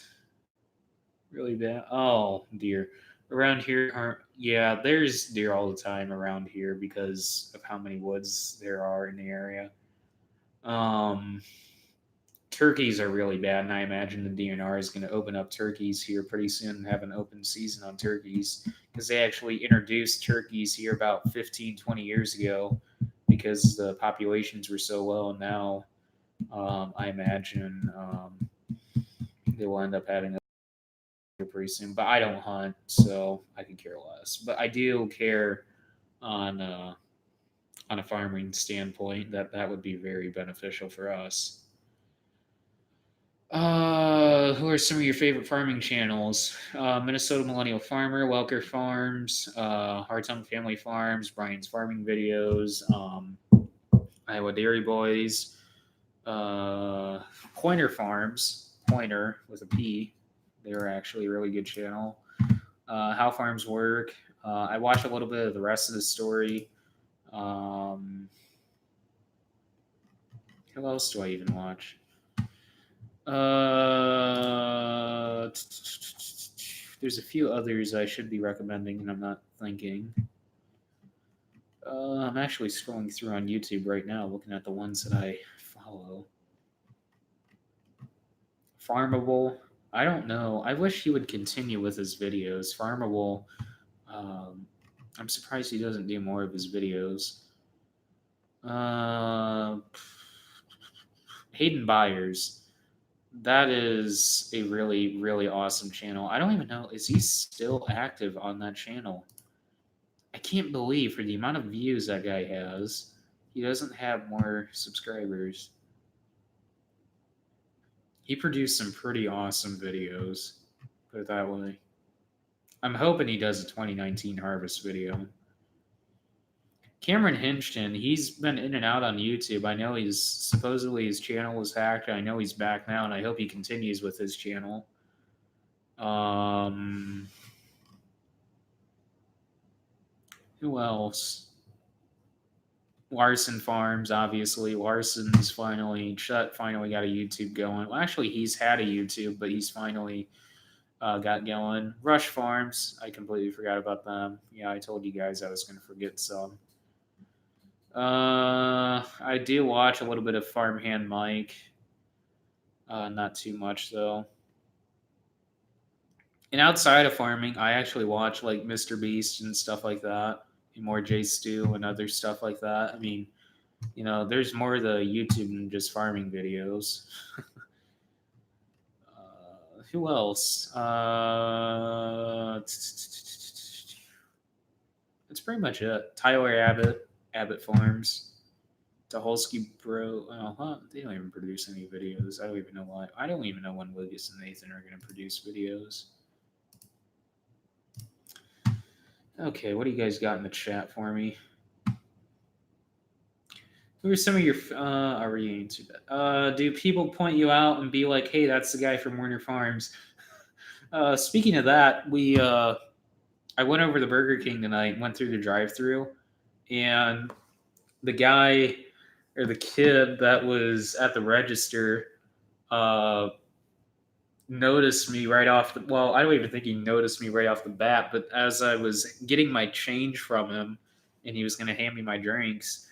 Really bad. Oh, deer. Around here aren't. Yeah, there's deer all the time around here because of how many woods there are in the area. Um, Turkeys are really bad, and I imagine the DNR is going to open up turkeys here pretty soon and have an open season on turkeys because they actually introduced turkeys here about 15, 20 years ago because the populations were so low. And now I imagine they will end up having pretty soon. But I don't hunt, so I could care less. But I do care on a farming standpoint that would be very beneficial for us. Who are some of your favorite farming channels? Minnesota Millennial Farmer, Welker Farms, Hartung Family Farms, Brian's Farming Videos, Iowa Dairy Boys, Pointer Farms, Pointer with a P. They're actually a really good channel. How Farms Work. I watch a little bit of the rest of the story. Who else do I even watch? There's a few others I should be recommending, and I'm not thinking. I'm actually scrolling through on YouTube right now, looking at the ones that I follow. Farmable. I don't know. I wish he would continue with his videos. Farmable. I'm surprised he doesn't do more of his videos. Hayden Byers. That is a really, really awesome channel. I don't even know. Is he still active on that channel? I can't believe for the amount of views that guy has, he doesn't have more subscribers. He produced some pretty awesome videos, put it that way. I'm hoping he does a 2019 harvest video. Cameron Hinchton, he's been in and out on YouTube. I know supposedly his channel was hacked. I know he's back now, and I hope he continues with his channel. Who else? Larson Farms, obviously. Larson's finally got a YouTube going. Well, actually, he's had a YouTube, but he's finally got going. Rush Farms, I completely forgot about them. Yeah, I told you guys I was going to forget some. I do watch a little bit of Farmhand Mike. Not too much, though. And outside of farming, I actually watch like Mr. Beast and stuff like that. And more Jay Stu and other stuff like that. I mean, there's more to YouTube than just farming videos. Who else? That's pretty much it. Tyler Abbott Farms, Tuholsky Bro. They don't even produce any videos. I don't even know why. I don't even know when Willius and Nathan are going to produce videos. Okay, what do you guys got in the chat for me? Who are some of your? I already answered that. Do people point you out and be like, "Hey, that's the guy from Werner Farms"? Speaking of that, I went over to Burger King tonight, went through the drive-through, and the guy or the kid that was at the register noticed me right off well, I don't even think he noticed me right off the bat, but as I was getting my change from him and he was going to hand me my drinks,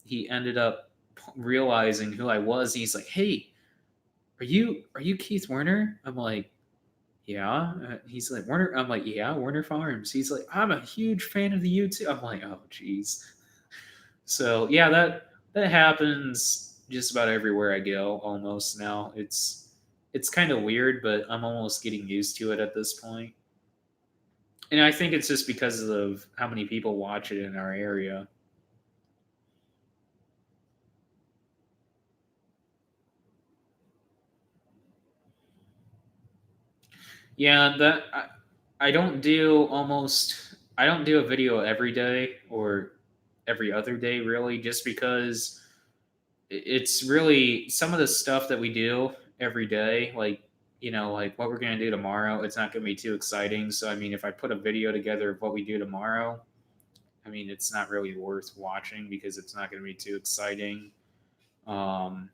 he ended up realizing who I was. He's like, "Hey, are you Keith Werner?" I'm like, yeah. He's like, Werner. I'm like, yeah, Werner Farms. He's like, I'm a huge fan of the YouTube. I'm like, oh, jeez. So yeah, that happens just about everywhere I go almost now. It's kind of weird, but I'm almost getting used to it at this point. And I think it's just because of how many people watch it in our area. Yeah, I don't do almost I don't do a video every day or every other day really, just because it's really some of the stuff that we do every day, like like what we're gonna do tomorrow. It's not gonna be too exciting. So I mean, if I put a video together of what we do tomorrow, I mean, it's not really worth watching because it's not gonna be too exciting. Um,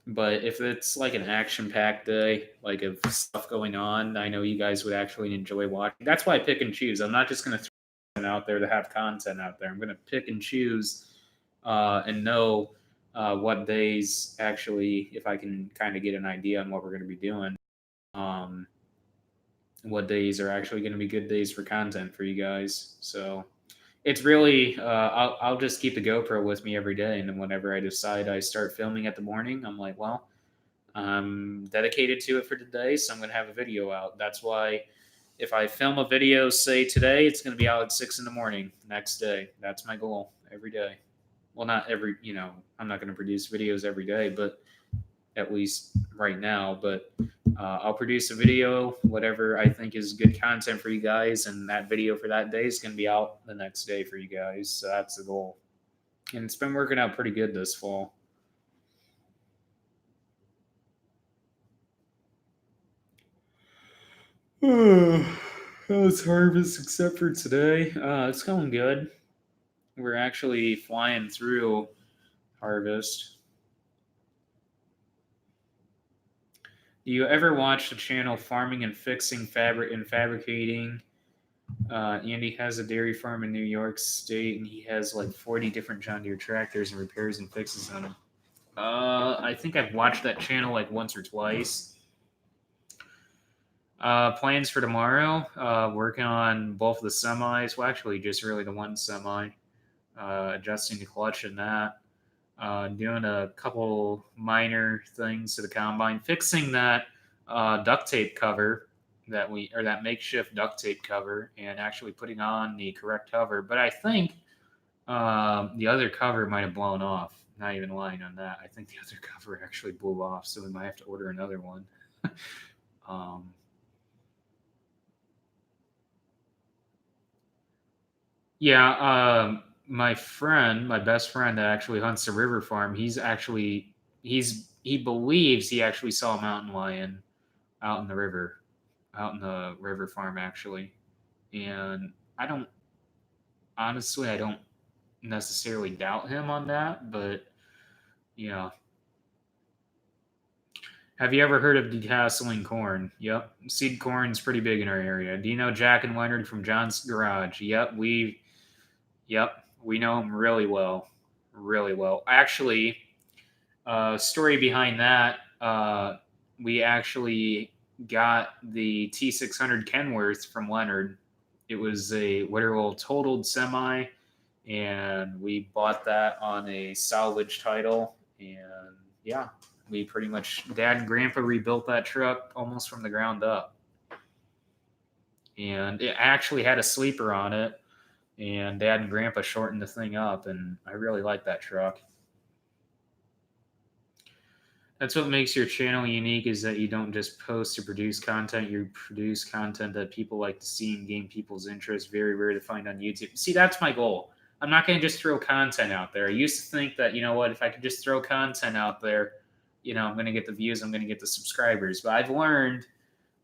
But if it's like an action-packed day, like of stuff going on, I know you guys would actually enjoy watching. That's why I pick and choose. I'm not just going to throw content out there to have content out there. I'm going to pick and choose and know what days actually, if I can kind of get an idea on what we're going to be doing, um, what days are actually going to be good days for content for you guys. So it's really, I'll just keep the GoPro with me every day. And then whenever I decide I start filming at the morning, I'm like, well, I'm dedicated to it for today, so I'm going to have a video out. That's why if I film a video, say today, it's going to be out at 6 in the morning next day. That's my goal every day. Well, not every, I'm not going to produce videos every day, but at least right now. But I'll produce a video, whatever I think is good content for you guys, and that video for that day is going to be out the next day for you guys. So that's the goal. And it's been working out pretty good this fall. It's harvest except for today. It's going good. We're actually flying through harvest. Do you ever watch the channel Farming and Fixing Fabric and Fabricating? Andy has a dairy farm in New York State, and he has like 40 different John Deere tractors and repairs and fixes on them. I think I've watched that channel like once or twice. Plans for tomorrow, working on both the semis. Well, actually, just really the one semi. Adjusting the clutch in that. Doing a couple minor things to the combine, fixing that duct tape cover that makeshift duct tape cover, and actually putting on the correct cover. But I think the other cover might have blown off. Not even lying on that. I think the other cover actually blew off, so we might have to order another one. um, Yeah, my best friend that actually hunts the river farm, he believes he actually saw a mountain lion out in the river, out in the river farm actually. And I don't honestly, I don't necessarily doubt him on that, but you know, have you ever heard of detasseling corn? Yep, seed corn's pretty big in our area. Do you know Jack and Leonard from John's Garage? Yep, we know him really well, really well. Actually, story behind that, we actually got the T600 Kenworth from Leonard. It was a literal totaled semi, and we bought that on a salvage title. And yeah, we pretty much, Dad and Grandpa rebuilt that truck almost from the ground up. And it actually had a sleeper on it, and Dad and Grandpa shortened the thing up, and I really like that truck. That's what makes your channel unique, is that you don't just post to produce content, you produce content that people like to see and gain people's interest. Very rare to find on YouTube. See, that's my goal. I'm not going to just throw content out there. I used to think that, if I could just throw content out there, I'm going to get the views, I'm going to get the subscribers. But I've learned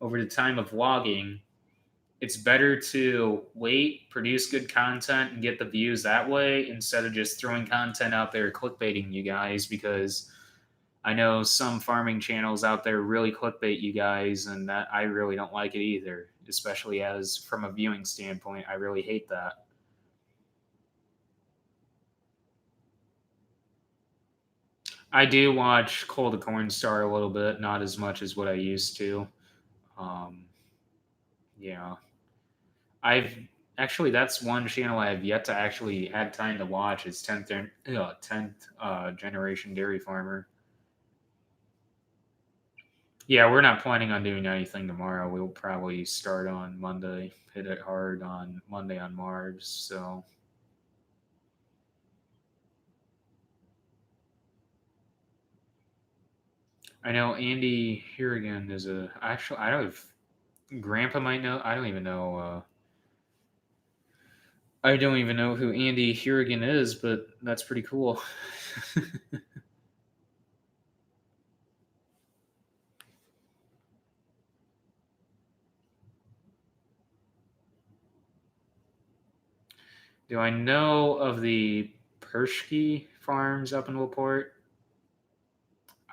over the time of vlogging, it's better to wait, produce good content, and get the views that way instead of just throwing content out there, clickbaiting you guys, because I know some farming channels out there really clickbait you guys, and that I really don't like it either, especially as from a viewing standpoint. I really hate that. I do watch Cole the Corn Star a little bit, not as much as what I used to. Um, yeah, I've actually that's one channel I have yet to actually had time to watch. Is tenth generation dairy farmer. Yeah, we're not planning on doing anything tomorrow. We'll probably start on Monday, hit it hard on Monday on Mars. So I know Andy Hirrigan is a actually I don't know if Grandpa might know. I don't even know. I don't even know who Andy Hirrigan is, but that's pretty cool. Do I know of the Pershke farms up in Laporte?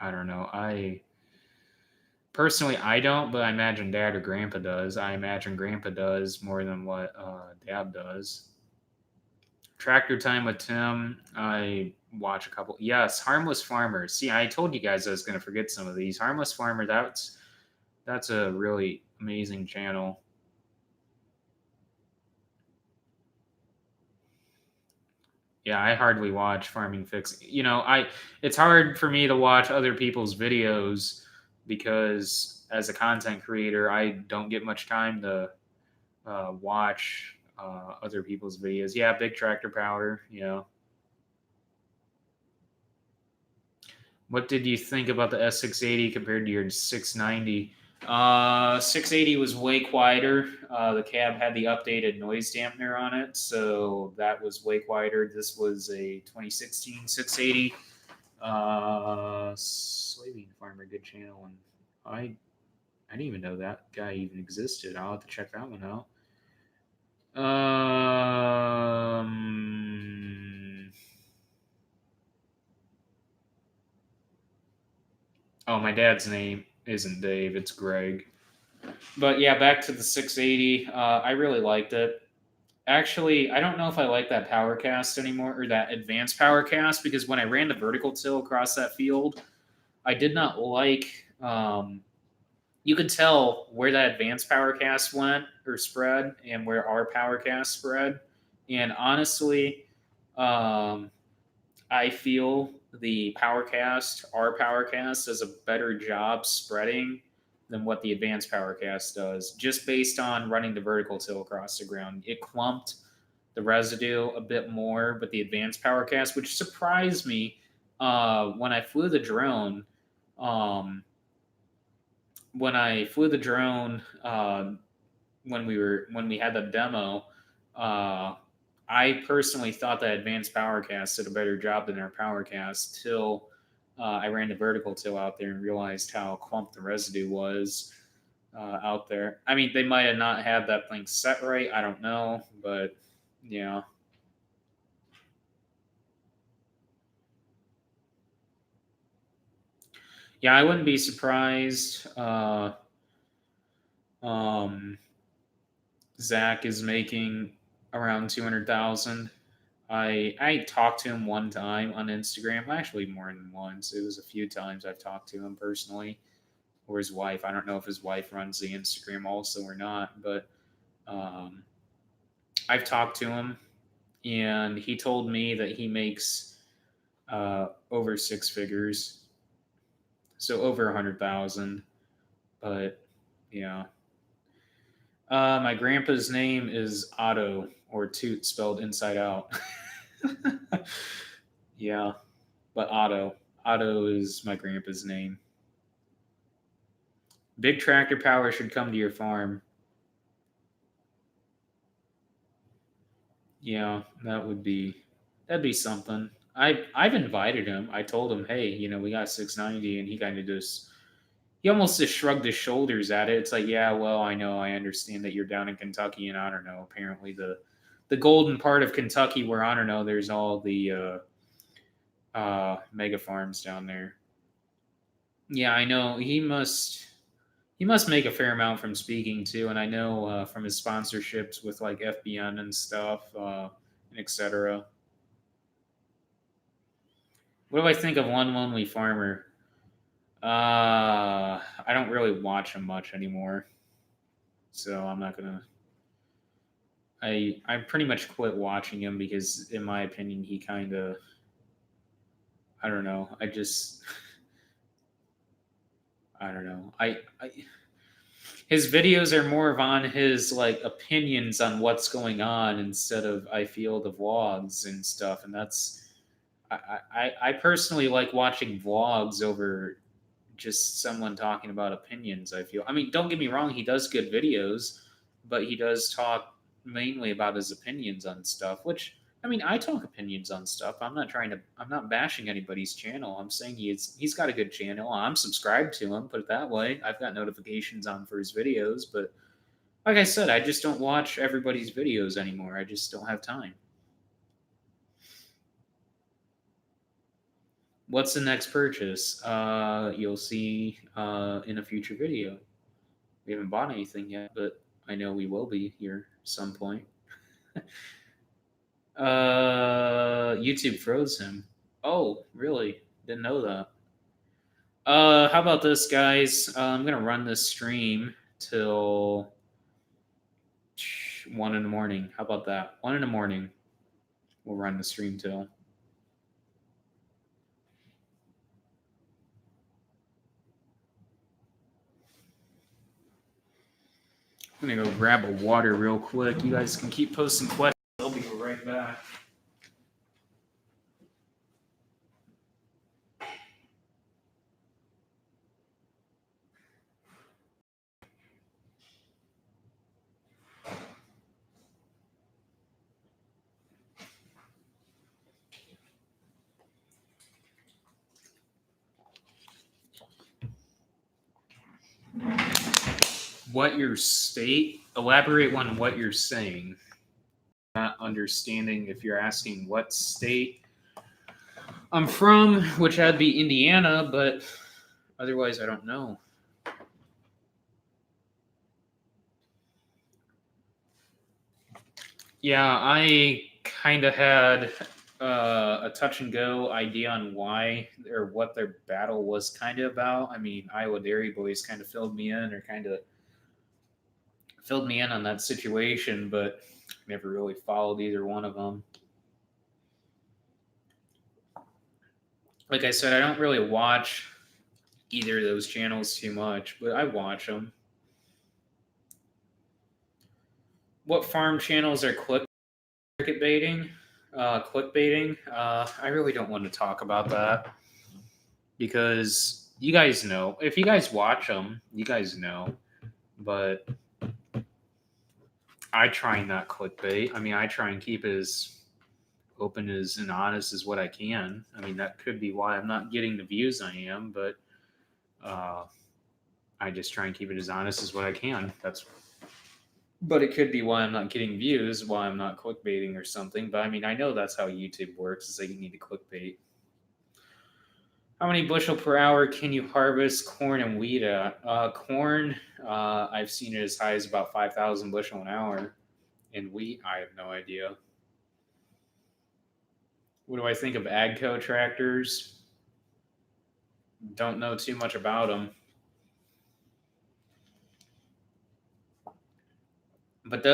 I don't know. I personally I don't, but I imagine Dad or Grandpa does. I imagine Grandpa does more than what Dad does. Tractor Time with Tim. I watch a couple. Yes, Harmless Farmer. See, I told you guys I was going to forget some of these. Harmless Farmer. That's a really amazing channel. Yeah, I hardly watch Farming Fix. It's hard for me to watch other people's videos because as a content creator, I don't get much time to watch other people's videos. Yeah, big tractor power. What did you think about the S680 compared to your 690? 680 was way quieter. The cab had the updated noise dampener on it, so that was way quieter. This was a 2016 680. Soybean Farmer, good channel, and I didn't even know that guy even existed. I'll have to check that one out. Oh, my dad's name isn't Dave; it's Greg. But yeah, back to the 680. I really liked it. Actually, I don't know if I like that power cast anymore or that advanced power cast because when I ran the vertical till across that field, I did not like. You could tell where that advanced power cast went or spread and where our power cast spread. And honestly, um, I feel our power cast, does a better job spreading than what the advanced power cast does, just based on running the vertical till across the ground. It clumped the residue a bit more, but the advanced power cast, which surprised me when I flew the drone. Um, when I flew the drone when we had the demo, uh, I personally thought that advanced powercast did a better job than our powercast till I ran the vertical till out there and realized how clumped the residue was out there. I mean, they might have not had that thing set right. I don't know, but yeah, yeah, I wouldn't be surprised. Um, Zach is making around 200,000. I talked to him one time on Instagram. Actually, more than once. It was a few times I've talked to him personally, or his wife. I don't know if his wife runs the Instagram also or not, but um, I've talked to him, and he told me that he makes over six figures, so over 100,000. But yeah, my grandpa's name is Otto or Toot spelled inside out. Yeah, but Otto. Otto is my grandpa's name. Big tractor power should come to your farm. Yeah, that'd be something. I've invited him. I told him, hey, we got 690, and he kind of just he almost just shrugged his shoulders at it. It's like, yeah, well, I know, I understand that you're down in Kentucky, and I don't know. Apparently, the golden part of Kentucky, where I don't know, there's all the mega farms down there. Yeah, I know. He must make a fair amount from speaking too, and I know from his sponsorships with like FBN and stuff, and etc. What do I think of One Lonely Farmer? I don't really watch him much anymore. So I'm not gonna. I pretty much quit watching him because, in my opinion, he kind of. I don't know. I don't know. His videos are more of on his like opinions on what's going on instead of, I feel, the vlogs and stuff. And that's I personally like watching vlogs over just someone talking about opinions. I feel. I mean, don't get me wrong, he does good videos, but he does talk mainly about his opinions on stuff, which, I mean, I talk opinions on stuff. I'm not bashing anybody's channel. I'm saying he's got a good channel. I'm subscribed to him, put it that way. I've got notifications on for his videos, but like I said, I just don't watch everybody's videos anymore. I just don't have time. What's the next purchase? You'll see in a future video. We haven't bought anything yet, but I know we will be here some point. YouTube froze him. Oh, really? Didn't know that. How about this, guys? I'm gonna run this stream till 1 in the morning. How about that? 1 in the morning. We'll run the stream till. I'm gonna go grab a water real quick. You guys can keep posting questions. I'll be right back. What your state? Elaborate on what you're saying. Not understanding if you're asking what state I'm from, which would be Indiana, but otherwise I don't know. Yeah, I kind of had a touch and go idea on why or what their battle was kind of about. I mean, Iowa Dairy Boys kind of filled me in, or kind of filled me in on that situation, but never really followed either one of them. Like I said, I don't really watch either of those channels too much, but I watch them. What farm channels are clickbaiting? Clickbaiting. I really don't want to talk about that because you guys know. If you guys watch them, you guys know. But I try and not clickbait. I mean, I try and keep it as open as and honest as what I can. I mean, that could be why I'm not getting the views I am, but I just try and keep it as honest as what I can. But it could be why I'm not getting views, why I'm not clickbaiting or something. But I mean, I know that's how YouTube works, is that you need to clickbait. How many bushel per hour can you harvest corn and wheat at? Corn, I've seen it as high as about 5,000 bushel an hour. And wheat, I have no idea. What do I think of AGCO tractors? Don't know too much about them. But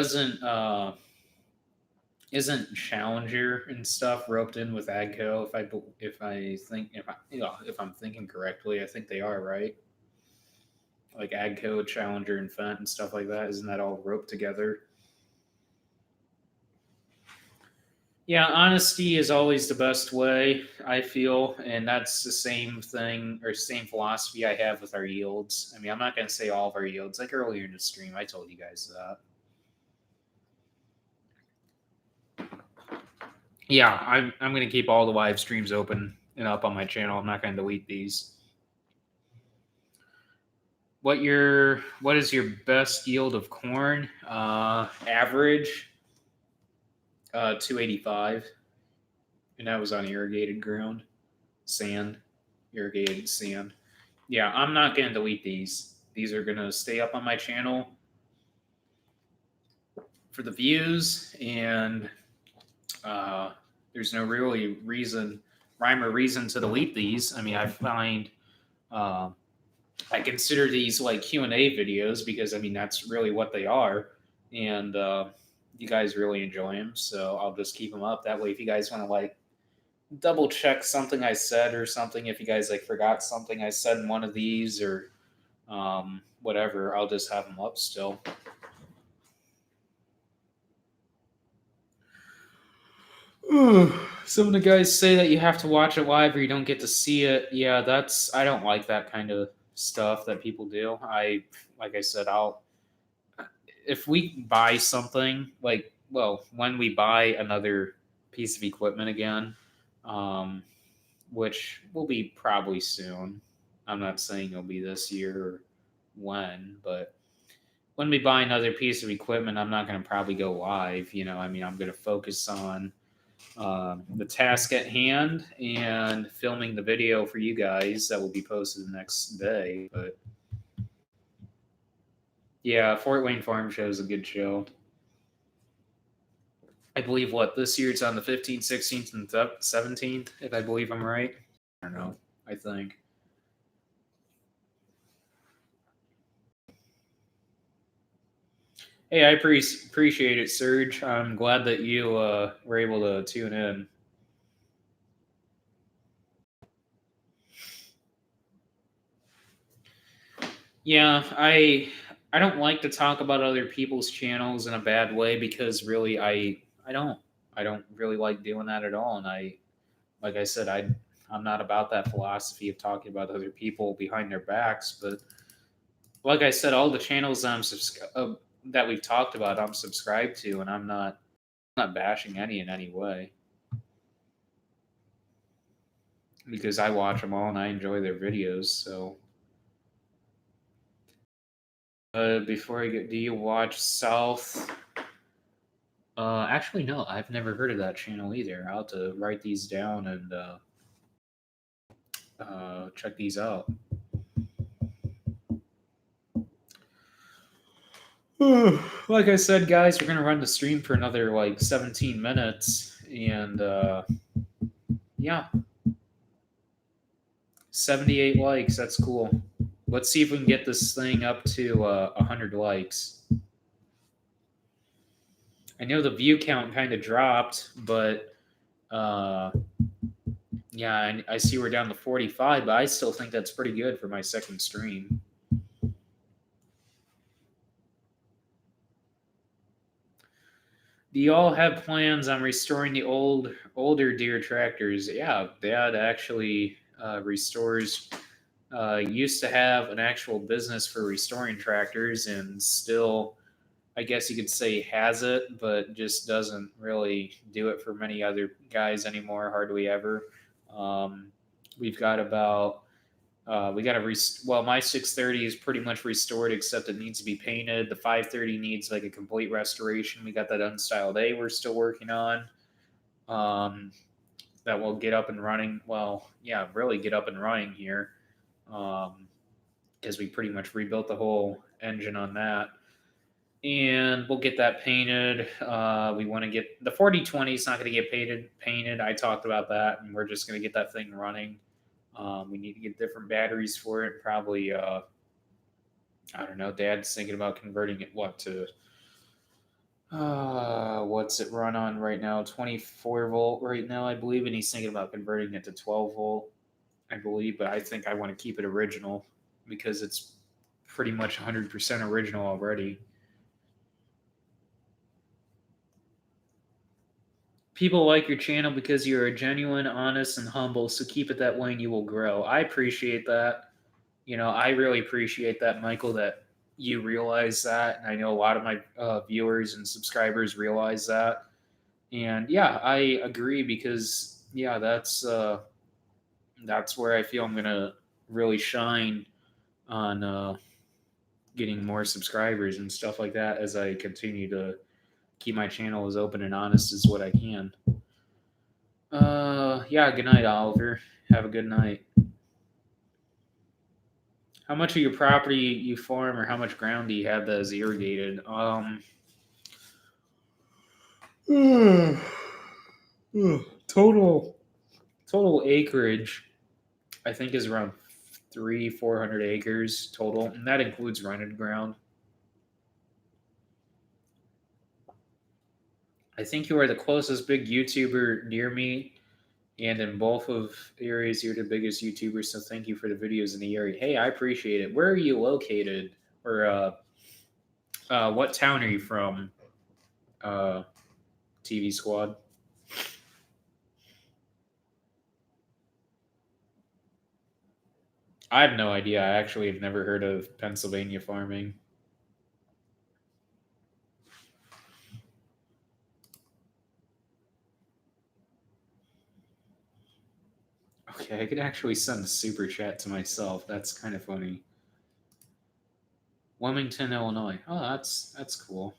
isn't Challenger and stuff roped in with AGCO? If I'm thinking correctly, I think they are, right. Like AGCO, Challenger, and Fendt and stuff like that. Isn't that all roped together? Yeah, honesty is always the best way, I feel, and that's the same thing or same philosophy I have with our yields. I mean, I'm not going to say all of our yields. Like earlier in the stream, I told you guys that. Yeah, I'm going to keep all the live streams open and up on my channel. I'm not going to delete these. What is your best yield of corn? Average 285, and that was on irrigated ground, irrigated sand. Yeah, I'm not going to delete these. These are going to stay up on my channel for the views, and there's no rhyme or reason to delete these. I mean, I find I consider these like Q&A videos because I mean that's really what they are, and you guys really enjoy them. So I'll just keep them up. That way, if you guys want to like double check something I said or something, if you guys like forgot something I said in one of these or whatever, I'll just have them up still. Some of the guys say that you have to watch it live or you don't get to see it. Yeah, I don't like that kind of stuff that people do. Like I said, I'll if we buy something like well when we buy another piece of equipment again, um, which will be probably soon. I'm not saying it'll be this year or when, but when we buy another piece of equipment, I'm not going to probably go live. I mean, I'm going to focus on the task at hand and filming the video for you guys that will be posted the next day. But yeah, Fort Wayne Farm Show is a good show. I believe what this year it's on the 15th, 16th, and 17th, if I believe I'm right. I don't know. I think. Hey, I appreciate it, Serge. I'm glad that you were able to tune in. Yeah, I don't like to talk about other people's channels in a bad way because really I don't really like doing that at all. And like I said I'm not about that philosophy of talking about other people behind their backs. But like I said, all the channels that we've talked about, I'm subscribed to, and I'm not bashing any in any way because I watch them all and I enjoy their videos. So before I get, do you watch South? Actually, no, I've never heard of that channel either. I'll have to write these down and check these out. Like I said, guys, we're gonna run the stream for another like 17 minutes, and yeah, 78 likes. That's cool. Let's see if we can get this thing up to 100 likes. I know the view count kind of dropped, but uh, yeah, I see we're down to 45, but I still think that's pretty good for my second stream. Do you all have plans on restoring the older Deere tractors? Yeah, Dad actually restores. Used to have an actual business for restoring tractors, and still, I guess you could say, has it, but just doesn't really do it for many other guys anymore. Hardly ever. Um, we've got about we got to well, my 630 is pretty much restored, except it needs to be painted. The 530 needs like a complete restoration. We got that Unstyled A we're still working on. Um, that will get up and running. Well, yeah, really get up and running here, because we pretty much rebuilt the whole engine on that. And we'll get that painted. We want to get the 4020 is not going to get painted. I talked about that, and we're just going to get that thing running. We need to get different batteries for it. Probably, I don't know. Dad's thinking about converting it to what's it run on right now? 24 volt right now, I believe, and he's thinking about converting it to 12 volt, I believe. But I think I want to keep it original because it's pretty much 100% original already. People like your channel because you're genuine, honest, and humble. So keep it that way, and you will grow. I appreciate that. I really appreciate that, Michael, that you realize that. And I know a lot of my viewers and subscribers realize that. And yeah, I agree because yeah, that's where I feel I'm gonna really shine on getting more subscribers and stuff like that as I continue to keep my channel as open and honest as what I can. Yeah, good night, Oliver. Have a good night. How much of your property you farm, or how much ground do you have that is irrigated? Total total acreage, I think, is around 400 acres total, and that includes rented ground. I think you are the closest big YouTuber near me, and in both of areas, you're the biggest YouTuber. So thank you for the videos in the area. Hey, I appreciate it. Where are you located, or what town are you from? TV Squad. I have no idea. I actually have never heard of Pennsylvania farming. Okay, I could actually send a super chat to myself. That's kind of funny. Wilmington, Illinois. Oh, that's cool.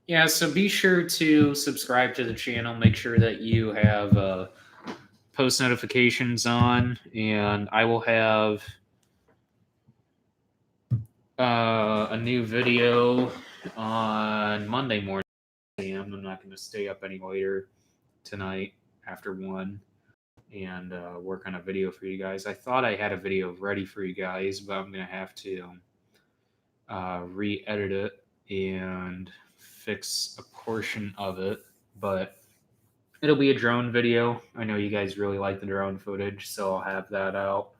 Yeah, so be sure to subscribe to the channel. Make sure that you have post notifications on, and I will have a new video on Monday morning. I'm not going to stay up any later tonight after 1 and work on a video for you guys. I thought I had a video ready for you guys, but I'm going to have to re-edit it and fix a portion of it. But it'll be a drone video. I know you guys really like the drone footage, so I'll have that out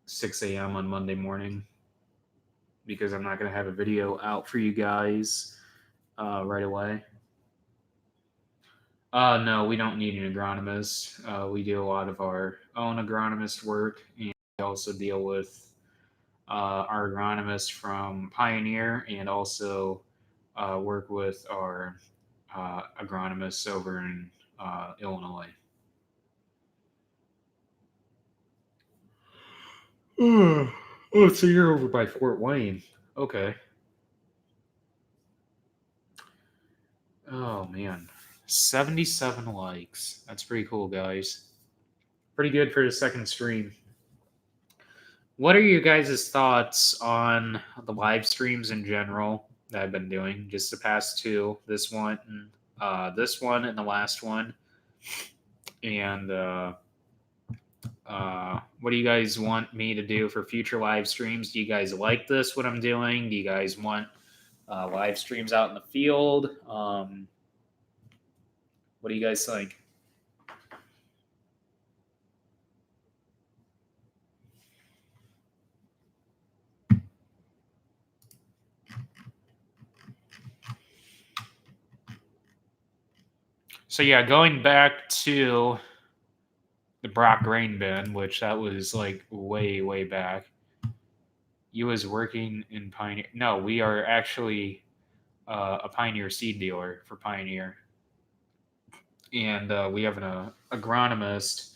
6 a.m. on Monday morning, because I'm not going to have a video out for you guys right away. No, we don't need an agronomist. We do a lot of our own agronomist work, and we also deal with our agronomist from Pioneer, and also work with our agronomists over in Illinois. Oh, so you're over by Fort Wayne. Okay. Oh, man. 77 likes. That's pretty cool, guys. Pretty good for the second stream. What are your guys' thoughts on the live streams in general that I've been doing? Just the past two, this one, and the last one. And what do you guys want me to do for future live streams? Do you guys like this, what I'm doing? Do you guys want live streams out in the field? What do you guys think? So yeah, going back to the Brock grain bin, which that was like way back. You was working in Pioneer. No, we are actually a Pioneer seed dealer for Pioneer, and we have an agronomist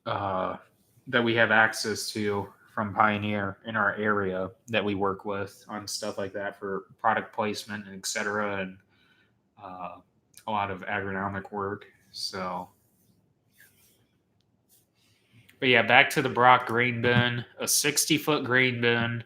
that we have access to from Pioneer in our area that we work with on stuff like that for product placement and et cetera, and a lot of agronomic work. So, but yeah, back to the Brock grain bin, a 60-foot grain bin,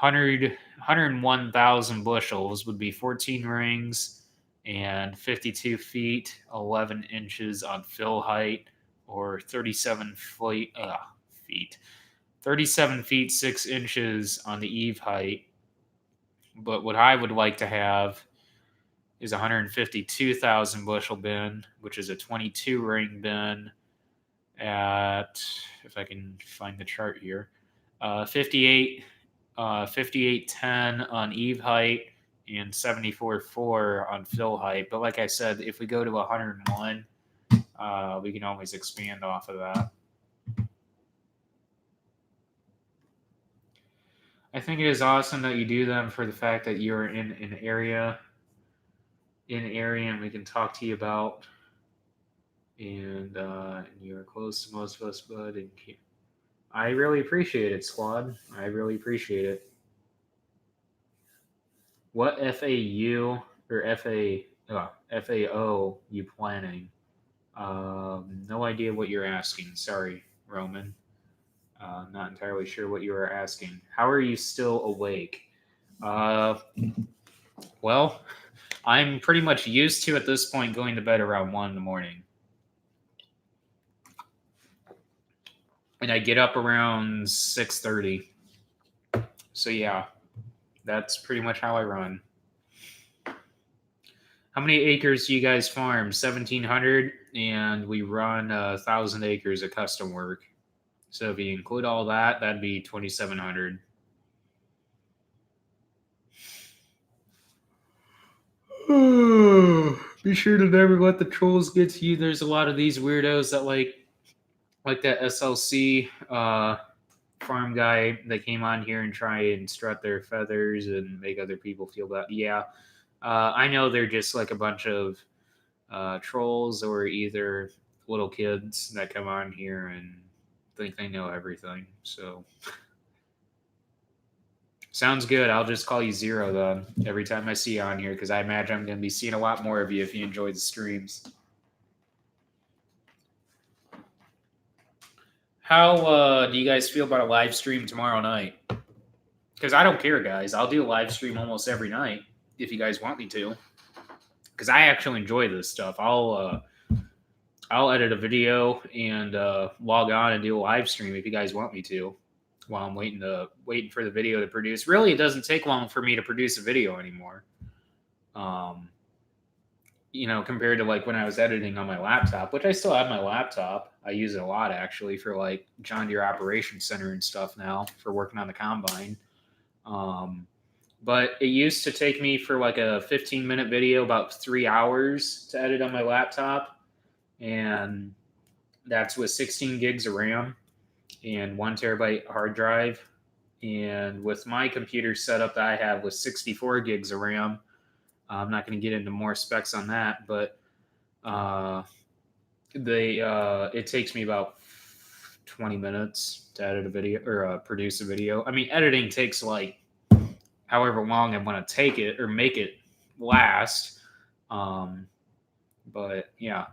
101,000 bushels would be 14 rings and 52 feet, 11 inches on fill height, or 37 feet, 37 feet, 6 inches on the eave height. But what I would like to have is a 152,000 bushel bin, which is a 22 ring bin at, if I can find the chart here, 5810 on eave height and 74.4 on fill height. But like I said, if we go to 101, we can always expand off of that. I think it is awesome that you do them for the fact that you're in an area, and we can talk to you about, and you're close to most of us, bud. And I really appreciate it, squad. I really appreciate it. What FAU or FAO you planning? No idea what you're asking. Sorry, Roman. Not entirely sure what you were asking. How are you still awake? Uh, well, I'm pretty much used to at this point going to bed around 1 in the morning. And I get up around 6:30. So yeah, that's pretty much how I run. How many acres do you guys farm? 1,700, and we run 1,000 acres of custom work. So if you include all that, that'd be 2,700. Be sure to never let the trolls get to you. There's a lot of these weirdos that like that SLC farm guy that came on here and try and strut their feathers and make other people feel bad. Yeah, I know they're just like a bunch of trolls or either little kids that come on here and think they know everything. So sounds good. I'll just call you Zero then every time I see you on here because I imagine I'm going to be seeing a lot more of you if you enjoy the streams. How do you guys feel about a live stream tomorrow night? Because I don't care, guys. I'll do a live stream almost every night if you guys want me to. Because I actually enjoy this stuff. I'll edit a video and log on and do a live stream if you guys want me to, while I'm waiting for the video to produce. Really, it doesn't take long for me to produce a video anymore. Compared to like when I was editing on my laptop, which I still have my laptop. I use it a lot actually for like John Deere Operations Center and stuff now for working on the combine. But it used to take me for like a 15-minute video about 3 hours to edit on my laptop. And that's with 16 gigs of RAM and 1 terabyte hard drive. And with my computer setup that I have with 64 gigs of RAM, I'm not going to get into more specs on that, but it takes me about 20 minutes to edit a video or produce a video. I mean, editing takes like however long I want to take it or make it last. But yeah,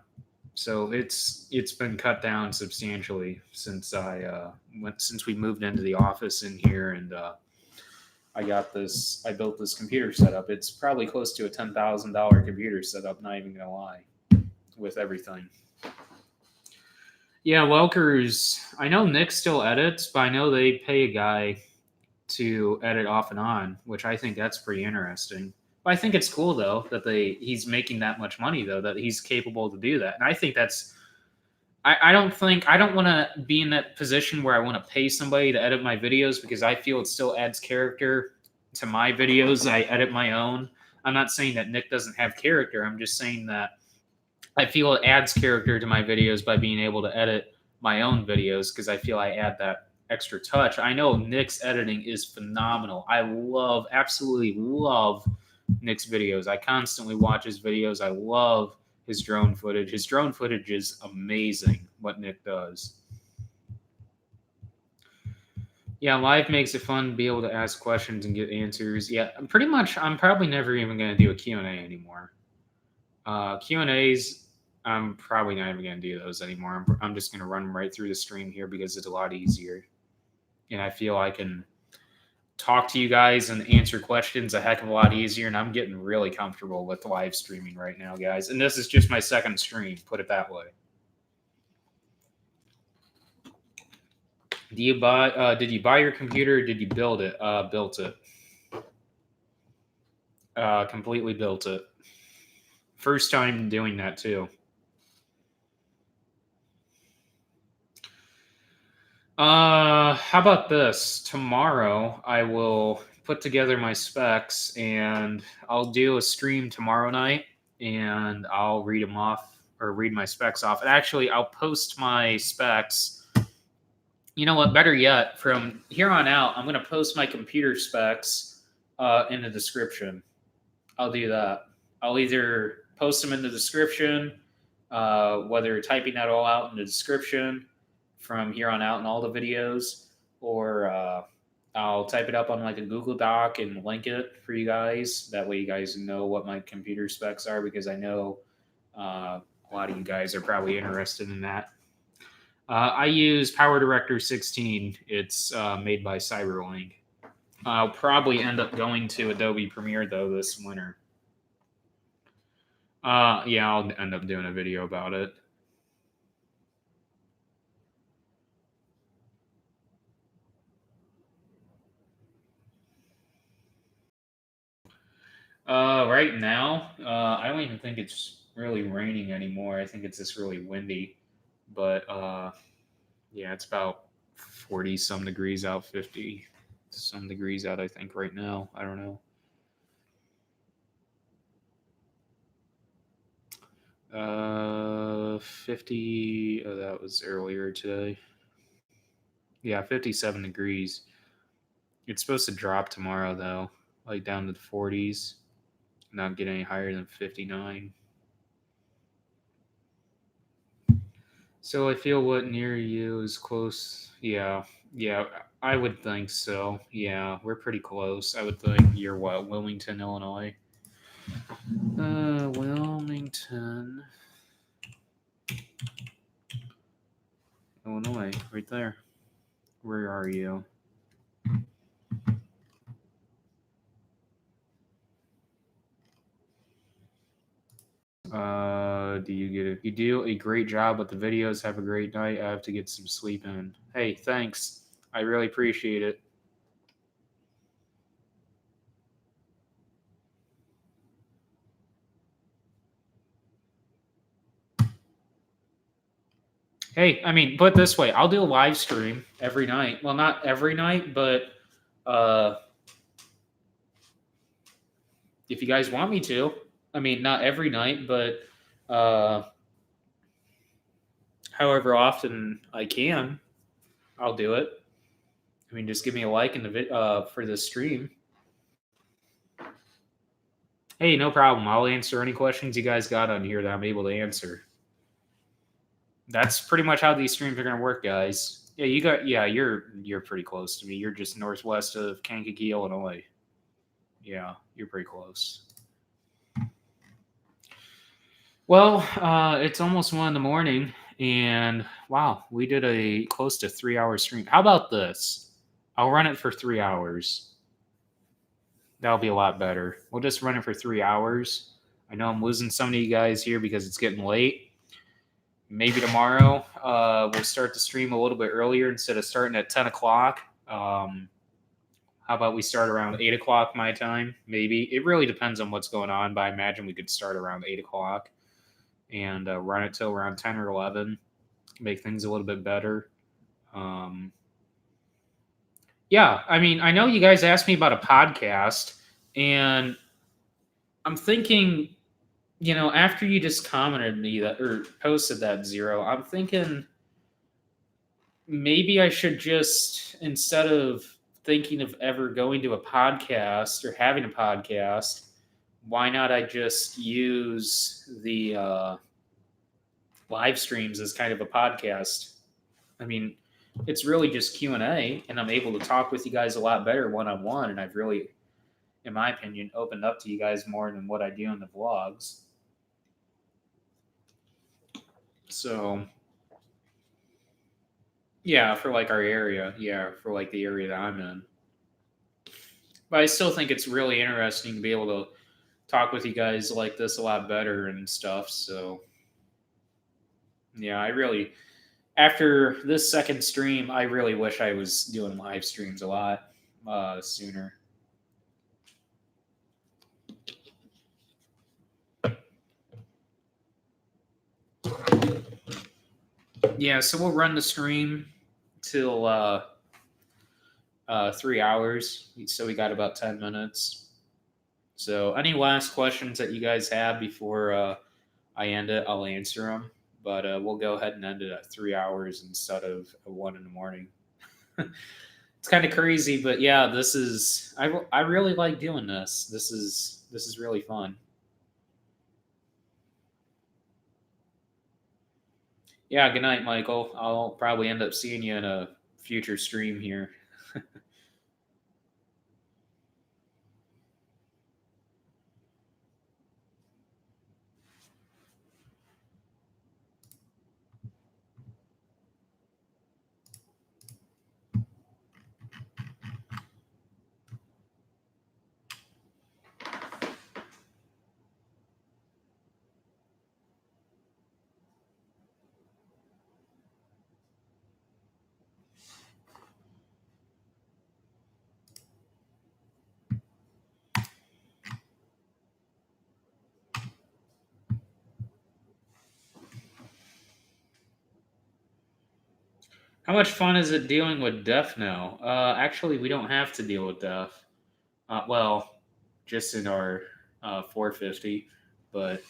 so it's been cut down substantially since since we moved into the office in here and I built this computer setup. It's probably close to a $10,000 computer setup, not even gonna lie, with everything. Yeah, Welkers. I know Nick still edits, but I know they pay a guy to edit off and on, which I think that's pretty interesting. But I think it's cool though that he's making that much money though, that he's capable to do that. And I think that's I don't want to be in that position where I want to pay somebody to edit my videos because I feel it still adds character to my videos. I edit my own. I'm not saying that Nick doesn't have character. I'm just saying that I feel it adds character to my videos by being able to edit my own videos because I feel I add that extra touch. I know Nick's editing is phenomenal. I absolutely love Nick's videos. I constantly watch his videos. I love his drone footage. His drone footage is amazing, what Nick does. Yeah, live makes it fun to be able to ask questions and get answers. Yeah, pretty much I'm probably never even going to do a Q&A anymore. Q&As, I'm probably not even going to do those anymore. I'm just going to run right through the stream here because it's a lot easier. And I feel I can talk to you guys and answer questions a heck of a lot easier. And I'm getting really comfortable with live streaming right now, guys. And this is just my second stream, put it that way. Did you buy your computer or did you build it? Built it. Completely built it. First time doing that too. How about this? Tomorrow I will put together my specs and I'll do a stream tomorrow night and I'll read them off or read my specs off. And actually, I'll post my specs. You know what? Better yet, from here on out, I'm going to post my computer specs in the description. I'll do that. I'll either post them in the description, whether typing that all out in the description from here on out in all the videos, or I'll type it up on like a Google Doc and link it for you guys. That way you guys know what my computer specs are because I know a lot of you guys are probably interested in that. I use Power Director 16. It's made by Cyberlink. I'll probably end up going to Adobe Premiere though this winter. Yeah, I'll end up doing a video about it. Right now, I don't even think it's really raining anymore. I think it's just really windy. But yeah, it's about 40 some degrees out, 50 some degrees out, I think, right now. I don't know. 50. Oh, that was earlier today. Yeah, 57 degrees. It's supposed to drop tomorrow, though, like down to the 40s. Not get any higher than 59. So I feel what near you is close. Yeah, I would think so. Yeah, we're pretty close. I would think you're what, Wilmington, Illinois? Wilmington, Illinois, right there. Where are you? Do you get it? You do a great job with the videos. Have a great night. I have to get some sleep in. Hey, thanks. I really appreciate it. Hey, I mean, put it this way, I'll do a live stream every night. Well, not every night, but uh, if you guys want me to. I mean, not every night, but uh, however often I can, I'll do it. I mean, just give me a like in the for the stream. Hey, no problem. I'll answer any questions you guys got on here that I'm able to answer. That's pretty much how these streams are going to work, guys. Yeah, you're pretty close to me. You're just northwest of Kankakee, Illinois. Yeah, you're pretty close. Well, it's almost 1 in the morning, and wow, we did a close to 3 hour stream. How about this? I'll run it for 3 hours. That'll be a lot better. We'll just run it for 3 hours. I know I'm losing some of you guys here because it's getting late. Maybe tomorrow we'll start the stream a little bit earlier instead of starting at 10 o'clock. How about we start around 8 o'clock my time? Maybe. It really depends on what's going on, but I imagine we could start around 8 o'clock and run it till around 10 or 11, make things a little bit better. Yeah, I mean, I know you guys asked me about a podcast, and I'm thinking, after you just commented me that or posted that Zero, I'm thinking maybe I should just, instead of thinking of ever going to a podcast or having a podcast, why not I just use the live streams as kind of a podcast? I mean, it's really just Q&A, and I'm able to talk with you guys a lot better one-on-one, and I've really, in my opinion, opened up to you guys more than what I do in the vlogs. So, yeah, for like our area. Yeah, for like the area that I'm in. But I still think it's really interesting to be able to talk with you guys like this a lot better and stuff. So, yeah, after this second stream, I really wish I was doing live streams a lot sooner. Yeah, so we'll run the stream till 3 hours. So we got about 10 minutes. So any last questions that you guys have before I end it, I'll answer them. But we'll go ahead and end it at 3 hours instead of 1 in the morning. It's kind of crazy, but yeah, this is I really like doing this. This is really fun. Yeah, good night, Michael. I'll probably end up seeing you in a future stream here. How much fun is it dealing with death now? Actually, we don't have to deal with death. Well, just in our 450. But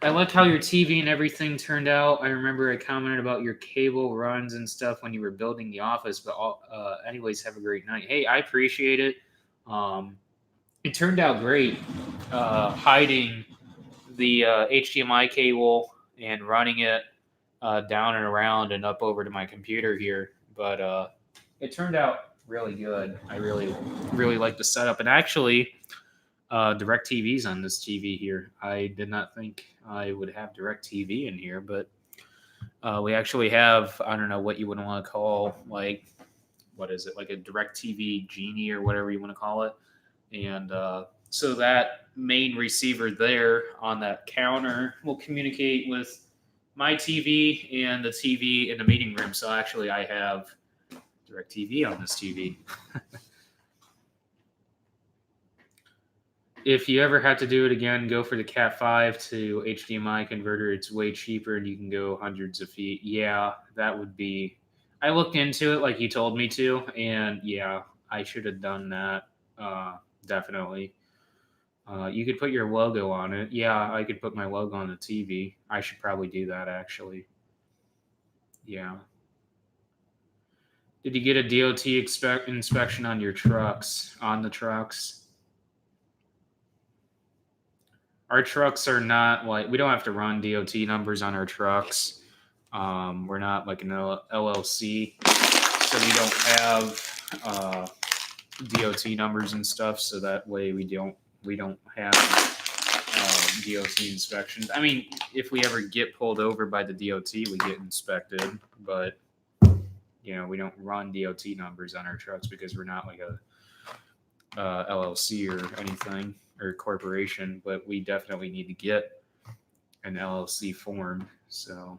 I like how your TV and everything turned out. I remember I commented about your cable runs and stuff when you were building the office. But anyways, have a great night. Hey, I appreciate it. Um, it turned out great. Hiding the HDMI cable and running it down and around and up over to my computer here. But it turned out really good. I really like the setup. And actually, direct TV's on this TV here. I did not think I would have direct TV in here, but we actually have, I don't know what you would want to call, like, what is it, like a direct TV genie or whatever you want to call it. And so that main receiver there on that counter will communicate with my TV and the TV in the meeting room. So actually, I have direct TV on this TV. If you ever have to do it again, go for the Cat 5 to HDMI converter. It's way cheaper and you can go hundreds of feet. Yeah, that would be. I looked into it like you told me to, and yeah, I should have done that. Definitely. You could put your logo on it. Yeah, I could put my logo on the TV. I should probably do that actually. Yeah. Did you get a DOT inspection on your trucks? On the trucks? Our trucks are not like we don't have to run DOT numbers on our trucks. We're not like an LLC, so we don't have DOT numbers and stuff. So that way we don't have DOT inspections. I mean, if we ever get pulled over by the DOT, we get inspected, but we don't run DOT numbers on our trucks because we're not like a LLC or anything or corporation, but we definitely need to get an LLC formed. So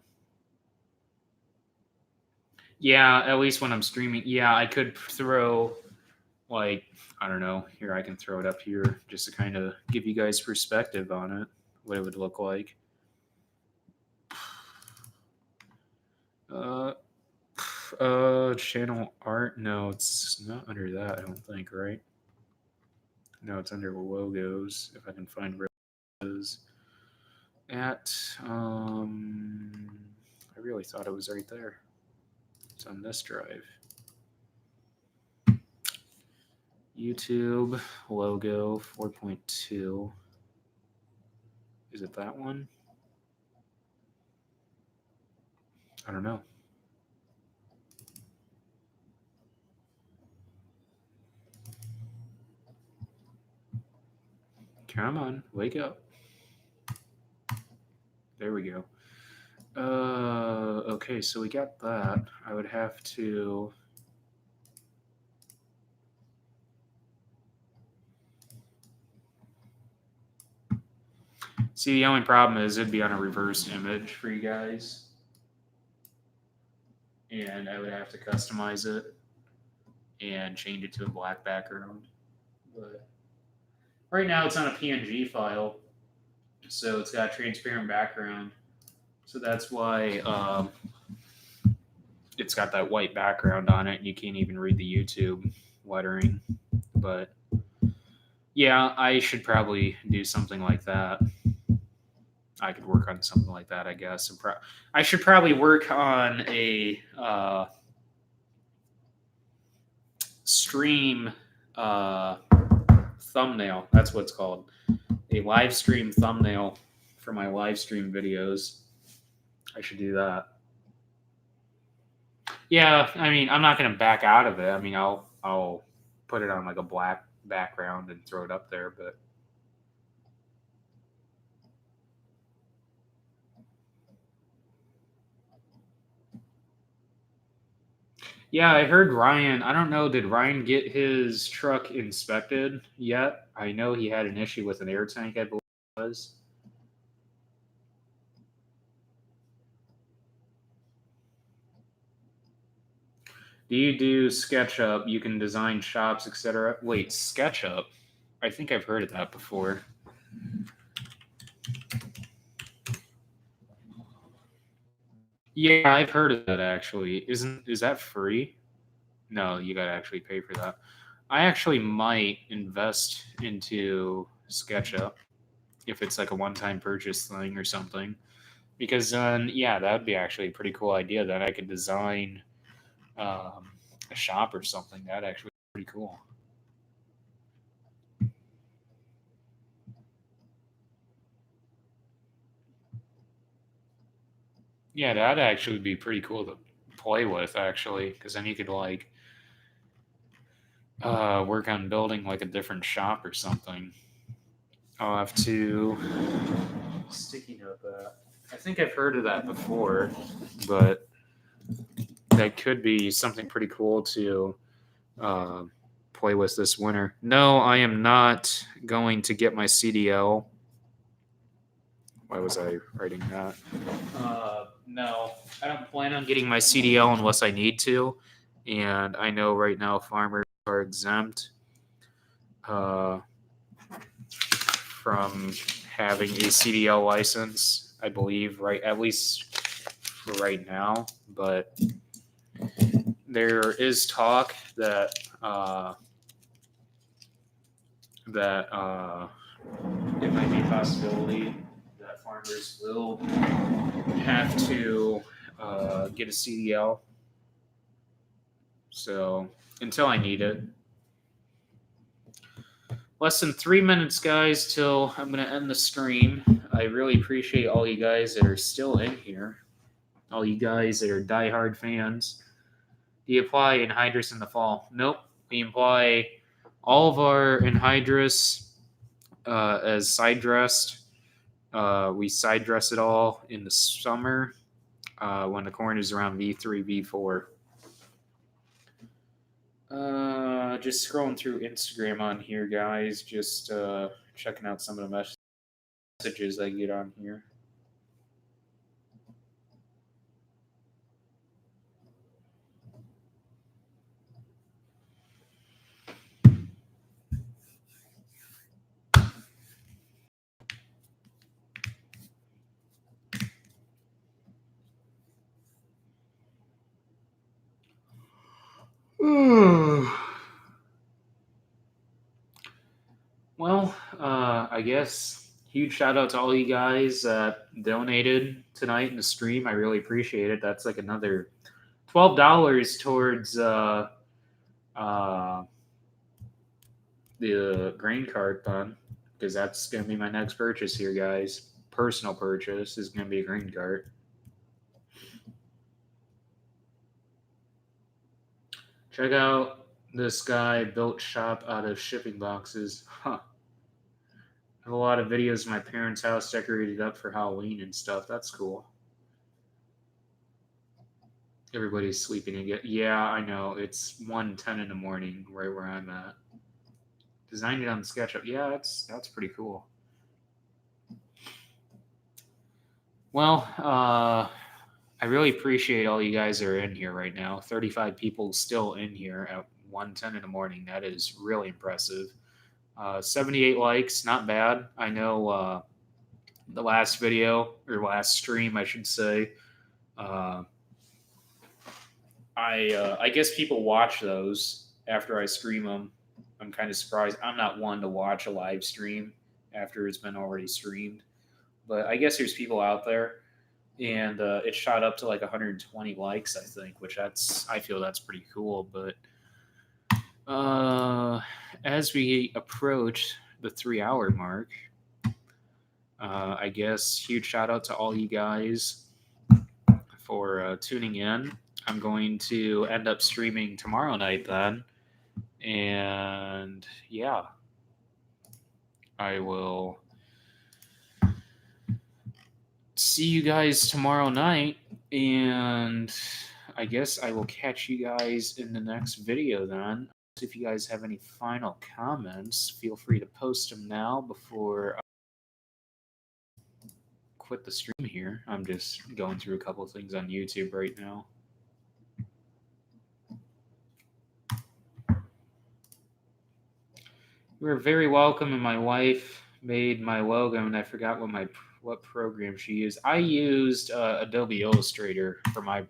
yeah, at least when I'm streaming, yeah, I could throw like I don't know. Here I can throw it up here just to kind of give you guys perspective on it, what it would look like. Uh, channel art. No, it's not under that. I don't think, right? No, it's under logos. If I can find where it is at. I really thought it was right there. It's on this drive. YouTube logo 4.2. Is it that one? I don't know. Come on, wake up. There we go. Okay, so we got that. I would have to. See, the only problem is it'd be on a reverse image for you guys. And I would have to customize it and change it to a black background. But right now it's on a PNG file, so it's got transparent background. So that's why it's got that white background on it, and you can't even read the YouTube lettering. But yeah, I should probably do something like that. I could work on something like that, I guess. I should probably work on a stream thumbnail. That's what it's called. A live stream thumbnail for my live stream videos. I should do that. Yeah, I mean, I'm not going to back out of it. I mean, I'll put it on like a black background and throw it up there, but yeah, I heard Ryan. I don't know. Did Ryan get his truck inspected yet? I know he had an issue with an air tank, I believe it was. Do you do SketchUp? You can design shops, etc. Wait, SketchUp? I think I've heard of that before. Yeah, I've heard of that actually. Is that free? No, you gotta actually pay for that. I actually might invest into SketchUp if it's like a one-time purchase thing or something. Because then, yeah, that would be actually a pretty cool idea. That I could design um, a shop or something. That'd actually be pretty cool. Yeah, that'd actually be pretty cool to play with, actually, because then you could like work on building like a different shop or something. I'll have to sticky note that. I think I've heard of that before, but that could be something pretty cool to uh, play with this winter. No, I am not going to get my CDL. Why was I writing that? No, I don't plan on getting my CDL unless I need to. And I know right now farmers are exempt uh, from having a CDL license, I believe, right? At least for right now. But there is talk that that it might be a possibility that farmers will have to get a CDL. So until I need it, less than 3 minutes, guys, till I'm going to end the stream. I really appreciate all you guys that are still in here, all you guys that are diehard fans. Do you apply anhydrous in the fall? Nope. We apply all of our anhydrous as side dressed. We side dress it all in the summer when the corn is around V3, V4. Just scrolling through Instagram on here, guys. Just checking out some of the messages I get on here. Well, I guess huge shout out to all you guys that donated tonight in the stream. I really appreciate it. That's like another $12 towards uh, the grain cart fund because that's going to be my next purchase here, guys. Personal purchase is going to be a grain cart. Check out this guy built shop out of shipping boxes. Huh. I have a lot of videos of my parents' house decorated up for Halloween and stuff. That's cool. Everybody's sleeping again. Yeah, I know. It's 1:10 in the morning right where I'm at. Designed it on SketchUp. Yeah, that's pretty cool. Well, I really appreciate all you guys that are in here right now. 35 people still in here at 1:10 in the morning. That is really impressive. 78 likes, not bad. I know the last video or last stream, I should say. Uh, I guess people watch those after I stream them. I'm kind of surprised. I'm not one to watch a live stream after it's been already streamed, but I guess there's people out there, and it shot up to like 120 likes, I think, which I feel that's pretty cool. But as we approach the 3 hour mark, I guess huge shout out to all you guys for tuning in. I'm going to end up streaming tomorrow night then. And yeah, I will see you guys tomorrow night. And I guess I will catch you guys in the next video then. If you guys have any final comments, feel free to post them now before I quit the stream here. I'm just going through a couple of things on YouTube right now. You are very welcome, and my wife made my logo, and I forgot what my what program she used. I used Adobe Illustrator for my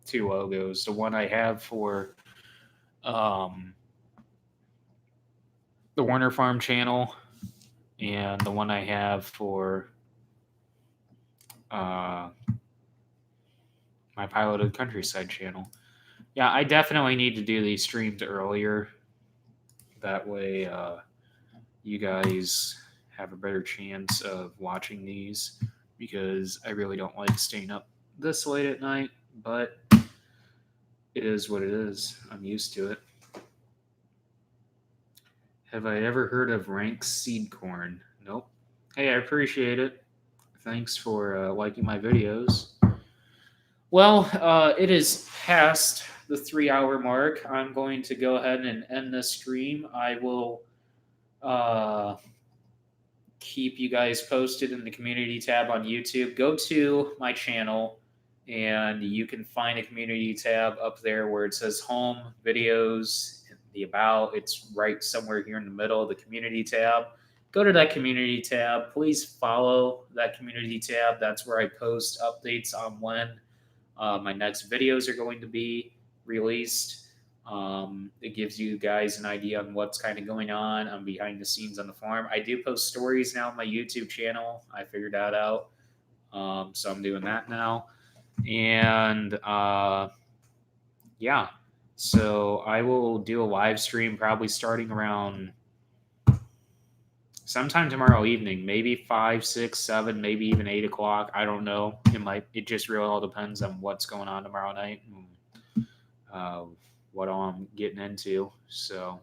two logos. The one I have for the Werner Farm channel, and the one I have for my Piloted Countryside channel. Yeah, I definitely need to do these streams earlier. That way, you guys have a better chance of watching these, because I really don't like staying up this late at night, but it is what it is. I'm used to it. Have I ever heard of rank seed corn? Nope. Hey, I appreciate it. Thanks for liking my videos. Well, it is past the 3-hour mark. I'm going to go ahead and end this stream. I will keep you guys posted in the community tab on YouTube. Go to my channel, and you can find a community tab up there where it says home, videos, the about. It's right somewhere here in the middle of the community tab. Go to that community tab. Please follow that community tab. That's where I post updates on when my next videos are going to be released. It gives you guys an idea on what's kind of going on behind the scenes on the farm. I do post stories now on my YouTube channel. I figured that out. So I'm doing that now. And yeah, so I will do a live stream probably starting around sometime tomorrow evening, maybe 5, 6, 7, maybe even 8 o'clock. I don't know. It just really all depends on what's going on tomorrow night. What all I'm getting into. So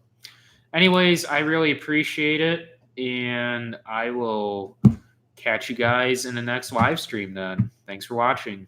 anyways, I really appreciate it, and I will catch you guys in the next live stream then. Thanks for watching.